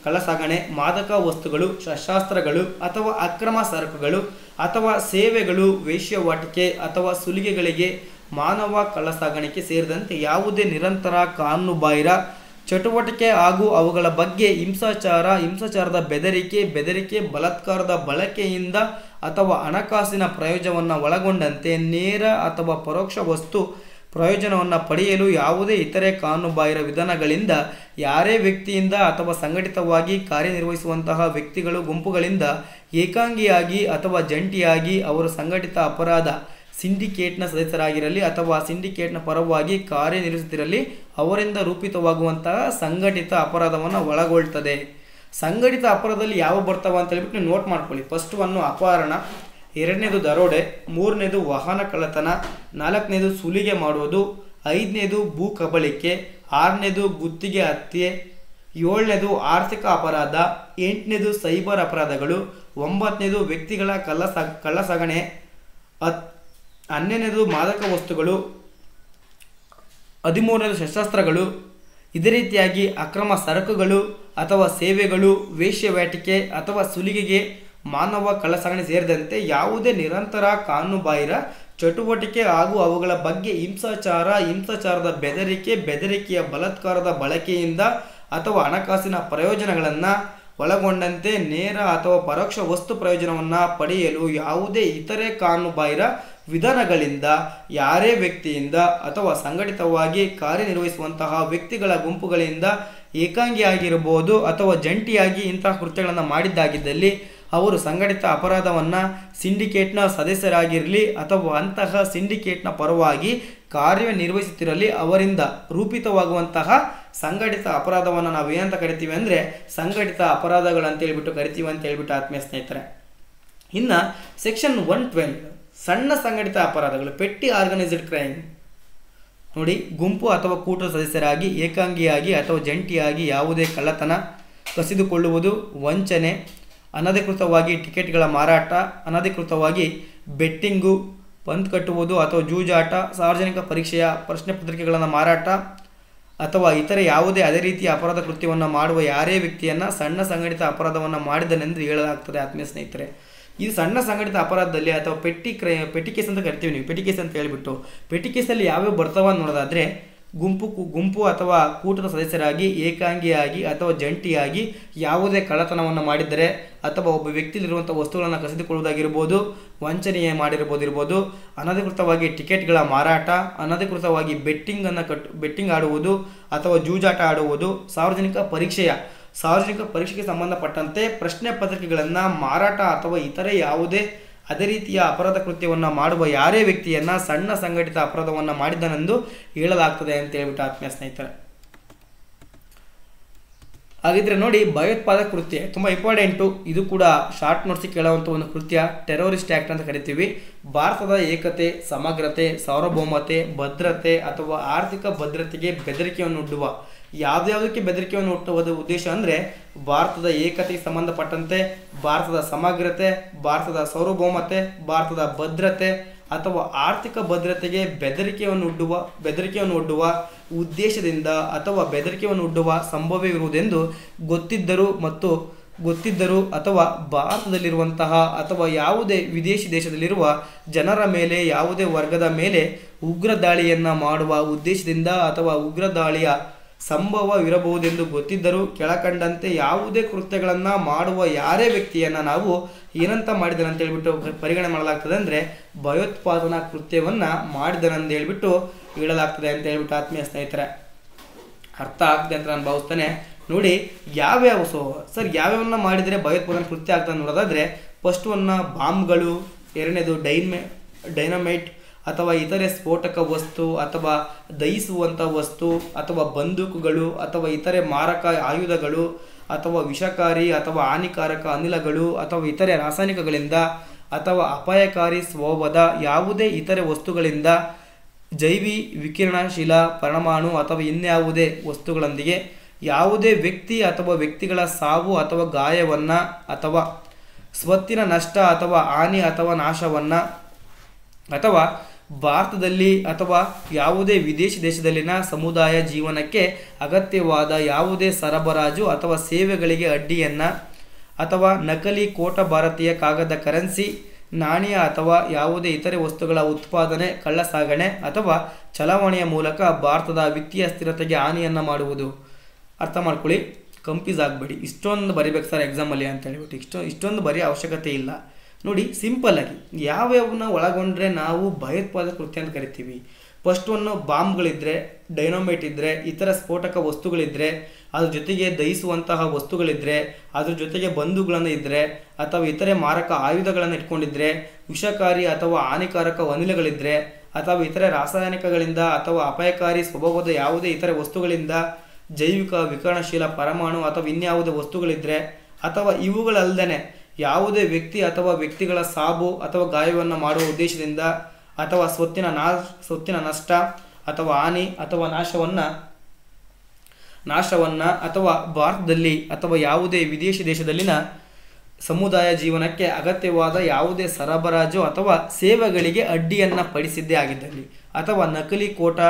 ಕಳ್ಳಸಾಗಣೆ, ಮಾದಕ ವಸ್ತುಗಳು, ಶಸ್ತ್ರಾಸ್ತ್ರಗಳು ಅಥವಾ ಅಕ್ರಮ ಸರಕುಗಳು ಅಥವಾ ಸೇವೆಗಳು, ವೇಶ್ಯಾವಾಟಿಕೆ ಅಥವಾ ಸುಲಿಗೆಗಳಿಗೆ, ಮಾನವ ಕಳ್ಳಸಾಗಣಿಕೆ ಸೇರಿದಂತೆ ಯಾವುದೇ ನಿರಂತರ ಕಾನೂನುಬಾಹಿರ ಚಟುವಟಿಕೆ ಹಾಗೂ ಅವುಗಳ ಬಗ್ಗೆ ಹಿಂಸಾಚಾರದ ಬೆದರಿಕೆ, ಬಲಾತ್ಕಾರದ ಬಳಕೆಯಿಂದ ಅಥವಾ ಹಣಕಾಸಿನ ಪ್ರಯೋಜನವನ್ನು ಒಳಗೊಂಡಂತೆ ನೇರ ಅಥವಾ ಪರೋಕ್ಷ ವಸ್ತು ಪ್ರಯೋಜನವನ್ನು ಪಡೆಯಲು ಯಾವುದೇ ಇತರೆ ಕಾನೂನುಬಾಹಿರ ವಿಧಾನಗಳಿಂದ ಯಾರೇ ವ್ಯಕ್ತಿಯಿಂದ ಅಥವಾ ಸಂಘಟಿತವಾಗಿ ಕಾರ್ಯನಿರ್ವಹಿಸುವಂತಹ ವ್ಯಕ್ತಿಗಳು, ಗುಂಪುಗಳಿಂದ ಏಕಾಂಗಿಯಾಗಿ ಅಥವಾ ಜಂಟಿಯಾಗಿ ಅವರು ಸಂಘಟಿತ ಅಪರಾಧ ಸಿಂಡಿಕೇಟ್ನ ಸದಸ್ಯರಾಗಿರಲಿ ಅಥವಾ ಸಿಂಡಿಕೇಟ್ನ ಪರವಾಗಿ ಕಾರ್ಯನಿರ್ವಹಿಸುತ್ತಿರಲಿ ಅವರಿಂದ ರೂಪಿತವಾಗುವಂತಹ ಸಂಘಟಿತ ಅಪರಾಧವನ್ನು ಒಳಗೊಳ್ತದೆ. ಸಂಘಟಿತ ಅಪರಾಧದಲ್ಲಿ ಯಾವ ಬರ್ತಾವ ಅಂತ ಹೇಳ್ಬಿಟ್ಟು ನೀವು ನೋಟ್ ಮಾಡ್ಕೊಳ್ಳಿ. ಫಸ್ಟ್ ಒನ್ನು ಅಪಹರಣ, ಎರಡನೇದು ದರೋಡೆ, ಮೂರನೇದು ವಾಹನ ಕಳ್ಳತನ, ನಾಲ್ಕನೇದು ಸುಲಿಗೆ ಮಾಡುವುದು, ಐದನೇದು ಭೂ ಕಬಳಿಕೆ, ಆರನೇದು ಗುತ್ತಿಗೆ ಹತ್ಯೆ, ಏಳನೇದು ಆರ್ಥಿಕ ಅಪರಾಧ, ಎಂಟನೇದು ಸೈಬರ್ ಅಪರಾಧಗಳು, ಒಂಬತ್ತನೇದು ವ್ಯಕ್ತಿಗಳ ಕಳ್ಳಸಾಗಣೆ, 12ನೇದು ಮಾದಕ ವಸ್ತುಗಳು, 13ನೇದು ಶಸ್ತ್ರಾಸ್ತ್ರಗಳು. ಇದೇ ರೀತಿಯಾಗಿ ಅಕ್ರಮ ಸರಕುಗಳು ಅಥವಾ ಸೇವೆಗಳು, ವೇಶ್ಯಾವಾಟಿಕೆ ಅಥವಾ ಸುಲಿಗೆಗೆ, ಮಾನವ ಕಳ್ಳಸಾಗಣೆ ಸೇರಿದಂತೆ ಯಾವುದೇ ನಿರಂತರ ಕಾನೂನುಬಾಹಿರ ಚಟುವಟಿಕೆ ಹಾಗೂ ಅವುಗಳ ಬಗ್ಗೆ ಹಿಂಸಾಚಾರದ ಬೆದರಿಕೆಯ ಬಲಾತ್ಕಾರದ ಬಳಕೆಯಿಂದ ಅಥವಾ ಹಣಕಾಸಿನ ಪ್ರಯೋಜನಗಳನ್ನು ಒಳಗೊಂಡಂತೆ ನೇರ ಅಥವಾ ಪರೋಕ್ಷ ವಸ್ತು ಪ್ರಯೋಜನವನ್ನು ಪಡೆಯಲು ಯಾವುದೇ ಇತರೆ ಕಾನೂನುಬಾಹಿರ ವಿಧಾನಗಳಿಂದ ಯಾರೇ ವ್ಯಕ್ತಿಯಿಂದ ಅಥವಾ ಸಂಘಟಿತವಾಗಿ ಕಾರ್ಯನಿರ್ವಹಿಸುವಂತಹ ವ್ಯಕ್ತಿಗಳ ಗುಂಪುಗಳಿಂದ ಏಕಾಂಗಿಯಾಗಿರಬಹುದು ಅಥವಾ ಜಂಟಿಯಾಗಿ ಇಂತಹ ಕೃತ್ಯಗಳನ್ನು ಮಾಡಿದ್ದಾಗಿದ್ದಲ್ಲಿ ಅವರು ಸಂಘಟಿತ ಅಪರಾಧವನ್ನು ಸಿಂಡಿಕೇಟ್ನ ಸದಸ್ಯರಾಗಿರಲಿ ಅಥವಾ ಅಂತಹ ಸಿಂಡಿಕೇಟ್ನ ಪರವಾಗಿ ಕಾರ್ಯನಿರ್ವಹಿಸುತ್ತಿರಲಿ ಅವರಿಂದ ರೂಪಿತವಾಗುವಂತಹ ಸಂಘಟಿತ ಅಪರಾಧವನ್ನು ನಾವು ಏನಂತ ಕರಿತೀವಿ ಅಂದರೆ ಸಂಘಟಿತ ಅಪರಾಧಗಳಂತ ಹೇಳ್ಬಿಟ್ಟು ಕರಿತೀವಿ ಅಂತ ಹೇಳ್ಬಿಟ್ಟು ಆತ್ಮೀಯ ಸ್ನೇಹಿತರೆ. ಇನ್ನು ಸೆಕ್ಷನ್ 112 ಸಣ್ಣ ಸಂಘಟಿತ ಅಪರಾಧಗಳು, ಪೆಟ್ಟಿ ಆರ್ಗನೈಸ್ಡ್ ಕ್ರೈಮ್. ನೋಡಿ, ಗುಂಪು ಅಥವಾ ಕೂಟದ ಸದಸ್ಯರಾಗಿ ಏಕಾಂಗಿಯಾಗಿ ಅಥವಾ ಜಂಟಿಯಾಗಿ ಯಾವುದೇ ಕಳ್ಳತನ, ಕಸಿದುಕೊಳ್ಳುವುದು, ವಂಚನೆ, ಅನಧಿಕೃತವಾಗಿ ಟಿಕೆಟ್ಗಳ ಮಾರಾಟ, ಅನಧಿಕೃತವಾಗಿ ಬೆಟ್ಟಿಂಗು, ಪಂತ್ ಕಟ್ಟುವುದು ಅಥವಾ ಜೂಜಾಟ, ಸಾರ್ವಜನಿಕ ಪರೀಕ್ಷೆಯ ಪ್ರಶ್ನೆ ಪತ್ರಿಕೆಗಳನ್ನು ಮಾರಾಟ ಅಥವಾ ಇತರೆ ಯಾವುದೇ ಅದೇ ರೀತಿಯ ಅಪರಾಧ ಕೃತ್ಯವನ್ನು ಮಾಡುವ ಯಾರೇ ವ್ಯಕ್ತಿಯನ್ನು ಸಣ್ಣ ಸಂಘಟಿತ ಅಪರಾಧವನ್ನು ಮಾಡಿದನೆಂದು ಹೇಳಲಾಗ್ತದೆ ಆತ್ಮೀಯ ಸ್ನೇಹಿತರೆ. ಈ ಸಣ್ಣ ಸಂಘಟಿತ ಅಪರಾಧದಲ್ಲಿ ಅಥವಾ ಪೆಟ್ಟಿ ಕೇಸ್ ಅಂತ ಕರಿತೀವಿ ನೀವು, ಪೆಟ್ಟಿ ಕೇಸ್ ಅಂತ ಹೇಳಿಬಿಟ್ಟು ಪೆಟ್ಟಿ ಕೇಸಲ್ಲಿ ಯಾವ್ಯಾವ ಬರ್ತಾವ ನೋಡೋದಾದರೆ ಗುಂಪು ಅಥವಾ ಕೂಟದ ಸದಸ್ಯರಾಗಿ ಏಕಾಂಗಿಯಾಗಿ ಅಥವಾ ಜಂಟಿಯಾಗಿ ಯಾವುದೇ ಕಳ್ಳತನವನ್ನು ಮಾಡಿದರೆ ಅಥವಾ ಒಬ್ಬ ವ್ಯಕ್ತಿಯಲ್ಲಿರುವಂಥ ವಸ್ತುಗಳನ್ನು ಕಸಿದುಕೊಳ್ಳುವುದಾಗಿರ್ಬೋದು, ವಂಚನೆ ಮಾಡಿರ್ಬೋದು, ಅನಧಿಕೃತವಾಗಿ ಟಿಕೆಟ್ಗಳ ಮಾರಾಟ, ಅನಧಿಕೃತವಾಗಿ ಬೆಟ್ಟಿಂಗ್ ಆಡುವುದು ಅಥವಾ ಜೂಜಾಟ ಆಡುವುದು, ಸಾರ್ವಜನಿಕ ಪರೀಕ್ಷೆಗೆ ಸಂಬಂಧಪಟ್ಟಂತೆ ಪ್ರಶ್ನೆ ಪತ್ರಿಕೆಗಳನ್ನು ಮಾರಾಟ ಅಥವಾ ಇತರೆ ಯಾವುದೇ ಅದೇ ರೀತಿಯ ಅಪರಾಧ ಕೃತ್ಯವನ್ನು ಮಾಡುವ ಯಾರೇ ವ್ಯಕ್ತಿಯನ್ನು ಸಣ್ಣ ಸಂಘಟಿತ ಅಪರಾಧವನ್ನು ಮಾಡಿದನೆಂದು ಹೇಳಲಾಗ್ತದೆ ಅಂತ ಹೇಳ್ಬಿಟ್ಟು ಆತ್ಮೀಯ ಸ್ನೇಹಿತರೆ. ಹಾಗಿದ್ರೆ ನೋಡಿ, ಭಯೋತ್ಪಾದಕ ಕೃತ್ಯ ತುಂಬ ಇಂಪಾರ್ಟೆಂಟು. ಇದು ಕೂಡ ಶಾರ್ಟ್ ನೋಟ್ಸಿಗೆ ಕೇಳುವಂಥ ಒಂದು ಕೃತ್ಯ, ಟೆರರಿಸ್ಟ್ ಆ್ಯಕ್ಟ್ ಅಂತ ಕರಿತೀವಿ. ಭಾರತದ ಏಕತೆ, ಸಮಗ್ರತೆ, ಸಾರ್ವಭೌಮತೆ, ಭದ್ರತೆ ಅಥವಾ ಆರ್ಥಿಕ ಭದ್ರತೆಗೆ ಬೆದರಿಕೆಯನ್ನು ಒಡ್ಡುವ, ಯಾವುದಕ್ಕೆ ಬೆದರಿಕೆಯನ್ನು ಒಡ್ಡುವ ಉದ್ದೇಶ ಅಂದರೆ ಭಾರತದ ಏಕತೆಗೆ ಸಂಬಂಧಪಟ್ಟಂತೆ, ಭಾರತದ ಸಮಗ್ರತೆ, ಭಾರತದ ಸಾರ್ವಭೌಮತೆ, ಭಾರತದ ಭದ್ರತೆ ಅಥವಾ ಆರ್ಥಿಕ ಭದ್ರತೆಗೆ ಬೆದರಿಕೆಯನ್ನು ಒಡ್ಡುವ ಉದ್ದೇಶದಿಂದ ಅಥವಾ ಬೆದರಿಕೆಯನ್ನು ಒಡ್ಡುವ ಸಂಭವವಿರುವುದೆಂದು ಗೊತ್ತಿದ್ದರೂ ಅಥವಾ ಭಾರತದಲ್ಲಿರುವಂತಹ ಅಥವಾ ಯಾವುದೇ ವಿದೇಶಿ ದೇಶದಲ್ಲಿರುವ ಜನರ ಮೇಲೆ, ಯಾವುದೇ ವರ್ಗದ ಮೇಲೆ ಉಗ್ರ ದಾಳಿಯನ್ನು ಮಾಡುವ ಉದ್ದೇಶದಿಂದ ಅಥವಾ ಉಗ್ರ ದಾಳಿಯ ಸಂಭವವಿರಬಹುದೆಂದು ಗೊತ್ತಿದ್ದರೂ ಕೆಳಕಂಡಂತೆ ಯಾವುದೇ ಕೃತ್ಯಗಳನ್ನು ಮಾಡುವ ಯಾರೇ ವ್ಯಕ್ತಿಯನ್ನು ನಾವು ಏನಂತ ಮಾಡಿದನು ಅಂತ ಹೇಳ್ಬಿಟ್ಟು ಪರಿಗಣನೆ ಮಾಡಲಾಗ್ತದೆ ಅಂದರೆ ಭಯೋತ್ಪಾದನಾ ಕೃತ್ಯವನ್ನು ಮಾಡಿದನಂತ ಹೇಳ್ಬಿಟ್ಟು ಹೇಳಲಾಗ್ತದೆ ಅಂತ ಹೇಳ್ಬಿಟ್ಟು ಆತ್ಮೀಯ ಸ್ನೇಹಿತರೆ ಅರ್ಥ ಆಗ್ತದೆ ಅಂತ ನಾನು ಭಾವಿಸ್ತೇನೆ. ನೋಡಿ, ಯಾವ್ಯಾವನ್ನ ಮಾಡಿದರೆ ಭಯೋತ್ಪಾದನಾ ಕೃತ್ಯ ಆಗ್ತದೆ ನೋಡೋದಾದರೆ ಫಸ್ಟ್ ಒನ್ನ ಬಾಂಬ್ಗಳು, ಎರಡನೇದು ಡೈನಮೈಟ್ ಅಥವಾ ಇತರೆ ಸ್ಫೋಟಕ ವಸ್ತು ಅಥವಾ ದಹಿಸುವಂಥ ವಸ್ತು ಅಥವಾ ಬಂದೂಕುಗಳು ಅಥವಾ ಇತರೆ ಮಾರಕ ಆಯುಧಗಳು ಅಥವಾ ವಿಷಕಾರಿ ಅಥವಾ ಹಾನಿಕಾರಕ ಅನಿಲಗಳು ಅಥವಾ ಇತರೆ ರಾಸಾಯನಿಕಗಳಿಂದ ಅಥವಾ ಅಪಾಯಕಾರಿ ಸ್ವಭಾವದ ಯಾವುದೇ ಇತರೆ ವಸ್ತುಗಳಿಂದ, ಜೈವಿ ವಿಕಿರಣಶೀಲ ಪರಮಾಣು ಅಥವಾ ಇನ್ಯಾವುದೇ ವಸ್ತುಗಳೊಂದಿಗೆ ಯಾವುದೇ ವ್ಯಕ್ತಿ ಅಥವಾ ವ್ಯಕ್ತಿಗಳ ಸಾವು ಅಥವಾ ಗಾಯವನ್ನು ಅಥವಾ ಸ್ವತ್ತಿನ ನಷ್ಟ ಅಥವಾ ಹಾನಿ ಅಥವಾ ನಾಶವನ್ನು ಅಥವಾ ಭಾರತದಲ್ಲಿ ಅಥವಾ ಯಾವುದೇ ವಿದೇಶಿ ದೇಶದಲ್ಲಿನ ಸಮುದಾಯ ಜೀವನಕ್ಕೆ ಅಗತ್ಯವಾದ ಯಾವುದೇ ಸರಬರಾಜು ಅಥವಾ ಸೇವೆಗಳಿಗೆ ಅಡ್ಡಿಯನ್ನು ಅಥವಾ ನಕಲಿ ಕೋಟ ಭಾರತೀಯ ಕಾಗದ ಕರೆನ್ಸಿ, ನಾಣ್ಯ ಅಥವಾ ಯಾವುದೇ ಇತರೆ ವಸ್ತುಗಳ ಉತ್ಪಾದನೆ, ಕಳ್ಳಸಾಗಣೆ ಅಥವಾ ಚಲಾವಣೆಯ ಮೂಲಕ ಭಾರತದ ವಿತ್ತೀಯ ಸ್ಥಿರತೆಗೆ ಹಾನಿಯನ್ನು ಮಾಡುವುದು. ಅರ್ಥ ಮಾಡ್ಕೊಳ್ಳಿ, ಕನ್ಫ್ಯೂಸ್ ಆಗಬೇಡಿ. ಇಷ್ಟೊಂದು ಬರಿಬೇಕು ಸರ್ ಎಕ್ಸಾಮಲ್ಲಿ ಅಂತ ಹೇಳ್ಬಿಟ್ಟು ಇಷ್ಟೊಂದು ಬರೆಯೋ ಅವಶ್ಯಕತೆ ಇಲ್ಲ. ನೋಡಿ, ಸಿಂಪಲ್ಲಾಗಿ ಯಾವ್ಯಾವನ್ನ ಒಳಗೊಂಡ್ರೆ ನಾವು ಭಯೋತ್ಪಾದಕ ಕೃತ್ಯ ಅಂತ ಕರಿತೀವಿ. ಫಸ್ಟ್ ಒನ್ನು ಬಾಂಬ್ಗಳಿದ್ದರೆ, ಡೈನಮೈಟ್ ಇದ್ದರೆ, ಇತರ ಸ್ಫೋಟಕ ವಸ್ತುಗಳಿದ್ದರೆ, ಅದ್ರ ಜೊತೆಗೆ ದಹಿಸುವಂತಹ ವಸ್ತುಗಳಿದ್ದರೆ, ಅದ್ರ ಜೊತೆಗೆ ಬಂದೂಕುಗಳನ್ನು ಇದ್ದರೆ ಅಥವಾ ಇತರೆ ಮಾರಕ ಆಯುಧಗಳನ್ನು ಇಟ್ಕೊಂಡಿದ್ರೆ, ವಿಷಕಾರಿ ಅಥವಾ ಹಾನಿಕಾರಕ ಅನಿಲಗಳಿದ್ದರೆ ಅಥವಾ ಇತರೆ ರಾಸಾಯನಿಕಗಳಿಂದ ಅಥವಾ ಅಪಾಯಕಾರಿ ಸ್ವಭಾವದ ಯಾವುದೇ ಇತರೆ ವಸ್ತುಗಳಿಂದ, ಜೈವಿಕ ವಿಕಿರಣಶೀಲ ಪರಮಾಣು ಅಥವಾ ಇನ್ಯಾವುದೇ ವಸ್ತುಗಳಿದ್ದರೆ ಅಥವಾ ಇವುಗಳಲ್ಲದೆ ಯಾವುದೇ ವ್ಯಕ್ತಿ ಅಥವಾ ವ್ಯಕ್ತಿಗಳ ಸಾವು ಅಥವಾ ಗಾಯವನ್ನು ಮಾಡುವ ಉದ್ದೇಶದಿಂದ ಅಥವಾ ಸ್ವತ್ತಿನ ನಷ್ಟ ಅಥವಾ ಹಾನಿ ಅಥವಾ ನಾಶವನ್ನು ಅಥವಾ ಭಾರತದಲ್ಲಿ ಅಥವಾ ಯಾವುದೇ ವಿದೇಶಿ ದೇಶದಲ್ಲಿನ ಸಮುದಾಯ ಜೀವನಕ್ಕೆ ಅಗತ್ಯವಾದ ಯಾವುದೇ ಸರಬರಾಜು ಅಥವಾ ಸೇವೆಗಳಿಗೆ ಅಡ್ಡಿಯನ್ನು ಪಡಿಸಿದ್ದೇ ಆಗಿದ್ದಲ್ಲಿ, ಅಥವಾ ನಕಲಿ ಕೋಟ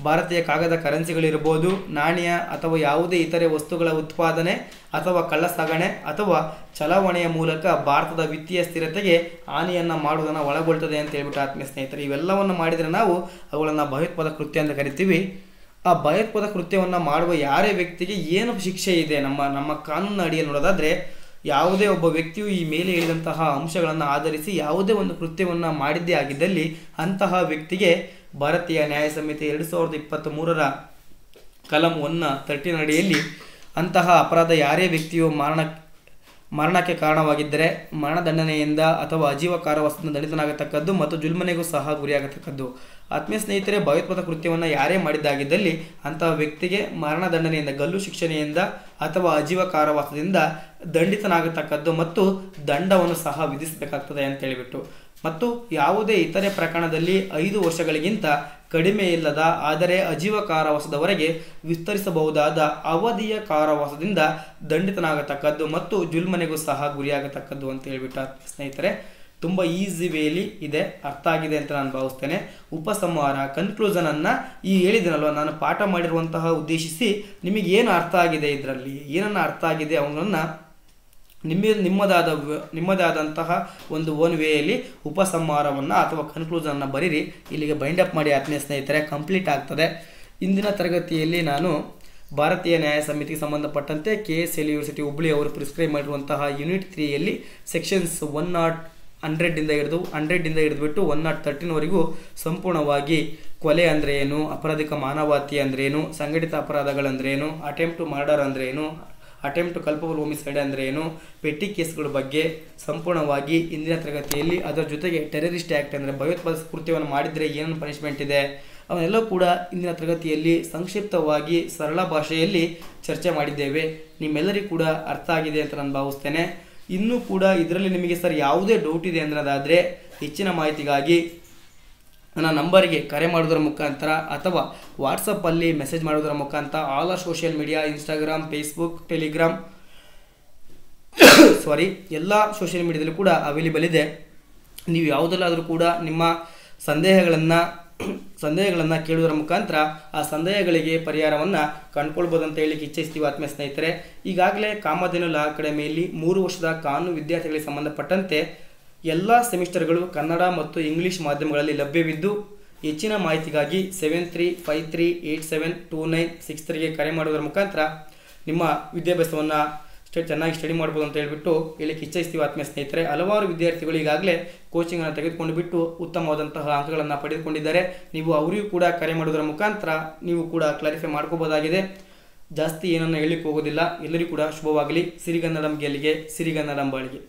ಭಾರತೀಯ ಕಾಗದ ಕರೆನ್ಸಿಗಳಿರ್ಬೋದು, ನಾಣ್ಯ ಅಥವಾ ಯಾವುದೇ ಇತರೆ ವಸ್ತುಗಳ ಉತ್ಪಾದನೆ ಅಥವಾ ಕಳ್ಳಸಾಗಣೆ ಅಥವಾ ಚಲಾವಣೆಯ ಮೂಲಕ ಭಾರತದ ವಿತ್ತೀಯ ಸ್ಥಿರತೆಗೆ ಹಾನಿಯನ್ನು ಮಾಡುವುದನ್ನು ಒಳಗೊಳ್ತದೆ ಅಂತ ಹೇಳ್ಬಿಟ್ಟು ಆತ್ಮೀಯ ಸ್ನೇಹಿತರೆ, ಇವೆಲ್ಲವನ್ನು ಮಾಡಿದರೆ ನಾವು ಅವುಗಳನ್ನು ಭಯೋತ್ಪಾದಕ ಕೃತ್ಯ ಅಂತ ಕರಿತೀವಿ. ಆ ಭಯೋತ್ಪಾದಕ ಕೃತ್ಯವನ್ನು ಮಾಡುವ ಯಾರೇ ವ್ಯಕ್ತಿಗೆ ಏನು ಶಿಕ್ಷೆ ಇದೆ ನಮ್ಮ ಕಾನೂನಿನ ಅಡಿಯಲ್ಲಿ ನೋಡೋದಾದರೆ, ಯಾವುದೇ ಒಬ್ಬ ವ್ಯಕ್ತಿಯು ಈ ಮೇಲೆ ಹೇಳಿದಂತಹ ಅಂಶಗಳನ್ನು ಆಧರಿಸಿ ಯಾವುದೇ ಒಂದು ಕೃತ್ಯವನ್ನು ಮಾಡಿದ್ದೇ ಆಗಿದ್ದಲ್ಲಿ ಅಂತಹ ವ್ಯಕ್ತಿಗೆ ಭಾರತೀಯ ನ್ಯಾಯ ಸಂಹಿತೆ 2023 ಕಲಂ 113 ಅಡಿಯಲ್ಲಿ ಅಂತಹ ಅಪರಾಧ ಯಾರೇ ವ್ಯಕ್ತಿಯು ಮರಣಕ್ಕೆ ಕಾರಣವಾಗಿದ್ದರೆ ಮರಣದಂಡನೆಯಿಂದ ಅಥವಾ ಆಜೀವ ಕಾರಾವಾಸದಿಂದ ದಂಡಿತನಾಗತಕ್ಕದ್ದು ಮತ್ತು ಜುಲ್ಮನೆಗೂ ಸಹ ಗುರಿಯಾಗತಕ್ಕದ್ದು. ಆತ್ಮೀಯ ಸ್ನೇಹಿತರೆ, ಭಯೋತ್ಪಾದಕ ಕೃತ್ಯವನ್ನು ಯಾರೇ ಮಾಡಿದ್ದಾಗಿದ್ದಲ್ಲಿ ಅಂತಹ ವ್ಯಕ್ತಿಗೆ ಮರಣದಂಡನೆಯಿಂದ, ಗಲ್ಲು ಶಿಕ್ಷಣೆಯಿಂದ ಅಥವಾ ಆಜೀವ ಕಾರಾವಾಸದಿಂದ ದಂಡಿತನಾಗತಕ್ಕದ್ದು ಮತ್ತು ದಂಡವನ್ನು ಸಹ ವಿಧಿಸಬೇಕಾಗ್ತದೆ ಅಂತ ಹೇಳಿಬಿಟ್ಟು, ಮತ್ತು ಯಾವುದೇ ಇತರೆ ಪ್ರಕರಣದಲ್ಲಿ 5 ವರ್ಷಗಳಿಗಿಂತ ಕಡಿಮೆ ಇಲ್ಲದ ಆದರೆ ಆಜೀವ ಕಾರಾವಾಸದವರೆಗೆ ವಿಸ್ತರಿಸಬಹುದಾದ ಅವಧಿಯ ಕಾರಾವಾಸದಿಂದ ದಂಡಿತನಾಗತಕ್ಕದ್ದು ಮತ್ತು ಜುಲ್ಮನೆಗೂ ಸಹ ಗುರಿಯಾಗತಕ್ಕದ್ದು ಅಂತ ಹೇಳ್ಬಿಟ್ಟು ಸ್ನೇಹಿತರೆ, ತುಂಬ ಈಸಿ ವೇಲಿ ಇದೆ, ಅರ್ಥ ಆಗಿದೆ ಅಂತ ನಾನು ಭಾವಿಸ್ತೇನೆ. ಉಪಸಂಹಾರ, ಕನ್ಕ್ಲೂಷನನ್ನು ಈ ಹೇಳಿದನಲ್ವ ನಾನು ಪಾಠ ಮಾಡಿರುವಂತಹ ಉದ್ದೇಶಿಸಿ ನಿಮಗೆ ಏನು ಅರ್ಥ ಆಗಿದೆ, ಇದರಲ್ಲಿ ಏನನ್ನು ಅರ್ಥ ಆಗಿದೆ ಅವನನ್ನು ನಿಮ್ಮದೇ ಆದಂತಹ ಒಂದು ಓನ್ ವೇಯಲ್ಲಿ ಉಪಸಂಹಾರವನ್ನು ಅಥವಾ ಕನ್ಕ್ಲೂಷನನ್ನು ಬರೀರಿ. ಇಲ್ಲಿಗೆ ಬೈಂಡ್ ಅಪ್ ಮಾಡಿ ಆತ್ಮೀಯ ಸ್ನೇಹಿತರೆ, ಕಂಪ್ಲೀಟ್ ಆಗ್ತದೆ. ಇಂದಿನ ತರಗತಿಯಲ್ಲಿ ನಾನು ಭಾರತೀಯ ನ್ಯಾಯ ಸಮಿತಿಗೆ ಸಂಬಂಧಪಟ್ಟಂತೆ KSL ಯೂನಿವರ್ಸಿಟಿ ಹುಬ್ಳಿ ಅವರು ಪ್ರಿಸ್ಕ್ರೈಬ್ ಮಾಡಿರುವಂತಹ ಯೂನಿಟ್ 3ಯಲ್ಲಿ ಸೆಕ್ಷನ್ಸ್ 100 ಹಿಡಿದುಬಿಟ್ಟು 113ವರೆಗೂ ಸಂಪೂರ್ಣವಾಗಿ ಕೊಲೆ ಅಂದರೆ ಏನು, ಅಪರಾಧಿಕ ಮಾನವಹತ್ಯೆ ಅಂದ್ರೇನು, ಸಂಘಟಿತ ಅಪರಾಧಗಳಂದ್ರೇನು, ಅಟೆಂಪ್ಟ್ ಟು ಮರ್ಡರ್ ಅಂದ್ರೇನು, ಅಟೆಂಪ್ಟ್ ಟು ಕಲ್ಪಬಲ್ ಹೋಮಿಸೈಡ್ ಅಂದರೆ ಏನು, ಪೆಟ್ಟಿ ಕೇಸ್ಗಳ ಬಗ್ಗೆ ಸಂಪೂರ್ಣವಾಗಿ ಇಂದಿನ ತರಗತಿಯಲ್ಲಿ, ಅದರ ಜೊತೆಗೆ ಟೆರರಿಸ್ಟ್ ಆ್ಯಕ್ಟ್ ಅಂದರೆ ಭಯೋತ್ಪಾದಕ ಕೃತ್ಯವನ್ನು ಮಾಡಿದರೆ ಏನೇನು ಪನಿಷ್ಮೆಂಟ್ ಇದೆ ಅವನ್ನೆಲ್ಲ ಕೂಡ ಇಂದಿನ ತರಗತಿಯಲ್ಲಿ ಸಂಕ್ಷಿಪ್ತವಾಗಿ ಸರಳ ಭಾಷೆಯಲ್ಲಿ ಚರ್ಚೆ ಮಾಡಿದ್ದೇವೆ. ನಿಮ್ಮೆಲ್ಲರಿಗೂ ಕೂಡ ಅರ್ಥ ಆಗಿದೆ ಅಂತ ನಾನು ಭಾವಿಸ್ತೇನೆ. ಇನ್ನೂ ಕೂಡ ಇದರಲ್ಲಿ ನಿಮಗೆ ಸರ್ ಯಾವುದೇ ಡೌಟ್ ಇದೆ ಅನ್ನೋದಾದರೆ ಹೆಚ್ಚಿನ ಮಾಹಿತಿಗಾಗಿ ನನ್ನ ನಂಬರ್ಗೆ ಕರೆ ಮಾಡೋದರ ಮುಖಾಂತರ ಅಥವಾ ವಾಟ್ಸಪ್ಪಲ್ಲಿ ಮೆಸೇಜ್ ಮಾಡೋದರ ಮುಖಾಂತರ all are social media, Instagram, Facebook, Telegram ಎಲ್ಲ ಸೋಷಿಯಲ್ ಮೀಡಿಯಾದಲ್ಲೂ ಕೂಡ ಅವೈಲೇಬಲ್ ಇದೆ. ನೀವು ಯಾವುದಲ್ಲಾದರೂ ಕೂಡ ನಿಮ್ಮ ಸಂದೇಹಗಳನ್ನು ಕೇಳುವುದರ ಮುಖಾಂತರ ಆ ಸಂದೇಹಗಳಿಗೆ ಪರಿಹಾರವನ್ನು ಕಂಡುಕೊಳ್ಬೋದು ಅಂತ ಹೇಳಿ ಇಚ್ಛಿಸ್ತೀವಿ ಆತ್ಮೀಯ ಸ್ನೇಹಿತರೆ. ಈಗಾಗಲೇ ಕಾಮಧೇನು ಲಾ ಅಕಾಡೆಮಿಯಲ್ಲಿ 3 ವರ್ಷದ ಕಾನೂನು ವಿದ್ಯಾರ್ಥಿಗಳಿಗೆ ಸಂಬಂಧಪಟ್ಟಂತೆ ಎಲ್ಲ ಸೆಮಿಸ್ಟರ್ಗಳು ಕನ್ನಡ ಮತ್ತು ಇಂಗ್ಲಿಷ್ ಮಾಧ್ಯಮಗಳಲ್ಲಿ ಲಭ್ಯವಿದ್ದು, ಹೆಚ್ಚಿನ ಮಾಹಿತಿಗಾಗಿ 7353872963ಗೆ ಕರೆ ಮಾಡುವುದರ ಮುಖಾಂತರ ನಿಮ್ಮ ವಿದ್ಯಾಭ್ಯಾಸವನ್ನು ಚೆನ್ನಾಗಿ ಸ್ಟಡಿ ಮಾಡ್ಬೋದು ಅಂತ ಹೇಳ್ಬಿಟ್ಟು ಹೇಳಿಕ್ಕೆ ಇಚ್ಛಿಸ್ತೀವಿ ಆತ್ಮೀಯ ಸ್ನೇಹಿತರೆ. ಹಲವಾರು ವಿದ್ಯಾರ್ಥಿಗಳು ಈಗಾಗಲೇ ಕೋಚಿಂಗನ್ನು ತೆಗೆದುಕೊಂಡು ಬಿಟ್ಟು ಉತ್ತಮವಾದಂತಹ ಅಂಕಗಳನ್ನು ಪಡೆದುಕೊಂಡಿದ್ದಾರೆ. ನೀವು ಅವರಿಗೂ ಕೂಡ ಕರೆ ಮಾಡೋದರ ಮುಖಾಂತರ ನೀವು ಕೂಡ ಕ್ಲಾರಿಫೈ ಮಾಡ್ಕೋಬೋದಾಗಿದೆ. ಜಾಸ್ತಿ ಏನನ್ನು ಹೇಳಲಿಕ್ಕೆ ಹೋಗೋದಿಲ್ಲ. ಎಲ್ಲರಿಗೂ ಕೂಡ ಶುಭವಾಗಲಿ. ಸಿರಿಗನ್ನಡಂ ಗೆಲ್ಲಿಗೆ, ಸಿರಿಗನ್ನಡಂ ಬಾಳಿಗೆ.